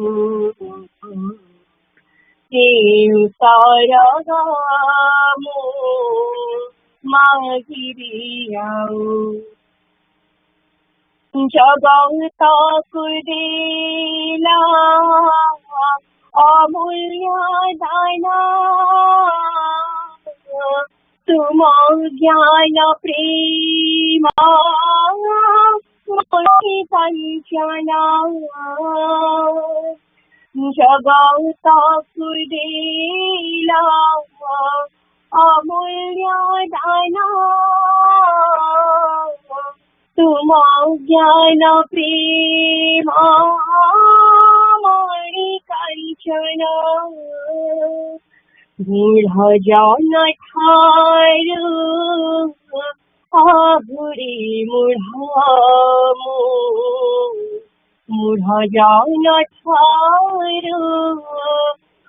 saragamu magiviyau jagata kudila amulya dana tumo jnana prema moni sanchana जगता कुदेला अमूल्य दाना तुम ज्ञान प्रेम मणि कंचन मूढ़ जन ठारू आहुरी मूढ़ामु मूढ़ जन ठारू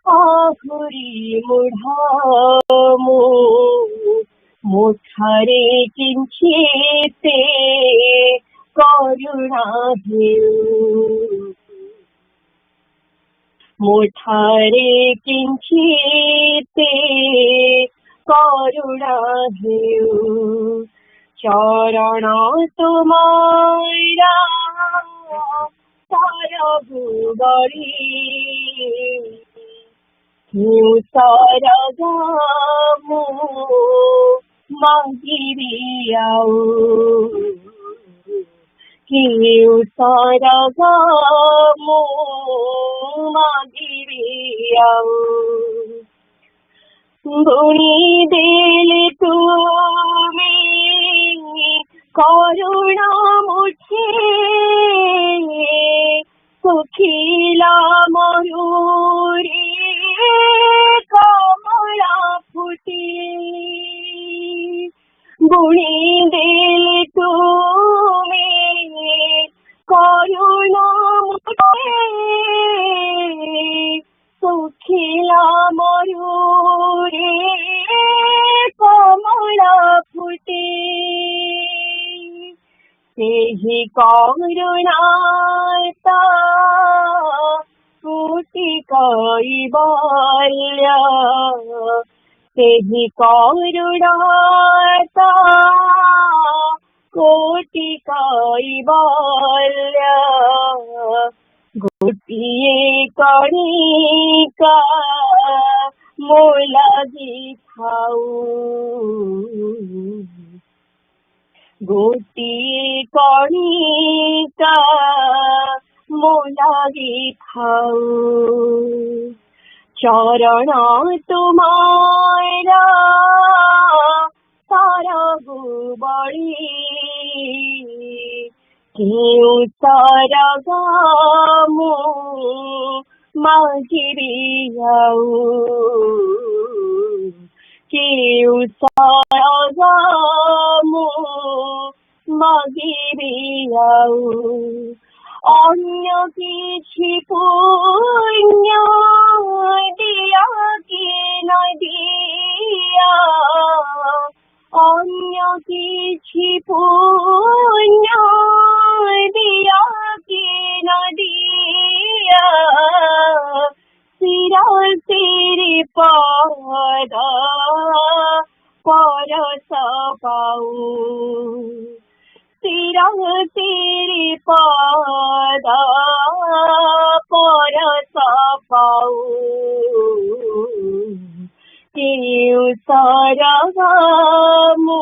आहुरी मूढ़ामु मुठारे किंचिते करुणा हेउ मुठारे किंचिते करुणा हेउ चरण तुम्हारा सरगुबड़ी सरगमु मागिरियाऊ सरगमु मागिरियाऊ गुणी दिल तुमी करुणा मुझे सुखिला मयूरी कमला फुटी गुणी दिल तुमी करुणा मुझे सुखिला मयूरी कमला फुटी तेहि करुणाता फुटी कैवल्य तेहि करुणाता कोटि कैवल्य गोटिए कणिका मो लागि खाऊ गोटिए कणिका मो लागि खाऊ चरण तुम्हारा सरगुबड़ी केउ सरगमु मागिरी आऊ केउ सरगमु मागिरी आऊ अन्य किछि पुण्य दिया कि न दिया अन्य किछि पुण्य दिया कि न दिया सिरा तेरे पद परस पाऊ सिरा तेरे पद परस पाऊ केउ सरगमु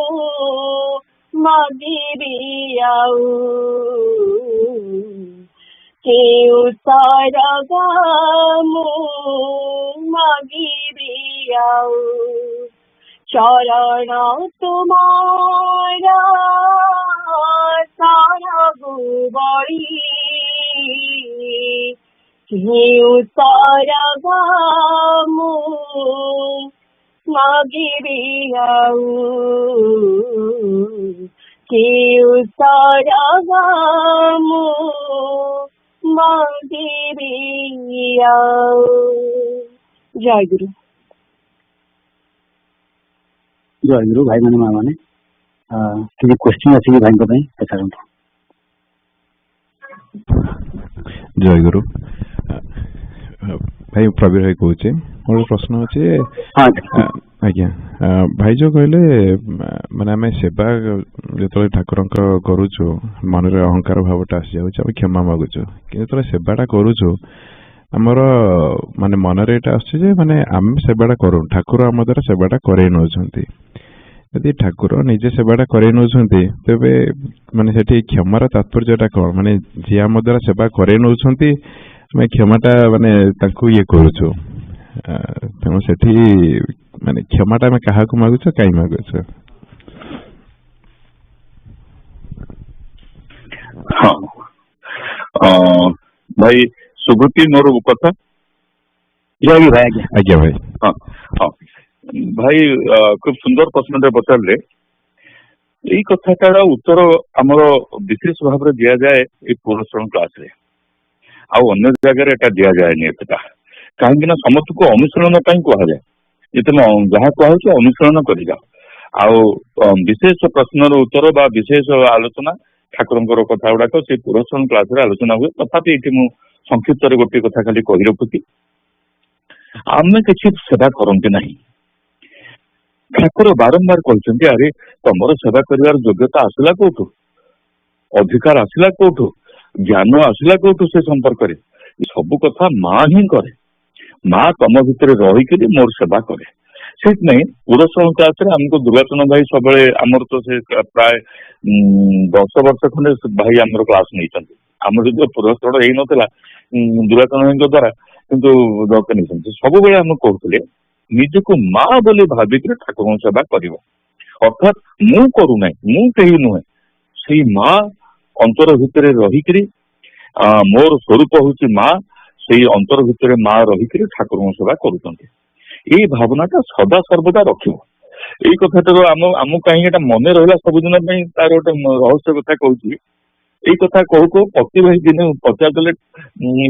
मागिरी आऊ केउ सरगमु मागिरी आऊ चरण तुम्हारा सारगु बड़ी केउ सरगमु मागिरी आऊ केउ सरगमु मागिरी आऊ। जय गुरु। जय गुरु भाई माने माँ माने किसी क्वेश्चन अच्छी भाई को पचारत। जय गुरु भाई प्रवीर भाई कहूचे मोर प्रश्न अच्छे आज्ञा भाई जो कहले माने आम सेवा जो ठाकुर करुचु मन अहंकार भावटा आसी जाऊँ क्षमा मागुचु कि सेवाटा करुचु आमर माने मनरे एटा आछे जे माने आम सेवाटा करू ठाकुर आम द्वारा सेवाटा करे नउछंती यदि ठाकुर निजे सेवाटा करे नउछंती तबे माने सेठी क्षमार तात्पर्यटा कोन माने जे आम द्वारा सेवा करे नउछंती मैं क्षमाटा माने तांकु ये करूछु तेणु सेठी माने क्षमाटा मैं काहाकु मागुछु काई मागुछु। हाँ भाई सुगति मोर कथा। जय भाई आज्ञा भाई। हाँ हाँ भाई खूब सुंदर प्रश्न पचारे यही कथाटार उत्तर आमर विशेष भाव में दि जाए पुरस्कार क्लास रे अन्य जगह एटा दि जाए एतटा कहीं समस्त को अनुशीलन कहुए जिते जहाँ कहुचे अनुशीलन कर विशेष प्रश्न उत्तर बा विशेष आलोचना ठाकुर कथा गुड़ाक से पुरस्कार क्लास रे आलोचना हुए तथापि ये संक्षिप्त गोटे कथा खाली कही रखुची आम किसी सेवा करते ना ठाकुर बारंबार कहते अरे तुम सेवा कर योग्यता आसला कौटू अधिकार आसला कौटू ज्ञान आसला कौटू से संपर्क में सब कथा माँ ही करे माँ तुम भितर रहीकि मोर सेवा करे से पुरस्कार क्लास आमको दुर्गाचरण भाई सब आमर तो से प्राय 10 वर्ष खंडे भाई आमर क्लास नहीं आम जो पुरस्कार हो नाला दुर्गाचरण भाई द्वारा किंतु सब आम कहते निजको माँ बोली भाविक ठाकुर सेवा कर अर्थात मु करूना मु कहीं नुहे से माँ अंतर भितर रहीकि मोर स्वरूप हूँ माँ से अंतर भितर माँ रहीकि ठाकुर सेवा करुँच भावनाटा सदा सर्वदा रख यही कथा आम कहीं मन रहा सबुदिन तार गोटे रहस्य कथा कहूँ यही कथा कहू कहू पति भाई दिने पचारे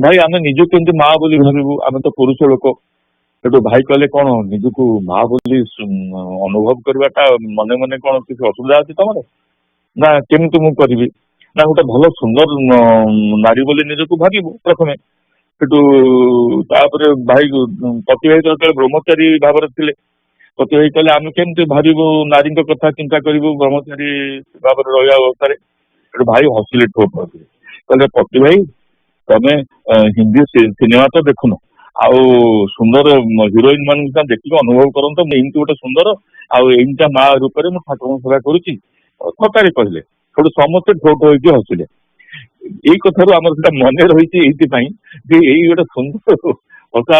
भाई आम निज केमती माँ बोली भावु आम तो पुरुष लोक तो भाई कहले कौन निजको माँ बोली अनुभव करवाटा मने मने कौन किसी असुविधा अच्छी तुम ना केमती मु करी ना गोटे भल सुंदर नारी बोली निजको भाव प्रथम से भाई पति भाई तो ब्रह्मचारी भाव थे पति भाई कहले आम केमती भावु नारी कथा चिंता करूँ ब्रह्मचारी भाव रहा अवस्था भाई हसिले ठोप कहले पति भाई तमें हिंदी सिनेमा तो देखुन आउ सुंदर हिरोइन मान देखिए अनुभव करते एमती गोटे सुंदर आमता माँ रूप में ठाकुर सेवा करुच्ची थकारे कहले थोड़ा समस्ते ठोट होगी हसिले यही कथार आम मन रही यही गोटे सुंदर हसा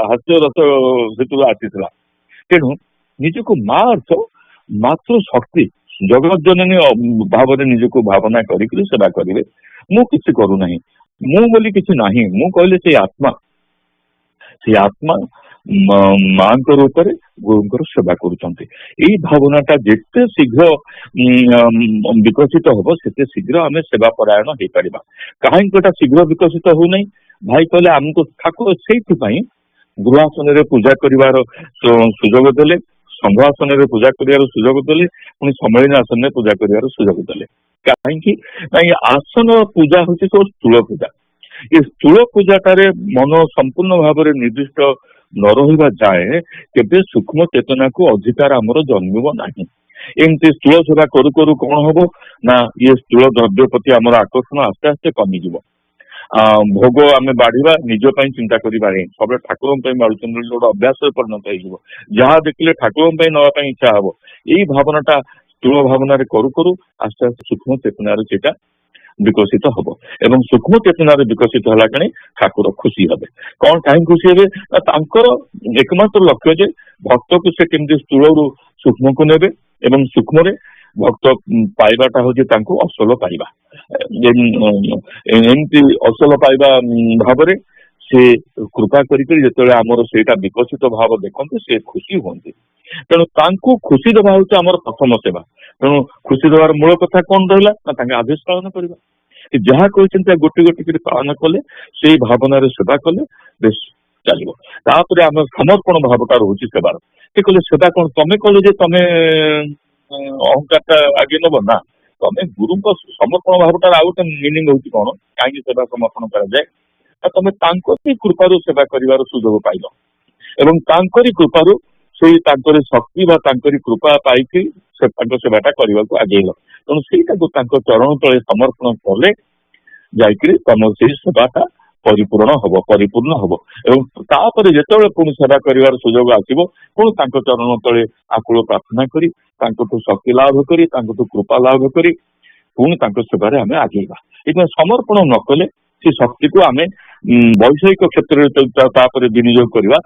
हास्य रस से आसी तेणु निजको माँ अर्थ मातृ शक्ति जगत जननी भाव में निजको भावना करी सेवा करेंगे मु किसी करूना मु बोली किसी ना मु कहले से आत्मा से आत्मा माँ रूप गुरु सेवा करुँच भावनाटा जिते शीघ्र विकसित हम से शीघ्र आम सेवा परायण हो पार कहीं शीघ्र विकसित हो नहीं भाई कहले आमको ठाकुर से गृहासन पूजा कर सुजोग देले संघासन पूजा कर सुजोग देले पुणी सम्मेलन आसन पूजा कर सुजोग देले कहीं आसन पूजा हूँ सब स्थूल पूजा ये स्थूल पूजाटारे मन संपूर्ण भाव निर्दिष्ट न रहा जाए केबे सूक्ष्म चेतना को अधिकार आमर जन्म ना एमती स्थूल सेवा करू करू कौन हम ना ये स्थूल द्रव्य प्रति आमर आकर्षण आस्ते आस्ते कमिज भोग आम बाढ़ा निजपाई चिंता करवा सब ठाकुर बाढ़ुच गोटे अभ्यास परिणत हो जहाँ देखिले ठाकुर नापी इच्छा हम यही भावनाटा स्थूल भावना करू करू आस्ते आस्ते सूक्ष्म चेतनार से विकसित हम एवं सूक्ष्म चेतनार विकसित है कि ठाकुर खुशी हे कौन कहीं खुशी हे एकमात्र लक्ष्य जे भक्त को से केमती स्थूल सूक्ष्म को नेबे एवं सूक्ष्म भक्त पाइबाटा हूँ असल पाइबा एमती असल पाइबा भाव से कृपा करते आमर से विकसित भाव देखते से खुशी हूँ तेणु खुशी देवा हूँ आम प्रथम सेवा तेणु खुशी देवार मूल कथा कौन रहा आदेश पालन करवा जहाँ कहते गोटे गोटे पालन कले से भावना सेवा कले बेस चलो आम समर्पण भावटा रोचे सेवार से कहले सेवा कौन तमें कल तुम अहंकार आगे नब ना तुम गुरु समर्पण भावटार आउ गोटे मिनिंग हूँ कौन कहीं सेवा समर्पण कराए तुम कृपार सेवा कर सुजोग पाइल एवं कृपार से शक्ति कृपा पाई सेवाटा करने को आगेल तेणु से चरण तले समर्पण कले जाकि तुम से सेवाटा परिपूर्ण हम एवं जिते पुणी सेवा कर सुजोग आसो पुणी चरण तले आकुल प्रार्थना करी शक्ति लाभ करी कृपा लाभ करी पुणी सेवार आम आगेगा ये समर्पण न कले से शक्ति को आम वैषयिक क्षेत्र विनियोग करवा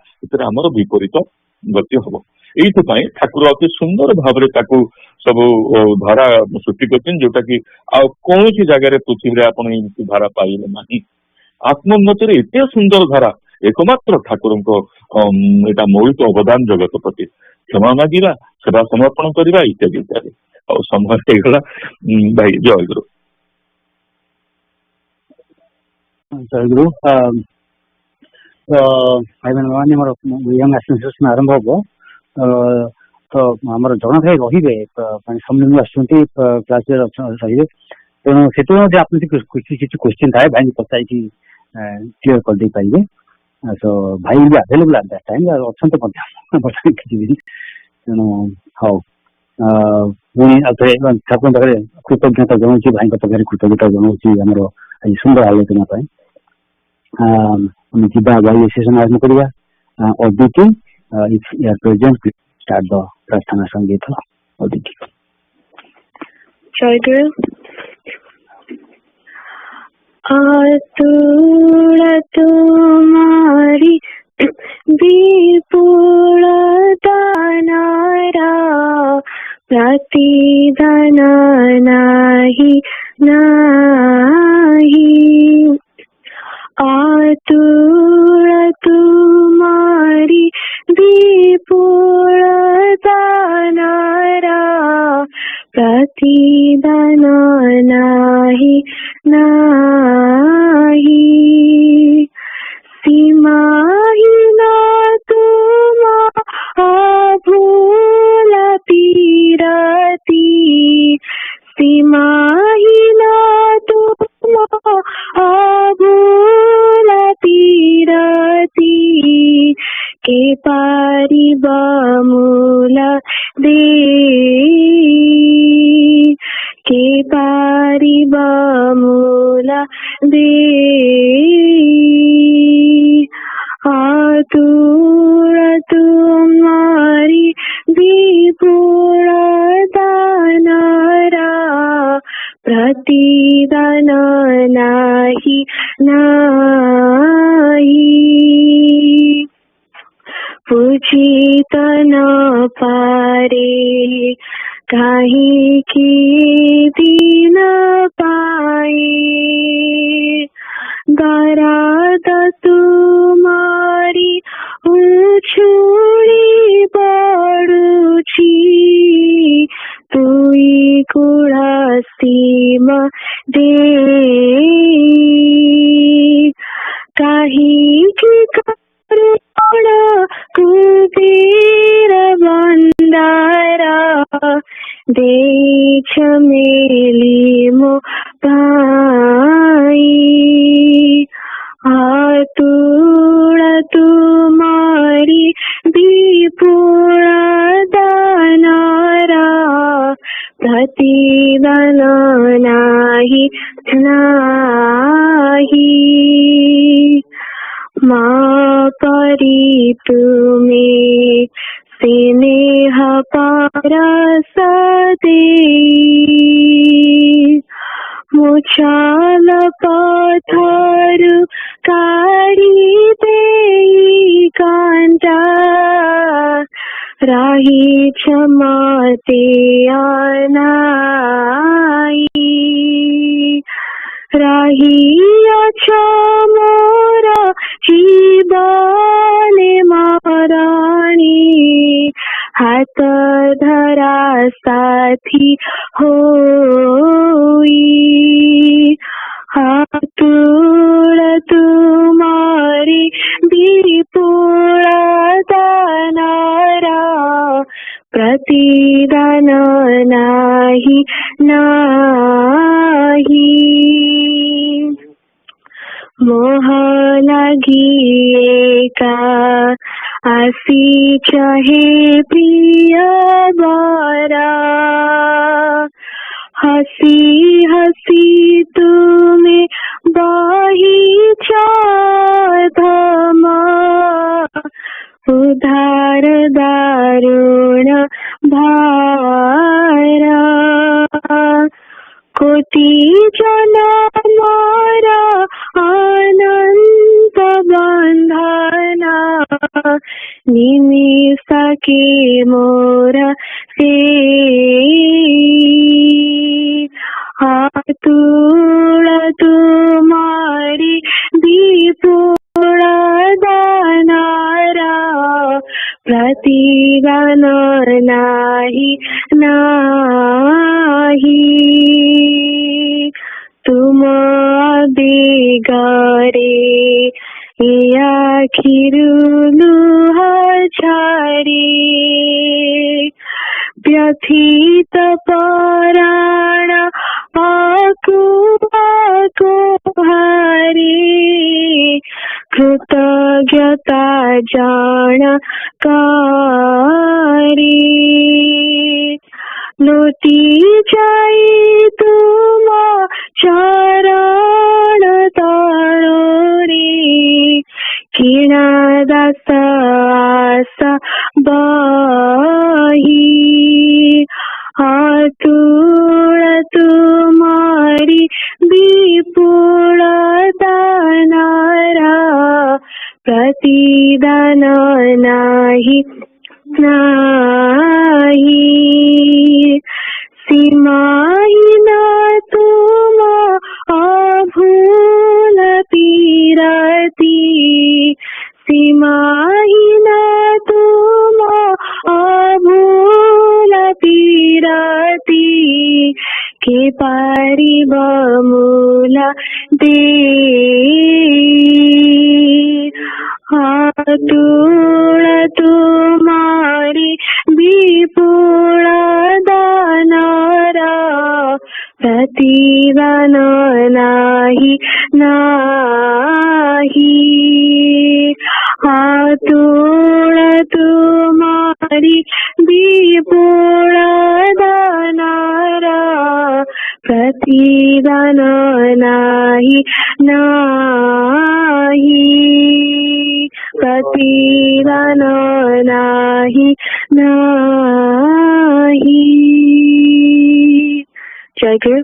आमर विपरीत गति हम ये ठाकुर अति सुंदर भाव सब धारा सृष्टि कर जोटा कि कौन जगह पृथ्वी आप धारा पाइले ना आत्मोन्नति एत सुंदर धारा एकमात्र ठाकुर मौलिक अवदान जगत प्रति क्षमा मागिबा सेवा समर्पण करवा इत्यादि इत्यादि और समय होगा भाई जय गुरु जय गुरु भाई मैंने मोर यंग एसोसिएशन आरंभ हम तो आम जगन्नाथ भाई रे सम्मेलन आसुँच क्लास रे तेणु से आप किसी क्वेश्चन थाए भाई पचार क्लीयर कर दे पारे तो भाई भी आभेलेबल एट दैट टाइम अच्छा तेणु हाँ पुणी ठाकुर पाखे कृतज्ञता जनाऊँ भाई पाखे कृतज्ञता जनाऊँ आमर आज सुंदर आलोचना जा भाई सेशन आरम्भ करवा Aditi if you are present start the प्रार्थना संगीत अदिति जय गुरु आतुर तुम्हारी विपुल दानारा प्रतिदान नाही आतुर तुम्हारी विपुल दानारा प्रतिदान नाही सीमाहीन तुम भूल पीरती सीमाहीन तुम भूल पीरती के पारिब मूल दे के पारिब मूल दे आतुर तुम्हारी विपुल दानारा प्रतिदान नाही पूजित न पारे काहे की दीन पाए दराद तुम्हारी सीम दे काही की करुण कुबीर बंदारा दे चमेली मो भाई आतुर तुम्हारी विपुल दानारा प्रतिदान नाही नाही माँ परी तुम्हें स्नेह पारस दे मुचाल पथर काढ़ी दे कांटा राही क्षमाते आनाई राही अच्छा मोरा जीवाने माराणी हाथ धरा साथी होई हातुर तुम्हारी विपुल दानारा प्रतिदान नाही नाही मोह लगी का आसी चाहे प्रिय बारा हसी हसी तुम्हें बाही धमा उधार दारुण भारा कोटि जना मारा अनंत बंधना निमिष के मोर से हातुर तुम्हारी विपुल दानारा प्रतिदान नाही नाही तुम बेगारे आखिरुनु छाड़ी व्यथित पराण आकु आकु हरे कृतज्ञता जान कारी लौटी जाई तुम चरण तारो रे किणा दास आस बाही हातुर तुम्हारी विपुल दानारा प्रतिदान नाही नाही सीमाहीन तुम अभूल पीरती सीमाहीन तुम अभूल पीरती के पारिब मूल दे हातुर तुम्हारी विपुल दानारा प्रतिदान नाही नाही हातुर तुम्हारी विपुल दानारा प्रतिदान नाही नाही प्रतिदान नाही नाही. Jayaguru.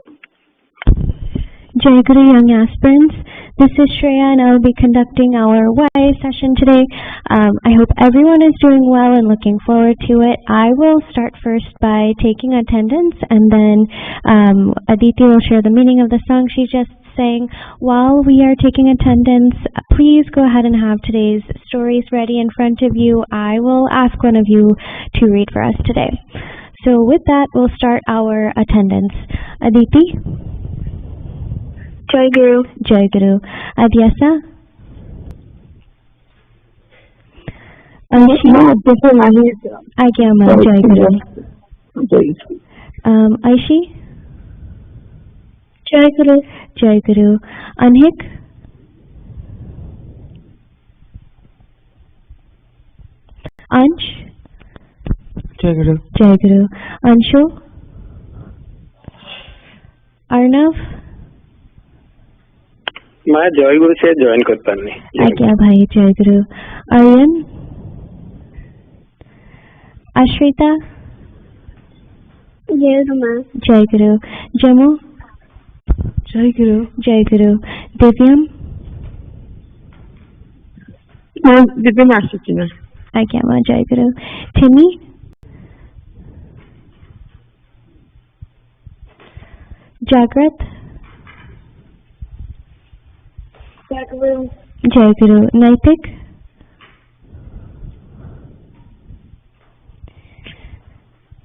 Jayaguru, young aspirants. This is Shreya and I will be conducting our YA session today. I hope everyone is doing well and looking forward to it. I will start first by taking attendance and then Aditi will share the meaning of the song she just sang. While we are taking attendance, please go ahead and have today's stories ready in front of you. I will ask one of you to read for us today. So with that, we'll start our attendance. Aditi? Jayaguru. Jayaguru. Adyasa? No, this is Mahi. Agyama. Jayaguru. Aishi? Jayaguru. Jayaguru. Anhik? Ansh? Jayaguru. Jayaguru. Anshu? Arnav? मैं जयगुरु से join करता नहीं. आज्ञा भाई जयगुरु. Aryan? Ashrita? Jayaguru. Jamu? Jayaguru. Jayaguru. Divyam? Divyam Ashuchina. Agyama Jayaguru. Timmy? Jagrat? Jayaguru. Jayaguru. Naitik?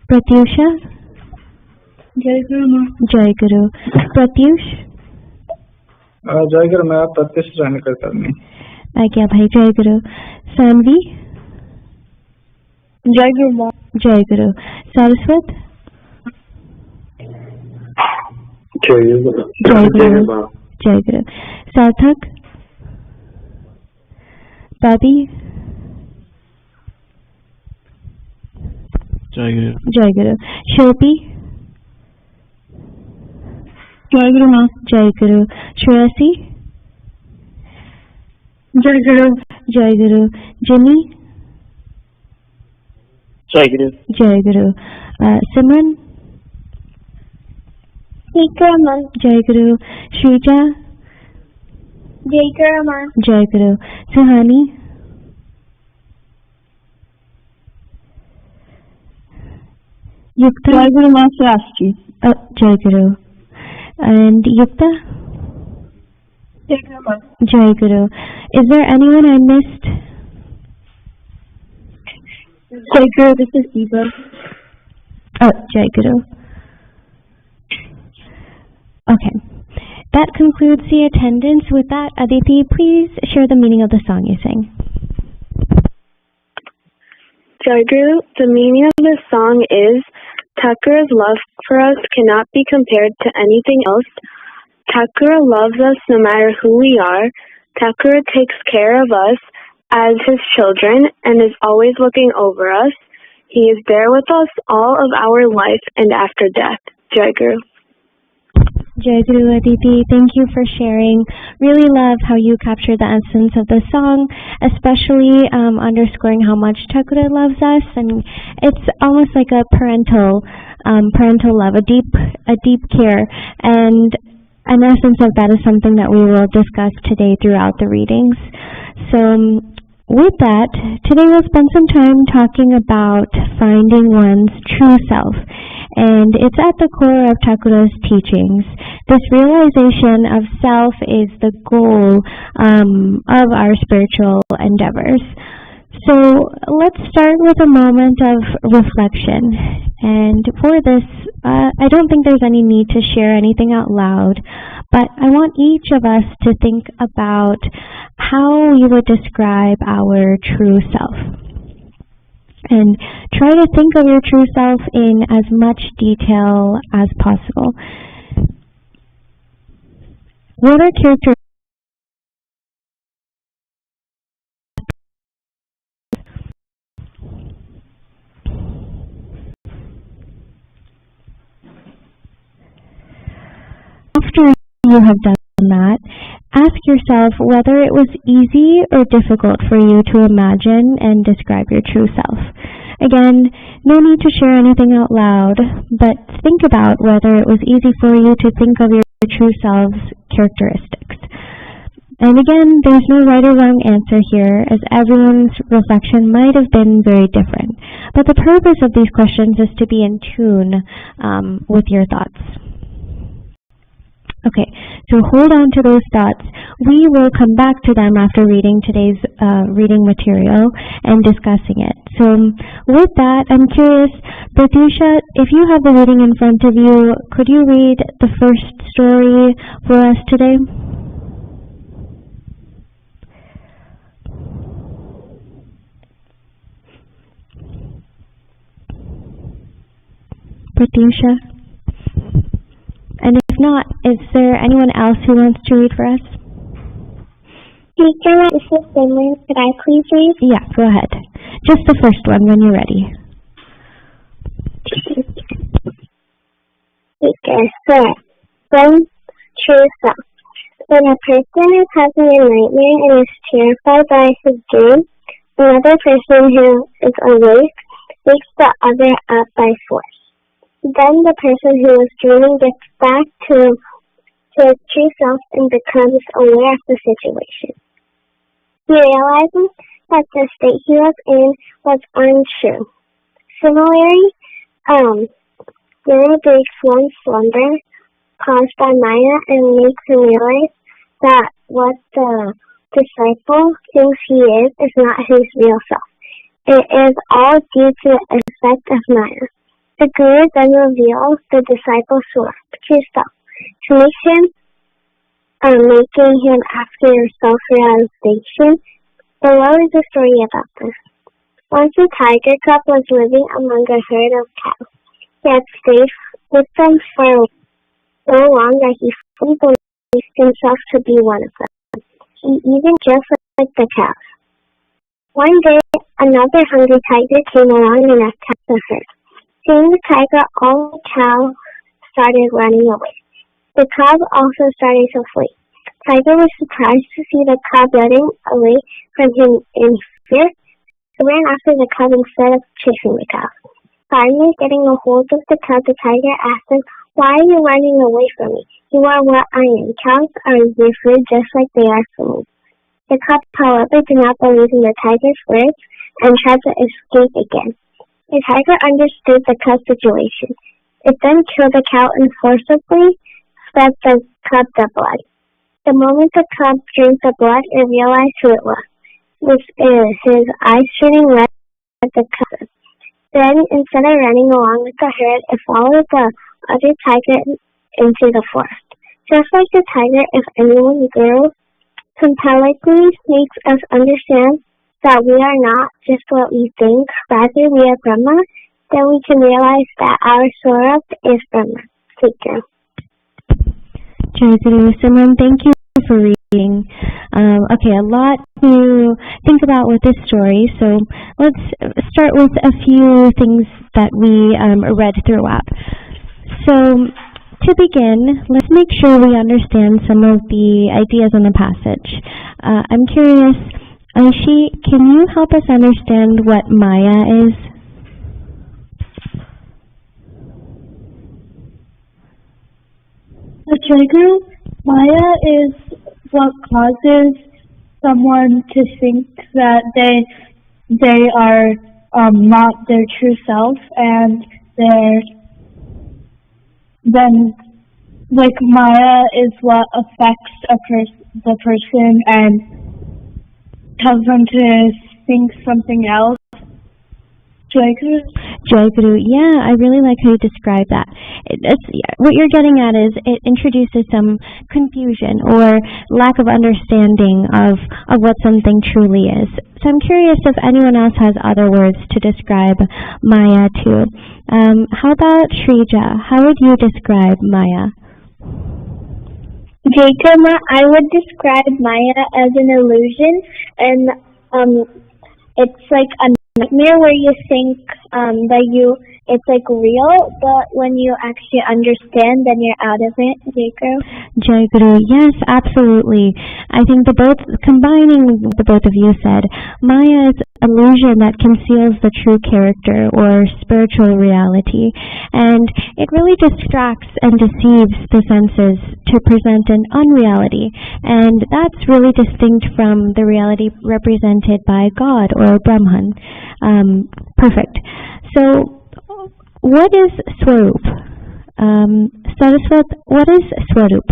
Pratyusha? Jayaguru. Jayaguru. Pratyush? जयगुरु मैं प्रत्यक्ष join करता नहीं. आज्ञा भाई जयगुरु. Saanvi? Jayaguru. Jayaguru. Saraswat? Joyguru. Jayaguru. Jayaguru. Sarthak? Babi? Jayaguru. Jayaguru. Shilpi? Jayaguru. Jayaguru. Shreyasi? Jayaguru. Jayaguru. Jimmy? Joyguru. Jayaguru. Simran? Jayaguru. Shrija? Jayaguru. Suhani? Yukta? Jayaguru Maharashji. Jayaguru. And Yukta? Jayaguru. Is there anyone I missed? Jayaguru, this is Eva. Oh, Jayaguru. Okay. That concludes the attendance. With that, Aditi, please share the meaning of the song you sang. Jayaguru, the meaning of this song is, Thakura's love for us cannot be compared to anything else. Thakura loves us no matter who we are. Thakura takes care of us as his children and is always looking over us. He is there with us all of our life and after death. Jayaguru. Jayaguru Aditi, thank you for sharing. Really love how you captured the essence of the song, especially underscoring how much Thakura loves us, and it's almost like a parental love, a deep care, and an essence of that is something that we will discuss today throughout the readings. So with that, today we'll spend some time talking about finding one's true self. And it's at the core of Thakura's teachings. This realization of self is the goal of our spiritual endeavors. So let's start with a moment of reflection. And for this, I don't think there's any need to share anything out loud, but I want each of us to think about how you would describe our true self. And try to think of your true self in as much detail as possible. What are characteristics after you have done that? Ask yourself whether it was easy or difficult for you to imagine and describe your true self. Again, no need to share anything out loud, but think about whether it was easy for you to think of your true self's characteristics. And again, there's no right or wrong answer here, as everyone's reflection might have been very different. But the purpose of these questions is to be in tune with your thoughts. Okay, so hold on to those thoughts. We will come back to them after reading today's reading material and discussing it. So with that, I'm curious, Pratyusha, if you have the reading in front of you, could you read the first story for us today? Pratyusha? And if not, is there anyone else who wants to read for us? Teacher, this is Finley. Could I please read? Yeah, go ahead. Just the first one when you're ready. Teacher, correct. From true self. When a person is having a nightmare and is terrified by his dream, another person who is awake wakes the other up by force. Then the person who is dreaming gets back to his true self and becomes aware of the situation. He realizes that the state he was in was untrue. Similarly, Guru breaks one slumber caused by Maya and makes him realize that what the disciple thinks he is not his real self. It is all due to the effect of Maya. The Guru then reveals the disciple's true self to make him, making him after self-realization. Below is a story about this. Once a tiger cub was living among a herd of cows. He had stayed with them for so long that he fully believed himself to be one of them. He even just like the cows. One day, another hungry tiger came along and attacked the herd. Seeing the tiger, all the cows started running away. The cub also started to flee. Tiger was surprised to see the cub running away from him in fear. He ran after the cub instead of chasing the cow. Finally, getting a hold of the cub, the tiger asked him, "Why are you running away from me? You are what I am. Cows are your food just like they are for me." The cub, however, did not believe in the tiger's words and tried to escape again. The tiger understood the cub's situation. It then killed the cow and forcibly fed the cub the blood. The moment the cub drank the blood, it realized who it was. With his eyes turning red at the cub. Then, instead of running along with the herd, it followed the other tiger into the forest. Just like the tiger, if anyone grows compellingly makes us understand that we are not just what we think, rather we are Brahma, then we can realize that our Swarup is Brahma. Take care. Jayaguru, Simran, thank you for reading. Okay, a lot to think about with this story, so let's start with a few things that we read throughout. So, to begin, let's make sure we understand some of the ideas in the passage. I'm curious, Aishi, can you help us understand what Maya is? Jayaguru, Maya is what causes someone to think that they are not their true self, and then Maya is what affects the person and tells them to think something else. Jayaguru, yeah, I really like how you describe that. What you're getting at is it introduces some confusion or lack of understanding of what something truly is. So I'm curious if anyone else has other words to describe Maya too. How about Shrija? How would you describe Maya? Jacob, I would describe Maya as an illusion, and it's like a nightmare where you think that it's like real, but when you actually understand, then you're out of it. Jayaguru, yes, absolutely. I think combining what the both of you said, Maya is illusion that conceals the true character or spiritual reality, and it really distracts and deceives the senses to present an unreality, and that's really distinct from the reality represented by God or Brahman. Perfect. So, what is Swarup? Saraswat, what is Swarup?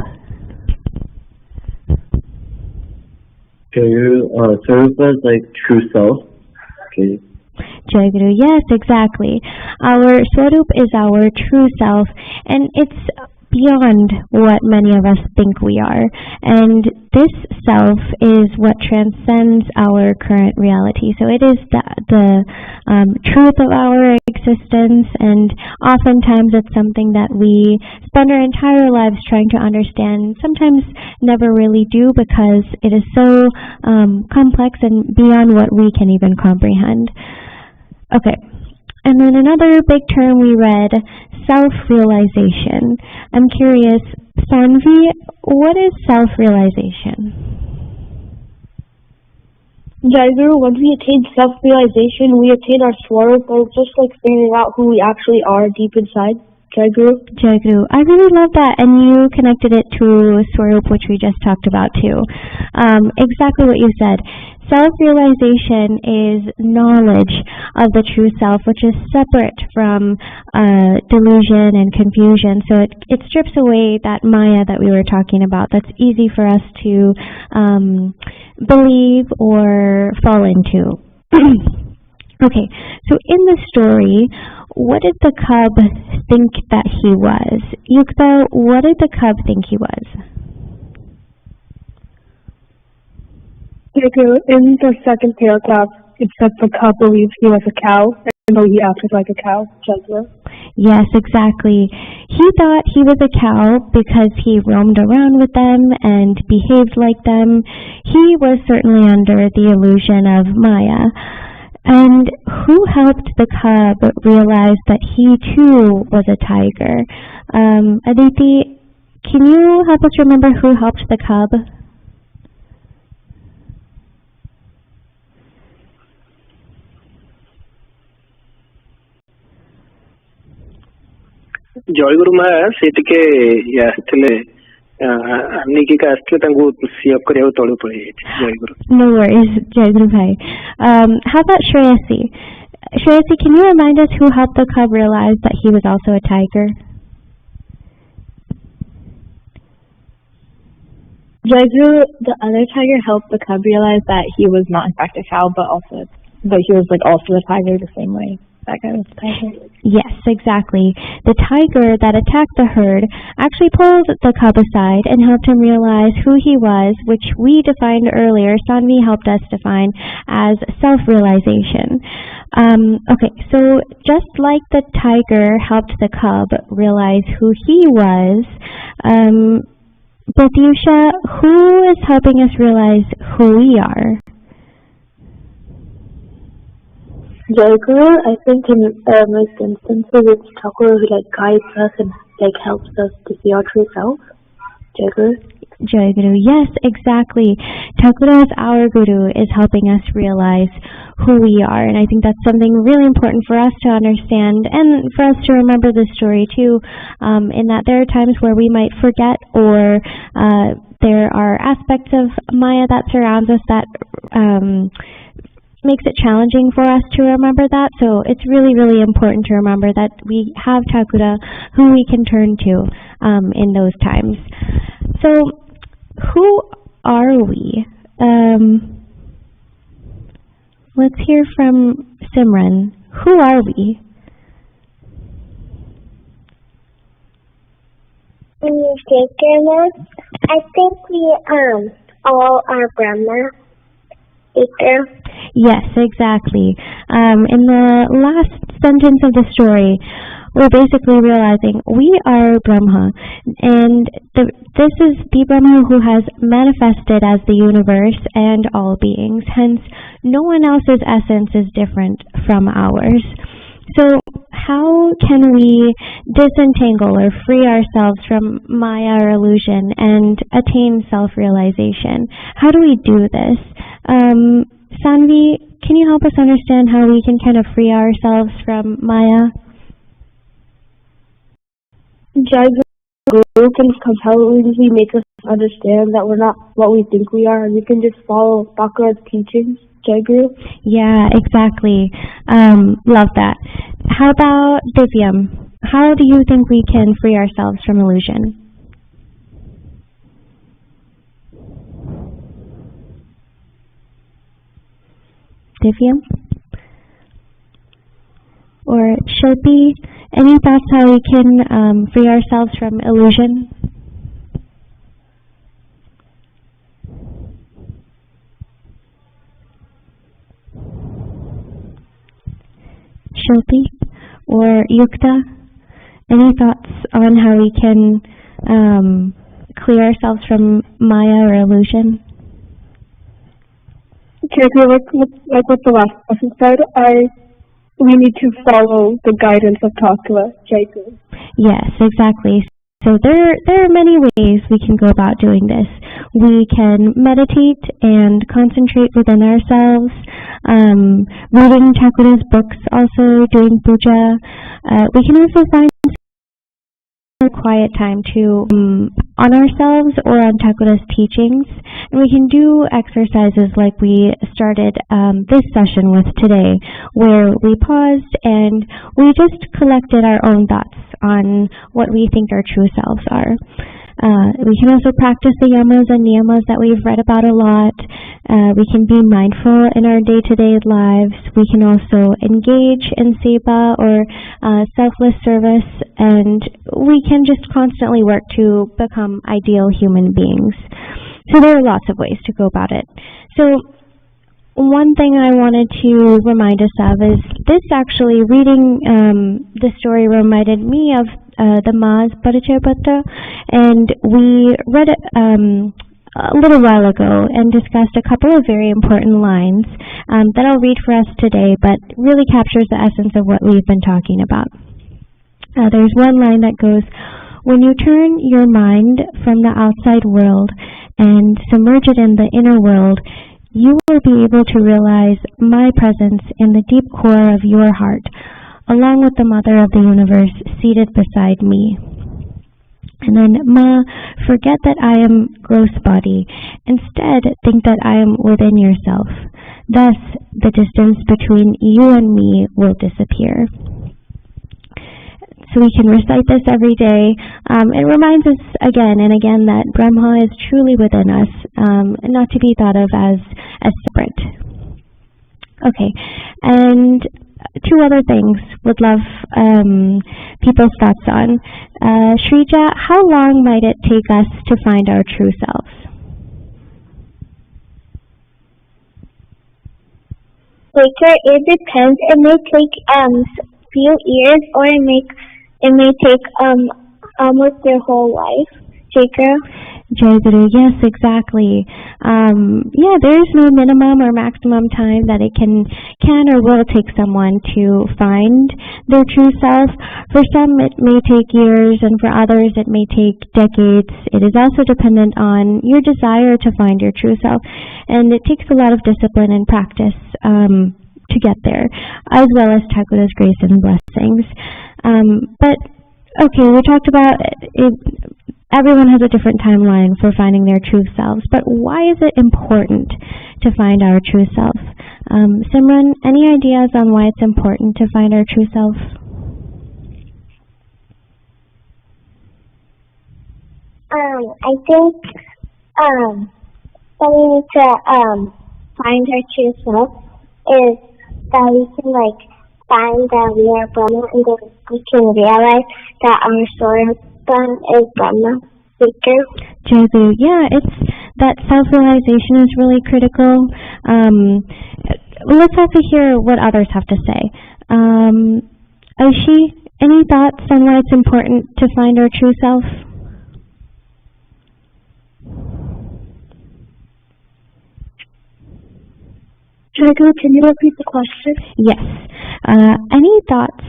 Swarup is like true self. Okay. Jayaguru, yes, exactly. Our Swarup is our true self, and it's beyond what many of us think we are. And this self is what transcends our current reality. So it is the truth of our existence, and oftentimes it's something that we spend our entire lives trying to understand, sometimes never really do, because it is so complex and beyond what we can even comprehend. Okay. And then another big term we read, self-realization. I'm curious, Sanvi, what is self-realization? Jayaguru, once we attain self-realization, we attain our Swarup, or just like figuring out who we actually are deep inside. Jayaguru, I really love that, and you connected it to Swarup, which we just talked about too. Exactly what you said. Self-realization is knowledge of the true self, which is separate from delusion and confusion. So it strips away that Maya that we were talking about. That's easy for us to believe or fall into. Okay, so in the story, what did the cub think that he was? Yukta, what did the cub think he was? In the second paragraph, it said the cub believed he was a cow, and though he acted like a cow. Yes, exactly. He thought he was a cow because he roamed around with them and behaved like them. He was certainly under the illusion of Maya. And who helped the cub realize that he too was a tiger? Aditi, can you help us remember who helped the cub? ଜୟଗୁରୁ ମା ସେ ଟିକେ ଆସିଥିଲେ ଆନିକିକା ଆସିଥିଲେ ତାଙ୍କୁ ସିଅପ କରିବାକୁ ତଳୁ ପଳେଇ ଯାଇଛି ଜୟଗୁରୁ. No worries, Jayaguru bhai. How about Shreyasi? Shreyasi, can you remind us who helped the cub realize that he was also a tiger? Jayaguru, the other tiger helped the cub realize that he was not in fact a cow, but he was like also a tiger the same way. That guy was a tiger. Yes, exactly. The tiger that attacked the herd actually pulled the cub aside and helped him realize who he was, which we defined earlier, Sanvi helped us define as self-realization. Okay, so just like the tiger helped the cub realize who he was, Pratyusha, who is helping us realize who we are? Jayaguru, I think in most instances it's Thakur who guides us and helps us to see our true self. Jayaguru, yes, exactly. Thakur as our guru is helping us realize who we are, and I think that's something really important for us to understand and for us to remember this story too, in that there are times where we might forget, or there are aspects of Maya that surrounds us that makes it challenging for us to remember that. So it's really, really important to remember that we have Thakura who we can turn to in those times. So who are we? Let's hear from Simran. Who are we? I think we all are Brahma. Yes, exactly. In the last sentence of the story, we're basically realizing we are Brahma, and this is the Brahma who has manifested as the universe and all beings. Hence, no one else's essence is different from ours. So how can we disentangle or free ourselves from Maya or illusion and attain self-realization? How do we do this? Sanvi, can you help us understand how we can kind of free ourselves from Maya? Jayaguru can compellingly make us understand that we're not what we think we are, and we can just follow Thakura's teachings. Jayaguru? Yeah, exactly. Love that. How about Divyam? How do you think we can free ourselves from illusion? Divyam? or Shilpi, any thoughts how we can free ourselves from illusion? Shilpi or Yukta, any thoughts on how we can clear ourselves from Maya or illusion? Like what the last person said, we need to follow the guidance of Takula, Jayaguru. Yes, exactly. So there are many ways we can go about doing this. We can meditate and concentrate within ourselves, reading Takura's books, also doing puja. We can also find a quiet time to on ourselves or on Takura's teachings, and we can do exercises like we started this session with today, where we paused and we just collected our own thoughts on what we think our true selves are. We can also practice the yamas and niyamas that we've read about a lot. We can be mindful in our day-to-day lives. We can also engage in seva or selfless service, and we can just constantly work to become ideal human beings. So there are lots of ways to go about it. So one thing I wanted to remind us of is this actually, reading the story reminded me of the Ma's Paricayapatra, and we read it a little while ago and discussed a couple of very important lines that I'll read for us today, but really captures the essence of what we've been talking about. There's one line that goes, "When you turn your mind from the outside world and submerge it in the inner world, you will be able to realize my presence in the deep core of your heart, along with the Mother of the Universe seated beside me." And then, "Ma, forget that I am gross body. Instead, think that I am within yourself. Thus, the distance between you and me will disappear." So we can recite this every day. It reminds us again and again that Brahma is truly within us, not to be thought of as separate. Okay, and two other things would love people's thoughts on. Shrija, how long might it take us to find our true selves? It depends. It may take few years, or it may take almost their whole life. Jayaguru, yes, exactly. Yeah, there is no minimum or maximum time that it can or will take someone to find their true self. For some, it may take years, and for others, it may take decades. It is also dependent on your desire to find your true self, and it takes a lot of discipline and practice to get there, as well as Thakura's grace and blessings. But okay, we talked about it. Everyone has a different timeline for finding their true selves, but why is it important to find our true self? Simran, any ideas on why it's important to find our true self? I think that we need to find our true self is that we can find that we are Brahma, and then we can realize that our source is Brahma. Jayaguru, yeah, it's that self-realization is really critical. Let's also hear what others have to say. Aishi, any thoughts on why it's important to find our true self? Jayaguru, can you repeat the question? Yes. Any thoughts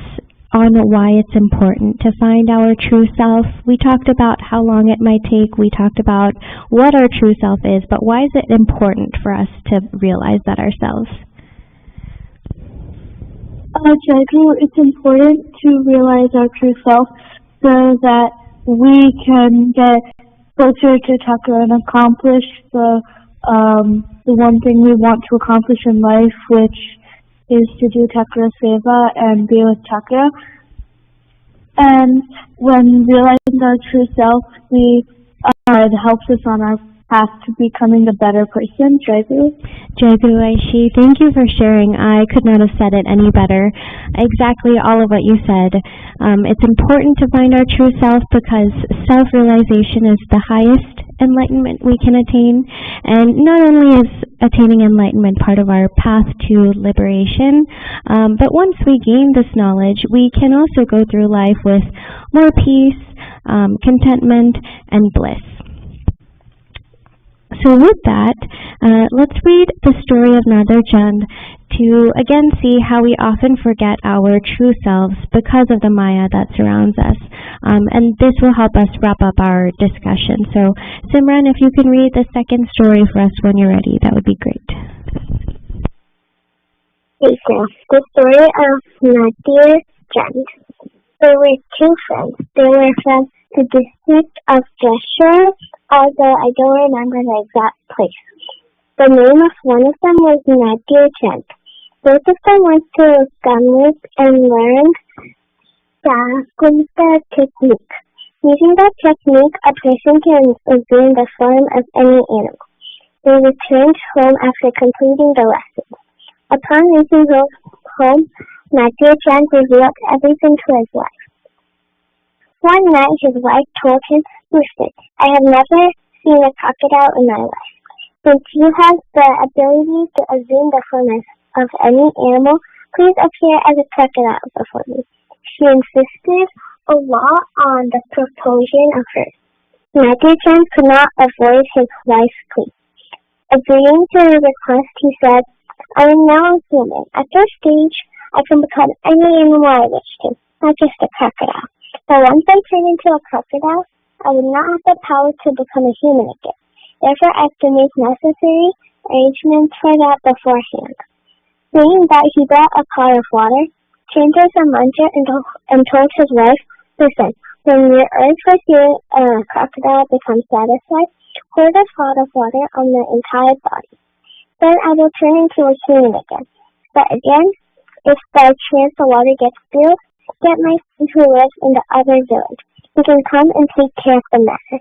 on why it's important to find our true self? We talked about how long it might take. We talked about what our true self is, but why is it important for us to realize that ourselves? Jayaguru, it's important to realize our true self so that we can get closer to Thakura and accomplish the one thing we want to accomplish in life, which is to do Thakura Seva and be with Thakura. And when realizing our true self, it helps us on our path to becoming a better person. Jayaguru? Jayaguru Aishi, thank you for sharing. I could not have said it any better. Exactly all of what you said. It's important to find our true self because self-realization is the highest enlightenment we can attain. And not only is attaining enlightenment part of our path to liberation, but once we gain this knowledge, we can also go through life with more peace, contentment, and bliss. So with that, let's read the story of Nader Chand to again see how we often forget our true selves because of the Maya that surrounds us. And this will help us wrap up our discussion. So Simran, if you can read the second story for us when you're ready, that would be great. Okay, the story of Nader Chand. There were two friends. They were from the district of Jashore, although I don't remember the exact place. The name of one of them was Nader Chand. Both of them went to Gamut and learned Jayaguru technique. Using that technique, a person can assume the form of any animal. They returned home after completing the lesson. Upon reaching home, Nader Chand revealed everything to his wife. One night, his wife told him, "Listen, I have never seen a crocodile in my life. Since you have the ability to assume the form of any animal, please appear as a crocodile before me." She insisted a lot on the proposal of hers. Nader Chand could not avoid his wife's plea. Agreeing to her request, he said, "I am now a human. At this stage, I can become any animal I wish to, not just a crocodile. But once I turn into a crocodile, I would not have the power to become a human again. Therefore, I have to make necessary arrangements for that beforehand." Saying that, he brought a pot of water, chanted a mantra, and told his wife, "Listen, when your urge for seeing a crocodile becomes satisfied, pour the pot of water on the entire body. Then I will turn into a human again. But again, if by chance the water gets spilled, get my friend who lives in the other village. He can come and take care of the matter."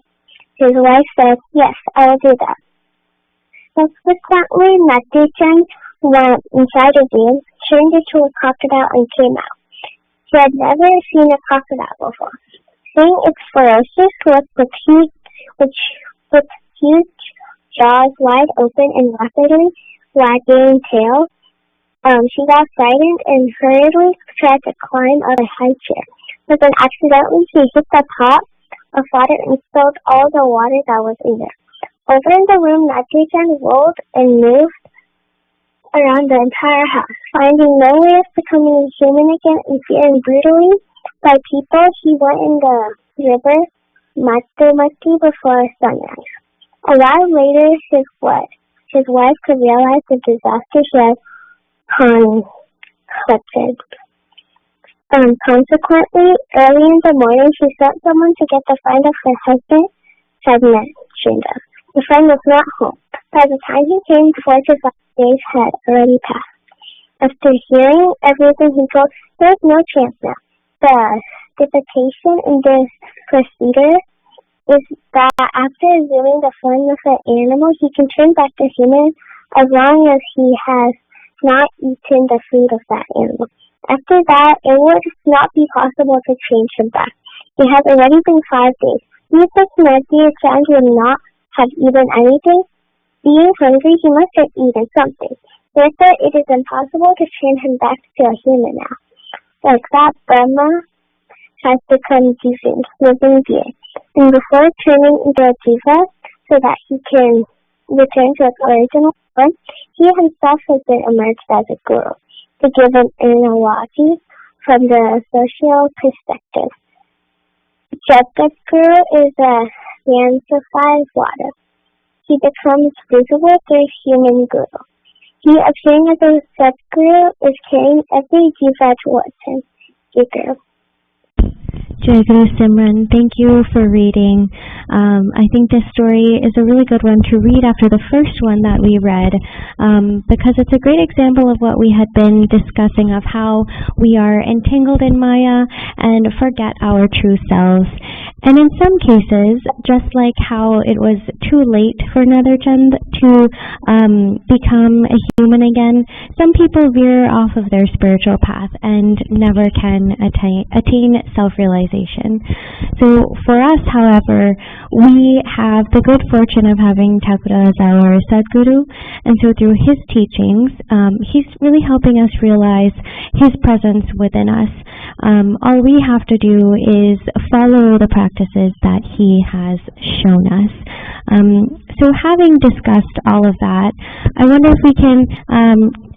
His wife said, "Yes, I will do that." Subsequently, Nader Chand went inside a dam, turned into a crocodile, and came out. He had never seen a crocodile before. Seeing its ferocious look with huge jaws wide open and rapidly wagging tail, she got frightened and hurriedly tried to climb up a high chair. But then accidentally she hit the pot of water and spilled all the water that was in there. Over in the room, Nader Chand rolled and moved around the entire house. Finding no way of becoming human again and fearing brutally by people, he went in the river Matumati before sunrise. A while later, his wife could realize the disaster she had conflicted. Consequently, early in the morning, she sent someone to get the friend of her husband had mentioned of. The friend was not home. By the time he came, 4 to 5 days had already passed. After hearing everything, he told, "There's no chance now. The stipulation in this procedure is that after assuming the form of an animal, he can turn back to human as long as he has not eaten the food of that animal. After that, it would not be possible to change him back. It has already been 5 days. These Nader Chand would not have eaten anything. Being hungry, he must have eaten something. Therefore, it is impossible to turn him back to a human now. Like that, Brahma has become Jivan, living being. And before turning into a jiva, so that he can return to its original form, he himself has been emerged as a guru, to give an analogy from the social perspective. Jayaguru is a sanctified water. He becomes visible through human guru. He, appearing as a Jayaguru, is carrying every jiva towards him. Jayaguru. Jayaguru Simran, thank you for reading. I think this story is a really good one to read after the first one that we read, because it's a great example of what we had been discussing, of how we are entangled in Maya and forget our true selves. And in some cases, just like how it was too late for Netherchand to become a human again, some people veer off of their spiritual path and never can attain self-realization. So for us, however, we have the good fortune of having Thakura as our Sadguru, and so through his teachings, he's really helping us realize his presence within us. All we have to do is follow the practices that he has shown us. So having discussed all of that, I wonder if we can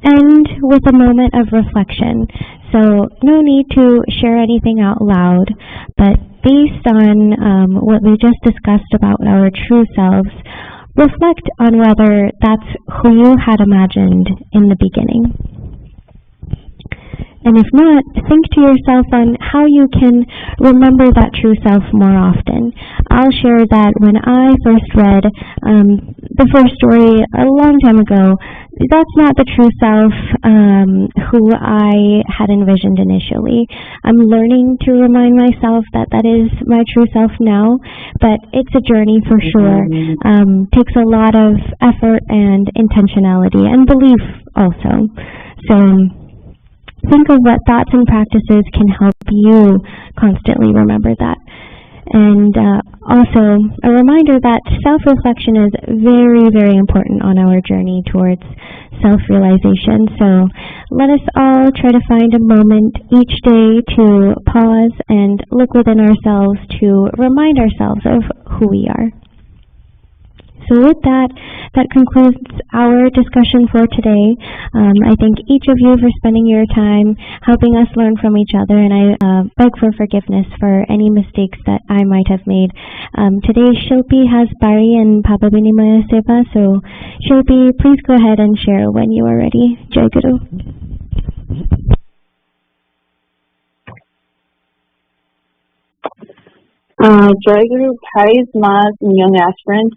end with a moment of reflection. So no need to share anything out loud, but based on what we just discussed about our true selves, reflect on whether that's who you had imagined in the beginning. And if not, think to yourself on how you can remember that true self more often. I'll share that when I first read the first story a long time ago, that's not the true self who I had envisioned initially. I'm learning to remind myself that that is my true self now, but it's a journey for sure. Takes a lot of effort and intentionality and belief also. So think of what thoughts and practices can help you constantly remember that. And also a reminder that self-reflection is very, very important on our journey towards self-realization. So let us all try to find a moment each day to pause and look within ourselves to remind ourselves of who we are. So with that, that concludes our discussion for today. I thank each of you for spending your time helping us learn from each other, and I beg for forgiveness for any mistakes that I might have made. Today, Shilpi has Bari and Papa Vinimaya Seva, so Shilpi, please go ahead and share when you are ready. Jayaguru. Jayaguru, Pais, Mas, and young aspirants.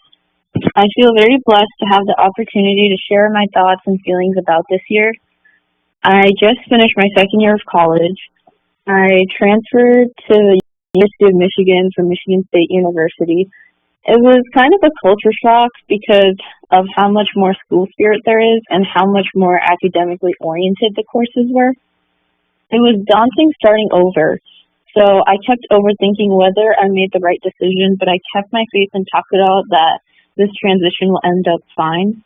I feel very blessed to have the opportunity to share my thoughts and feelings about this year. I just finished my second year of college. I transferred to the University of Michigan from Michigan State University. It was kind of a culture shock because of how much more school spirit there is and how much more academically oriented the courses were. It was daunting starting over, so I kept overthinking whether I made the right decision, but I kept my faith in Thakura that this transition will end up fine.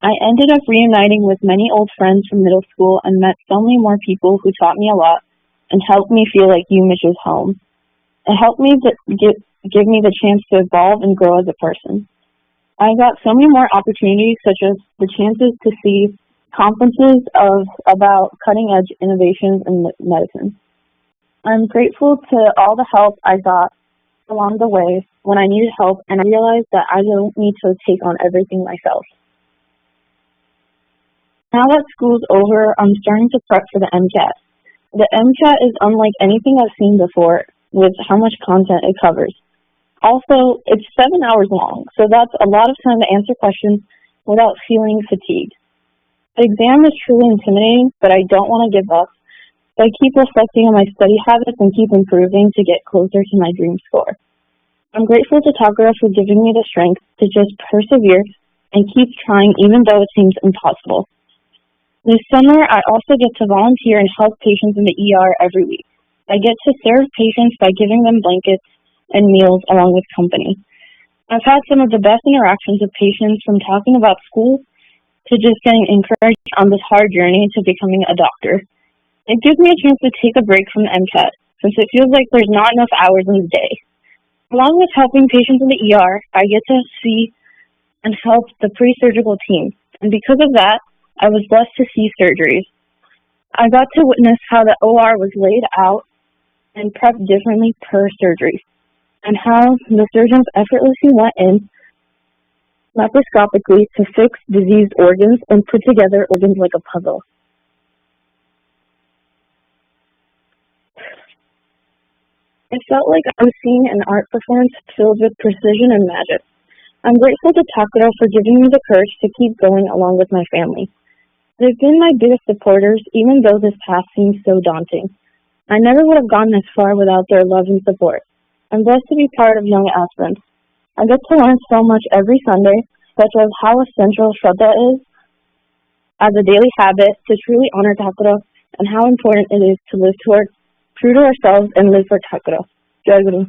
I ended up reuniting with many old friends from middle school and met so many more people who taught me a lot and helped me feel like UMich is home. It helped me give me the chance to evolve and grow as a person. I got so many more opportunities, such as the chances to see conferences about cutting-edge innovations in medicine. I'm grateful to all the help I got along the way when I needed help, and I realized that I don't need to take on everything myself. Now that school's over, I'm starting to prep for the MCAT. The MCAT is unlike anything I've seen before with how much content it covers. Also, it's 7 hours long, so that's a lot of time to answer questions without feeling fatigued. The exam is truly intimidating, but I don't want to give up. So I keep reflecting on my study habits and keep improving to get closer to my dream score. I'm grateful to Thakura for giving me the strength to just persevere and keep trying even though it seems impossible. This summer, I also get to volunteer and help patients in the ER every week. I get to serve patients by giving them blankets and meals along with company. I've had some of the best interactions with patients, from talking about school to just getting encouraged on this hard journey to becoming a doctor. It gives me a chance to take a break from the MCAT, since it feels like there's not enough hours in the day. Along with helping patients in the ER, I get to see and help the pre-surgical team, and because of that, I was blessed to see surgeries. I got to witness how the OR was laid out and prepped differently per surgery, and how the surgeons effortlessly went in laparoscopically to fix diseased organs and put together organs like a puzzle. It felt like I was seeing an art performance filled with precision and magic. I'm grateful to Thakura for giving me the courage to keep going along with my family. They've been my biggest supporters, even though this path seems so daunting. I never would have gotten this far without their love and support. I'm blessed to be part of young aspirants. I get to learn so much every Sunday, such as how essential Shraddha is as a daily habit to truly honor Thakura, and how important it is to live true to ourselves and live for Thakura. Jayaguru.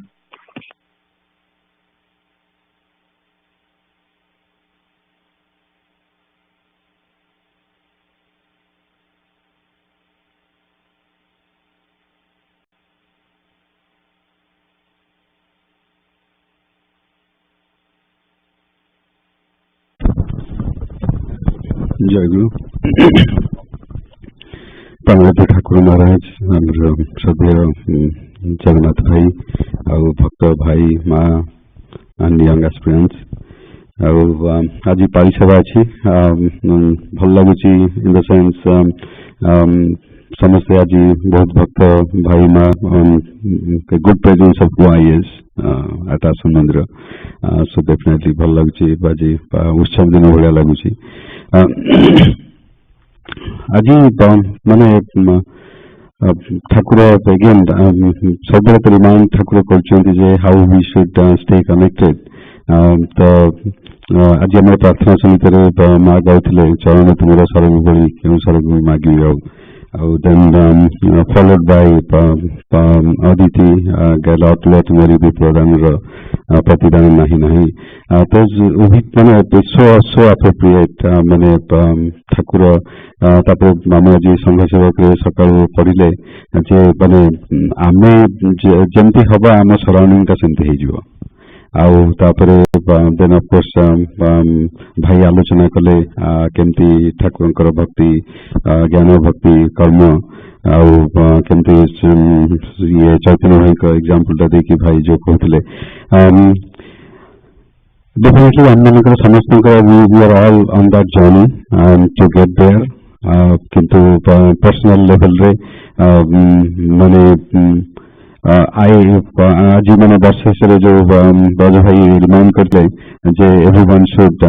Jayaguru. Pranayati Thakur Maharaj, our Shraddheya Jagannath Bhai, our Bhakta Bhai, Ma, and young aspirants. Aji Pari Sabha achi, bhal laguchi in the sense samaste aji bahut bhakta bhai ma, a good presence of YS at Ashram Mandira. So definitely bhal laguchi baji utsav din bhaliya laguchi. Aji mane Thakura again sabare to remind Thakura करछन्ति J how we should stay connected. आज आम प्रार्थना समिति माँ गाँव चरण तुम सरग बड़ी क्यों सरग मागी then followed by Aditi Galat Lot Mary Program Patidan Nahi Nahi. So appropriate mane Thakura तापर मामाजी संघ सेवक सकाल पढ़ले जे माने आमे जमती हवा आम सराउंडिंग का सेमती हो जिवो आउ तापरे देन ऑफ कोर्स भाई आलोचना कले केमती ठाकुरंकर भक्ति ज्ञान भक्ति कर्म आउ केमती ये चैतन्य भाई का एग्जांपल दा देखि भाई जो कहथिले definitely आमनकर समस्त we are all on that journey to get there. किंतु पर्सनल लेवल रे माने आज मैंने वर्ष से जो बाजू भाई रिमाइंड करते जे एवरीवन शुड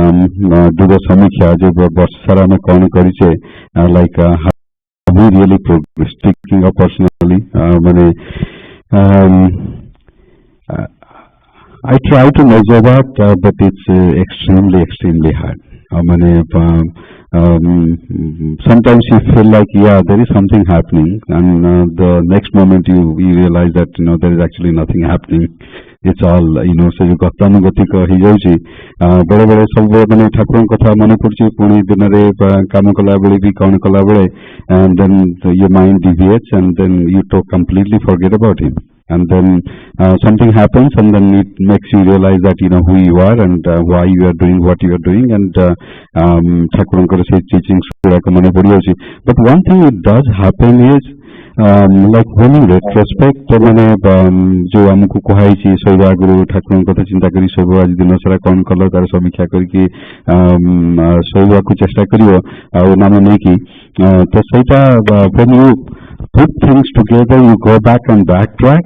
डू द समीक्षा जो वर्ष सारा में कौन करिचे like we really progress speaking of personally माने I try to measure that, but it's extremely hard. Sometimes you feel like, yeah, there is something happening, and the next moment you realize that there is actually nothing happening. It's all so you गतानुगतिक हो जाउची बड़े बड़े सब माने ठाकुरन कथा मन पड़ची पुणी दिन रे काम कला बेले भी कौन कला बेले and then your mind deviates and then you completely forget about him. And then something happens, and then it makes you realize that who you are and why you are doing what you are doing, and Thakuranकर से teachings mane padi hochi. But one thing it does happen is like when you retrospect तो मैंने जो हमको कहाई ची जयगुरु ठाकुर कथा चिंता करी सब आज दिन सारा कौन कल तार समीक्षा करके शोवा को चेष्टा करियो नाम नहीं की तो सहीटा when you put things together, you go back and backtrack,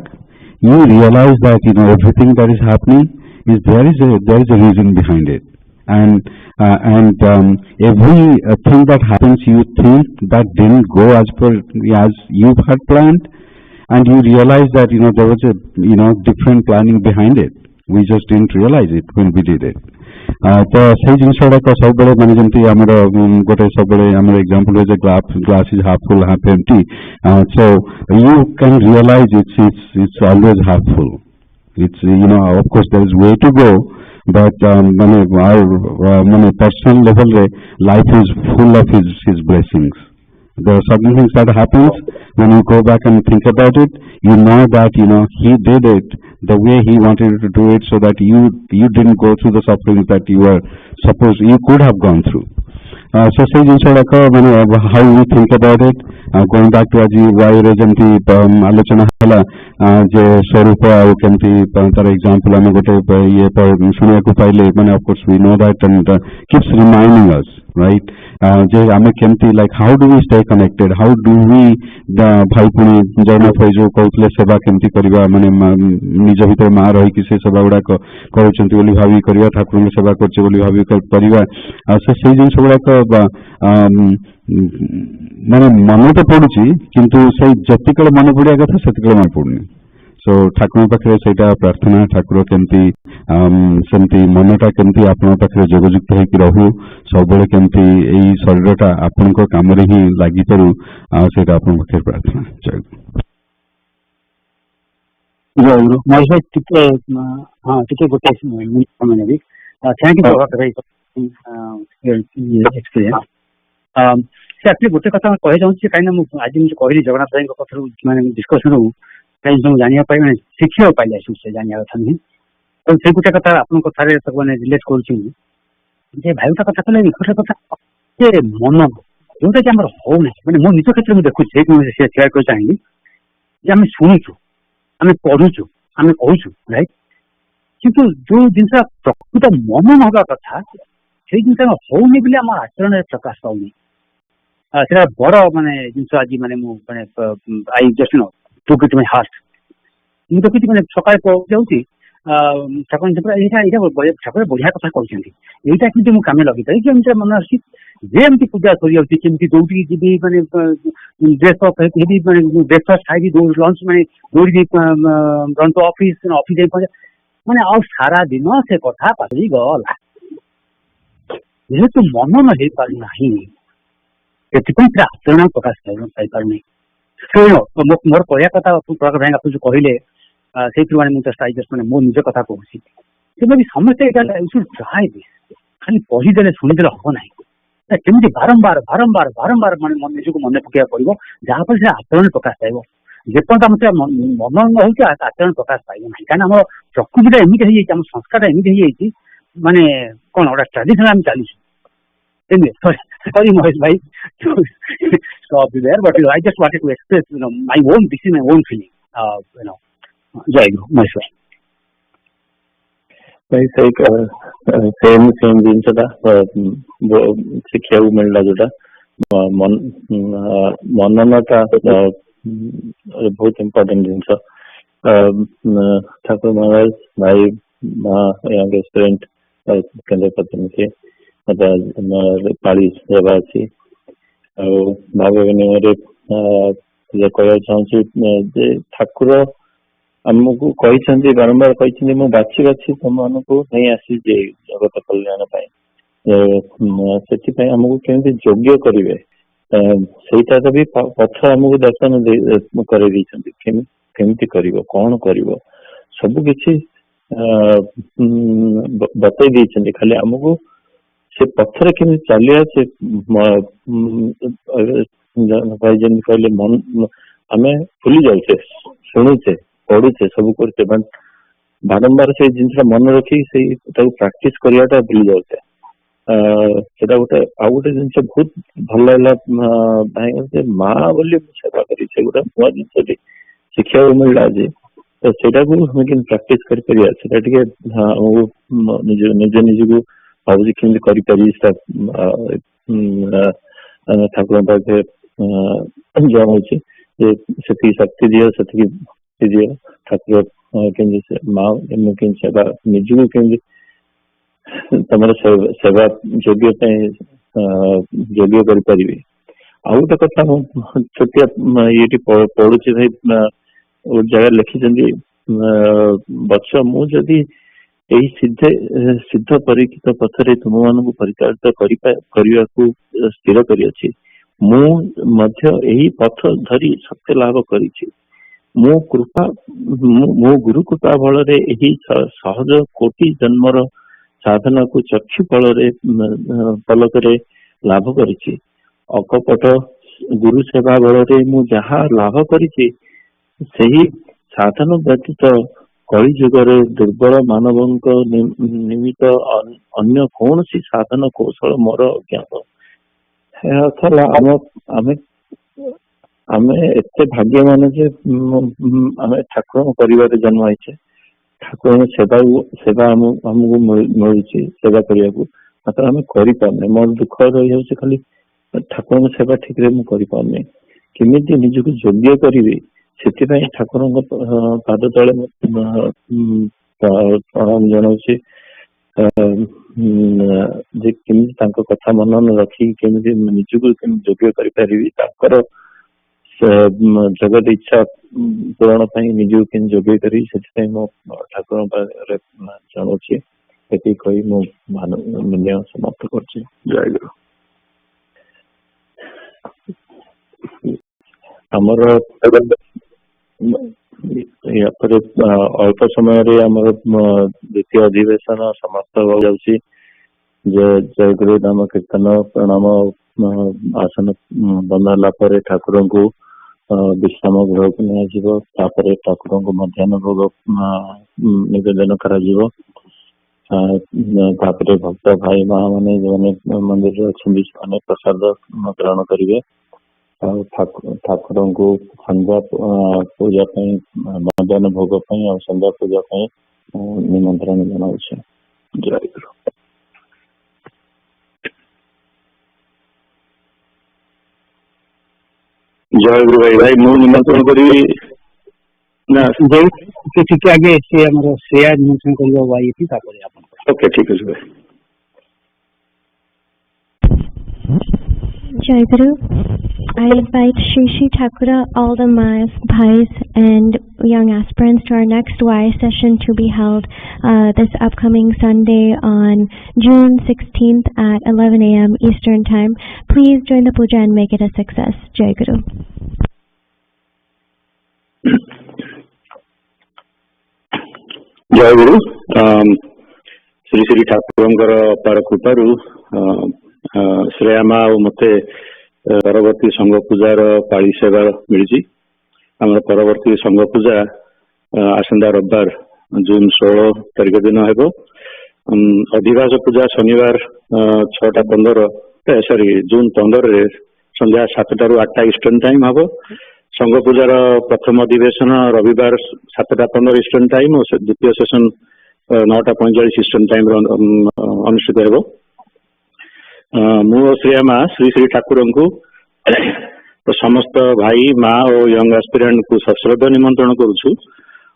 you realize that everything that is happening is there is a reason behind it, and every thing that happens you think that didn't go as you had planned, and you realize that there was a different planning behind it. We just didn't realize it when we did it. तो सही जिनस गुड़ाक सब बेले माने जमती आमर गोटे सब बेले आमर example is glass is half full half empty so you can realise it's always half full it's of course there is way to go but माने माने पर्सनल लेवल रे life is full of his blessings. There are certain things that happens when you go back and think about it. You know that he did it the way he wanted to do it, so that you didn't go through the sufferings that you could have gone through. So say how you think about it. Going back to aji why jamti alochana hala je swarupa au kemti tar example ame gote ye shuniya ku paile mane of course we know that, and keeps reminding us, right? जे आमे केमती like how do we stay connected, how do we भाई पुणी जगन्नाथ भाई जो कहते सेवा केमती करवा माने निज भीतर माँ रही कि से सेवा गुड़ाक करुछंती बोली भावी करवा ठाकुर सेवा करछे बोली भावी करवा से जिनस गुड़ाक माने मन तो पड़ुची किंतु से जतिकल मन पड़िया कथा सेतिकल मन पड़ुनी. सो ठाकुर पाखे सेटा प्रार्थना ठाकुर केमती सेमती मनटा केमती आपण पाखे जोगयुक्त होकर रहू सब केमती यही शरीरटा आपण काम ही लगी पारू सेटा आपण पाखे प्रार्थना। जयगुरु महेश भाई टिके हाँ टिके गोटे समय नेबी थैंक यू फॉर एक्सपीरियंस से एक्चुअली गोटे कथा कहि जाउछि काइना आज मुझे कहली जगन्नाथ भाई कथा माने डिस्कशन कहीं तुम जानिया पाई मैंने शिक्षा पाइले से जानिया कथा नहीं तो से गोटे कथा आपन कथारे सब माने रिलेट करछि जे भाईटा कथा कहले गोटे कथा जे मन जोटा कि हमर हो नहीं माने मो निज क्षेत्र में देखु से शेयर कर चाहिए जे हम सुनिछु हम पढुछु हम कहूछु राइट किंतु जो जिनसा प्रकृत मन होगा कथा से जिनसा होनी बिले हमर आचरण प्रकाश पाउनी सेटा बड़ माने जिनसा आज माने मु माने I just no took it to my heart ମୁଁ ଦେଖୁଛି ମାନେ ସକାଳେ ଯାଉଛି ଠାକୁର ଠାକୁର ବଢିଆ କଥା କହୁଛନ୍ତି ଏଇଟା କିନ୍ତୁ ମୁଁ କାମେ ଲଗେଇଥାଏ କେମିତି ମନେ ଆସୁଛି ଯେ ଏମିତି ପୂଜା ସରିଯାଉଛି କେମିତି ଦୌଡ଼ିକି ଯିବି ମାନେ ଡ୍ରେସ୍ ଅପ୍ ହେବି ମାନେ ବ୍ରେକଫାଷ୍ଟ ଖାଇବି ଲଞ୍ଚ ମାନେ ଦୌଡ଼ିକି ରନ୍ ଟୁ ଅଫିସ ଅଫିସ ଯାଇ ମାନେ ଆଉ ସାରା ଦିନ ସେ କଥା ପାରି ଗଲା ଯେହେତୁ ମନନ ହେଇପାରୁନାହିଁ ସେଥିପାଇଁ ସେ ଆଚରଣ ପ୍ରକାଶ ପାଇପାରୁନି। मोर कहया कथा प्रकाश भाई आप जो कहले से माने मु जस्ट आई जस्ट माने मो निज कथा कहूसी से भी समस्त ट्राई दिस खाली पढ़ीदे शुणीदे हम ना केमी बारंबार बारंबार बारंबार माने निजक मन पकड़ा पड़ो जहाँफल से आचरण प्रकाश पाइब जेपर्यंत आम मन न हो आचरण प्रकाश पाइब ना कहीं प्रकृति एमती है संस्कार एमती है माने कौन गोटे ट्राडिशनल आम चलुँ sorry Mahesh bhai to stop you there, but I just wanted to express my own, this is my own feeling, Jayaguru Mahesh bhai भाई सही सेम जिनसा शिक्षा मिलला जोटा मननता बहुत इम्पोर्टेंट जिनस ठाकुर महाराज भाई माँ यंग स्टूडेंट केंद्र प्रतिनिधि पाड़ी सेवा अच्छी भाव विनिमय कह चाहूँ ठाकुर आमको कही बारंबार कही मु बाछी बाछी तुम को नहीं आसी जगत कल्याण से आमको केमती योग्य करेंगे से भी पथ आमको दर्शन करमती कर कौन कर सबकि बतई खाली आमको से पथर के चलिया से भाई जमी कहले मन आम भूली जाऊे शुणुचे पढ़ुचे सब करते बारंबार से जिनसा मन रखी से प्राक्टिस करवाटा भूली जाऊे सेटा गोटे आउ गोटे जिन बहुत भल लगा भाई माँ बोली सेवा करी से गोटे नुआ जिन शिक्षा मिलला आज तो सेटा को हमें प्राक्टिस कर निज निज भावी केमी कर ठाकुर पाखे जनाऊँ से शक्ति दियो से दियो ठाकुर केमी माँ केमी सेवा निजू केमी तुम सेवा योग्य योग्य करें आउ गोटे कथा छोटिया ये पढ़ुची भाई गोटे जगह लिखी बच्च मुझे यही सिद्ध परीक्षित पथरे तुम मान परिचालित करने को स्थिर कर पथ धरी सत्य लाभ कर कृपा मो गुरु कृपा बल सहज कोटि जन्मर साधना को चक्षु पलक लाभ कर अकपट गुरु सेवा बल मु जहा लाभ कर साधन व्यतीत कलि जुगर दुर्बल मानव निमित्त अन्य कौन सी साधन कौशल मोर अज्ञात आम एत भाग्य मान आम ठाकुर परिवार जन्म होइछे ठाकुर सेवा आमको मिलूँ सेवा करने को मात्र आम कर मोर दुख रही जाऊँ खाली ठाकुर सेवा ठीक रे मुझे केमी निजक योग्य करी से ठाकुर पाद तले प्रणाम जनाऊँ कथा मनन रखी केमी निजक योग्य करी जगत इच्छा पूरण निजू कि जोगे करी मो ठाकुर जनाऊे ये कही मो मूल्य समाप्त कर जयगुरु। आमर अल्प समय द्वितीय अधिवेशन समाप्त हो जाउछि। जय गुरु नाम कीर्तन प्रणाम आसन बंदाला पर ठाकुर को विश्राम गृह को निपर ठाकुर को मध्याह्न भोग निवेदन कर भक्त भाई माँ मैंने जो मंदिर अच्छे प्रसाद ग्रहण करेंगे। ठाकुर को संध्या पूजा मध्याह्न भोग और संध्या पूजा निमंत्रण जनाऊँ। जय गुरु। जय गुरु भाई भाई मु निमंत्रण करी ना ठीक आगे से हमरो श्रेया निमंत्रण करियो भाई थी तापर आपन। ओके ठीक है भाई। Jayaguru, I invite Shri Thakura, all the Mas, Bhais and young aspirants to our next Y session to be held this upcoming Sunday on June 16th at 11 a.m. Eastern Time. Please join the puja and make it a success. Jayaguru. Jayaguru, Sri Sri Thakurଙ୍କର ଅପାର କୃପାରୁ श्रेया माँ और मते परवर्ती संघ पूजार पाली सेवा मिली। आम परवर्ती संघ पूजा आसंदा रविवार जून 16 तारिख दिन हेब। अधिवास पूजा शनिवार 6:15 सॉरी जून 15 संध्या 7 ରୁ 8 ईस्टर्न टाइम हम। संघ पूजार प्रथम अधिवेशन रविवार 7:15 ईस्टर्न टाइम और द्वितीय सेशन 9:45 ईस्टर्न टाइम अनुष्ठित हेब। मु श्रेया माँ श्री श्री ठाकुर को तो समस्त भाई माँ और यंग एस्पिरेंट को सश्रद्धा निमंत्रण करुछु।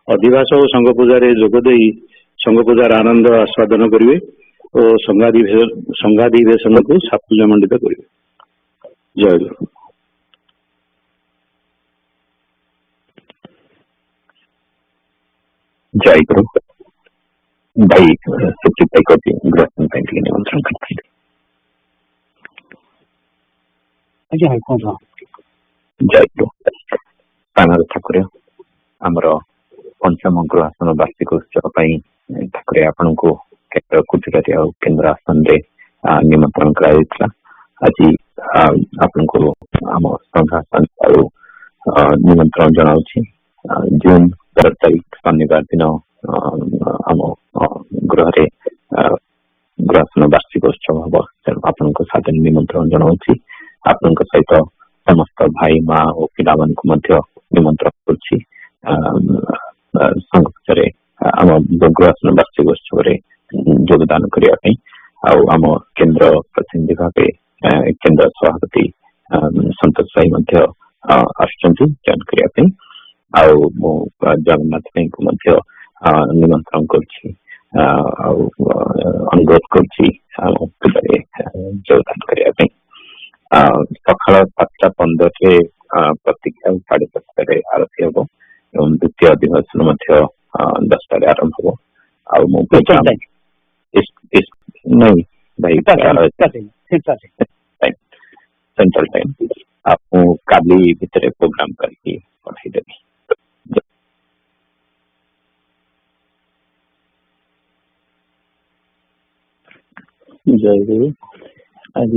अधिवास और संघ पूजा जोगदे संघ पूजार आनंद आस्वादन करेंगे और संघाधिवेशन को साफल्यमंडित करेंगे। जय गुरु। जय गुरु भाई सुचित करती निमंत्रण करते हैं। जय गुरु प्राणर ठाकुर आमर पंचम गृहासन वार्षिक उत्सव ठाकुर आपण को केन्द्र गुजराती और केन्द्र आसन निमंत्रण कर आज आपण को आम संघासन निमंत्रण जनाऊँ। जून 13 तारिख शनिवार दिन आम गृह गृहासन वार्षिक उत्सव हम। तेणु आपण को सादर निमंत्रण जनाऊँ। आपण सहित समस्त भाई माँ और पिला निमंत्रण कर संघ पूजा आम गृहासन वार्षिक उत्सव योगदान करने आम केन्द्र प्रतिनिधि भाव केन्द्र सभापति संतोष भाई जॉइन करने जगन्नाथ भाई को निमंत्रण कर अनुरोध कर योगदान करने। सकाल 7:15 प्रतीक्षा 7:30 आरती हम एवं द्वितीय अधिवेशन 10 आरंभ हम। नहीं भाई सेंट्रल टाइम आपको काली भितर प्रोग्राम करके पठाईदेवी। जय गुरु। आज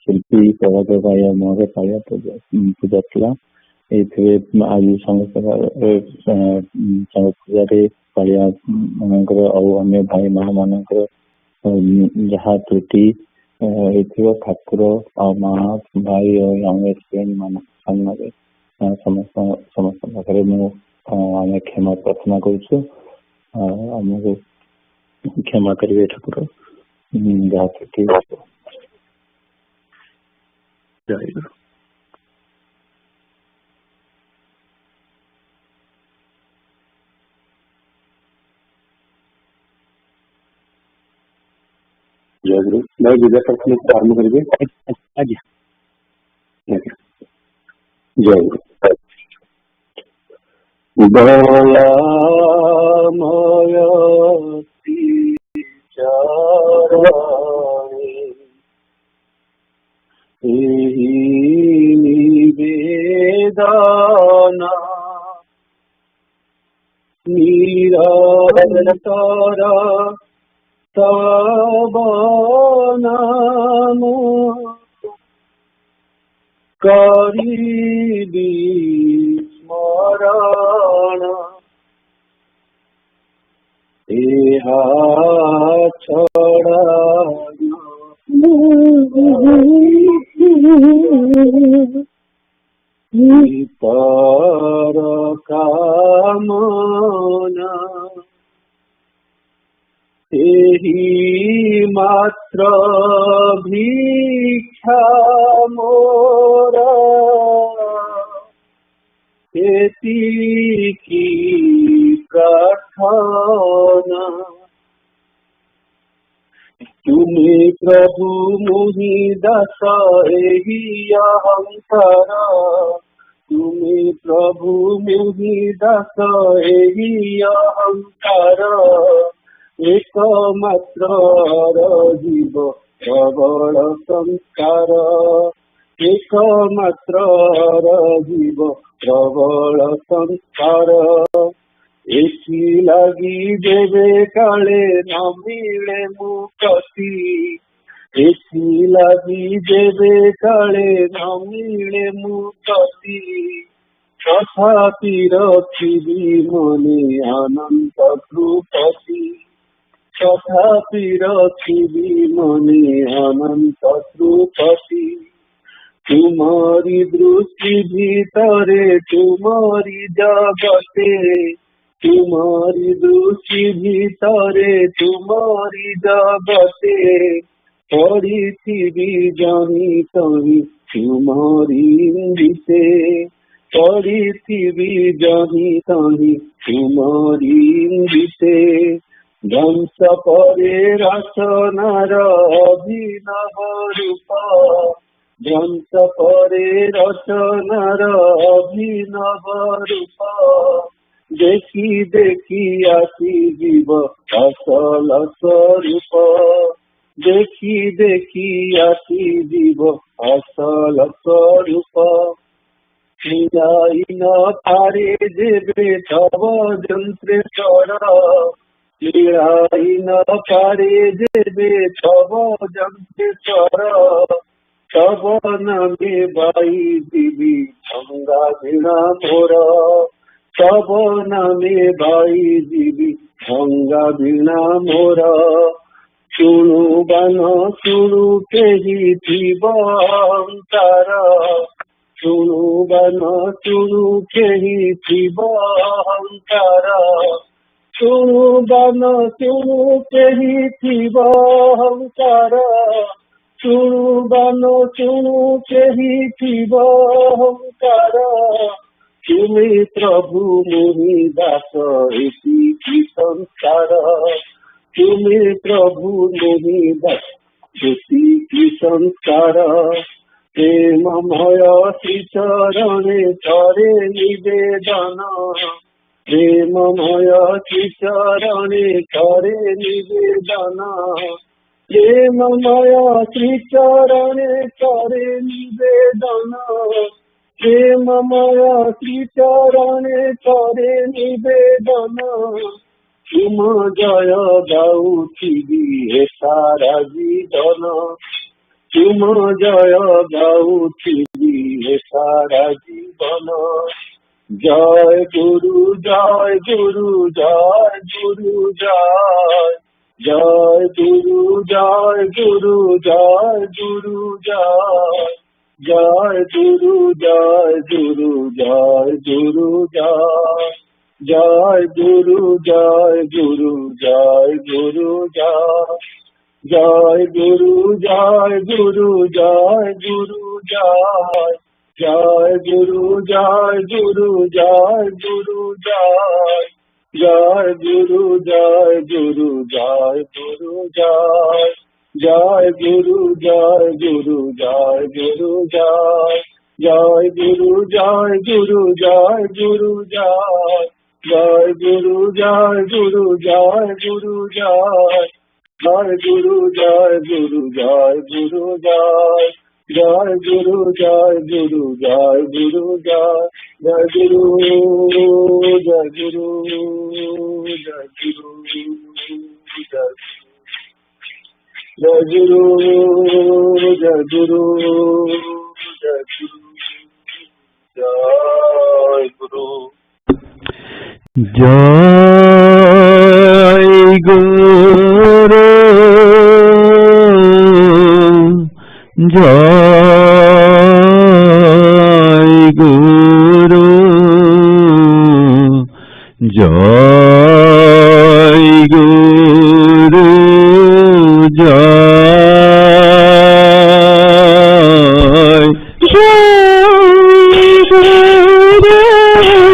शिल्पी प्रभाकर पाया मोहर पाया पूजा था आज संघ पूजा पाया मानकर अन्य भाई माँ मान जहाँ त्रुटि ठाकुर माँ भाई और मान सामने समस्त पाखे मुझे क्षमा प्रार्थना करुँ। क्षमा करेंगे ठाकुर जहाँ त्रुटि। जय गुरु। जय गुरु। मैं विजय प्रार्थना आरंभ करेंगे। जय दयामय चरणे एहि निवेदना निरंतर तव नाम करिबि स्मरण एहा छड़ा पर कामना एहि मात्र भिक्षा मोरा एतिकी प्रार्थना तुम्हें प्रभु मोहि दास एहि अहंकार तुम्हें प्रभु मोहि दास एहि अहंकार एकमात्र जीव प्रबल संस्कार एकमात्र जीव प्रबल संस्कार एथि लगी देवे काले न मिले मुक्ति एथि लगी देवे काले न मिले मुक्ति तथापि रखिबि मने अनंत कृपति तथापि रखिबि मने अनंत कृपति तुम्हारी दृष्टि भीतरे तुम्हारी जगते तुम्हारी दृष्टि भीतरे तुम्हारी जगते पढ़ी जानी तही तुम्हारी इंगिते पढ़ी जानी तही तुम्हारी इंगिते ध्वंस परे रचनार अभिनव रूप ध्वंस परे रचनार अभिनव रूप देखी देखी आसी जीव असल स्वरूप देखी देखी आसी जीव असल स्वरूप न पारे देवे तव यंत्रेश्वर लीलाई न पारे देवे तव यंत्रेश्वर तव नामे बाई दिवी गंगा वीणा मोर तव नामे बाई दिवी गंगा वीणा मोर शुणु बान शुणु केहि थिब अहंकार शुणु बान शुणु केहि थिब अहंकार शुणु बान शुणु केहि थिब अहंकार शुणु बान शुणु केहि थिब अहंकार तुमे प्रभु मोहि दास एति संस्कार तुमे प्रभु मोहि दास एति संस्कार प्रेममय श्री चरणे करे निवेदन प्रेममय श्री चरणे करे निवेदन प्रेममय श्री चरणे करे निवेदन प्रेममय श्री चरणे करे निवेदन तुम जय गाउथिबि हे सारा जीवन तुम जय गाउथिबि हे सारा जीवन जय गुरु जय गुरु जय गुरु जय जय गुरु जय गुरु जय गुरु जय जय गुरु जय गुरु जय गुरु जय जय गुरु जय गुरु जय गुरु जय जय गुरु जय गुरु जय गुरु जय जय गुरु जय गुरु जय गुरु जय जय गुरु जय गुरु जय गुरु जय जय गुरु जय गुरु जय गुरु जय जय गुरु जय गुरु जय गुरु जय जय गुरु जय गुरु जय गुरु जय जय गुरु जय गुरु जय गुरु जय जय गुरु जय गुरु जय गुरु जय जय गुरु जय गुरु जय गुरु जय गुरु जय गुरु जय गुरु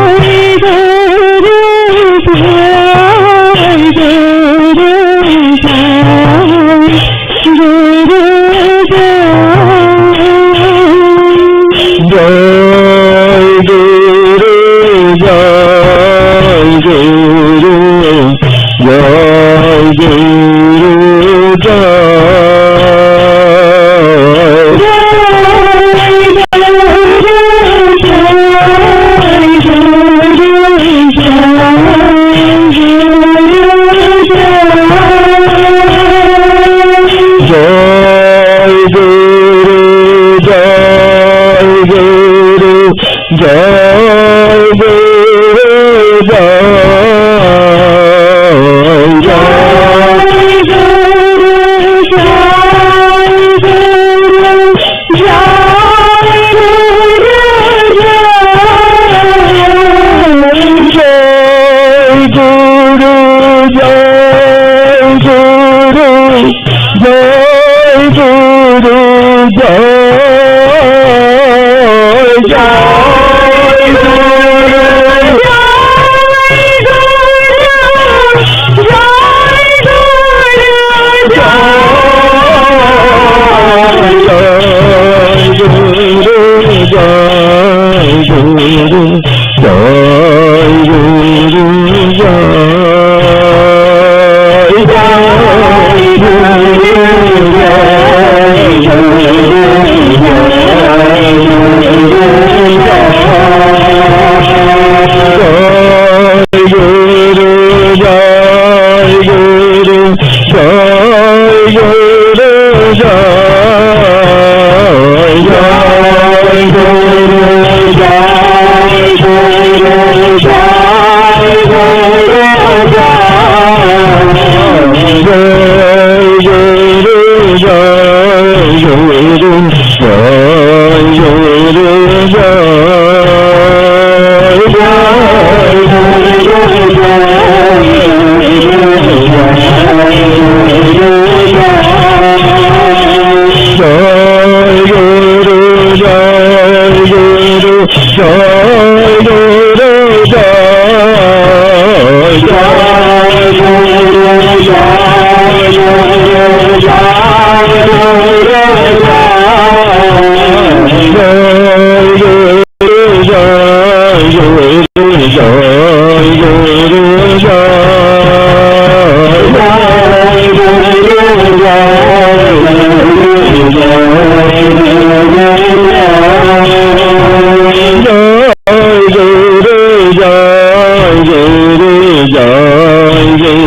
जय गुरु जय गुरु जय गुरु जय गुरु जय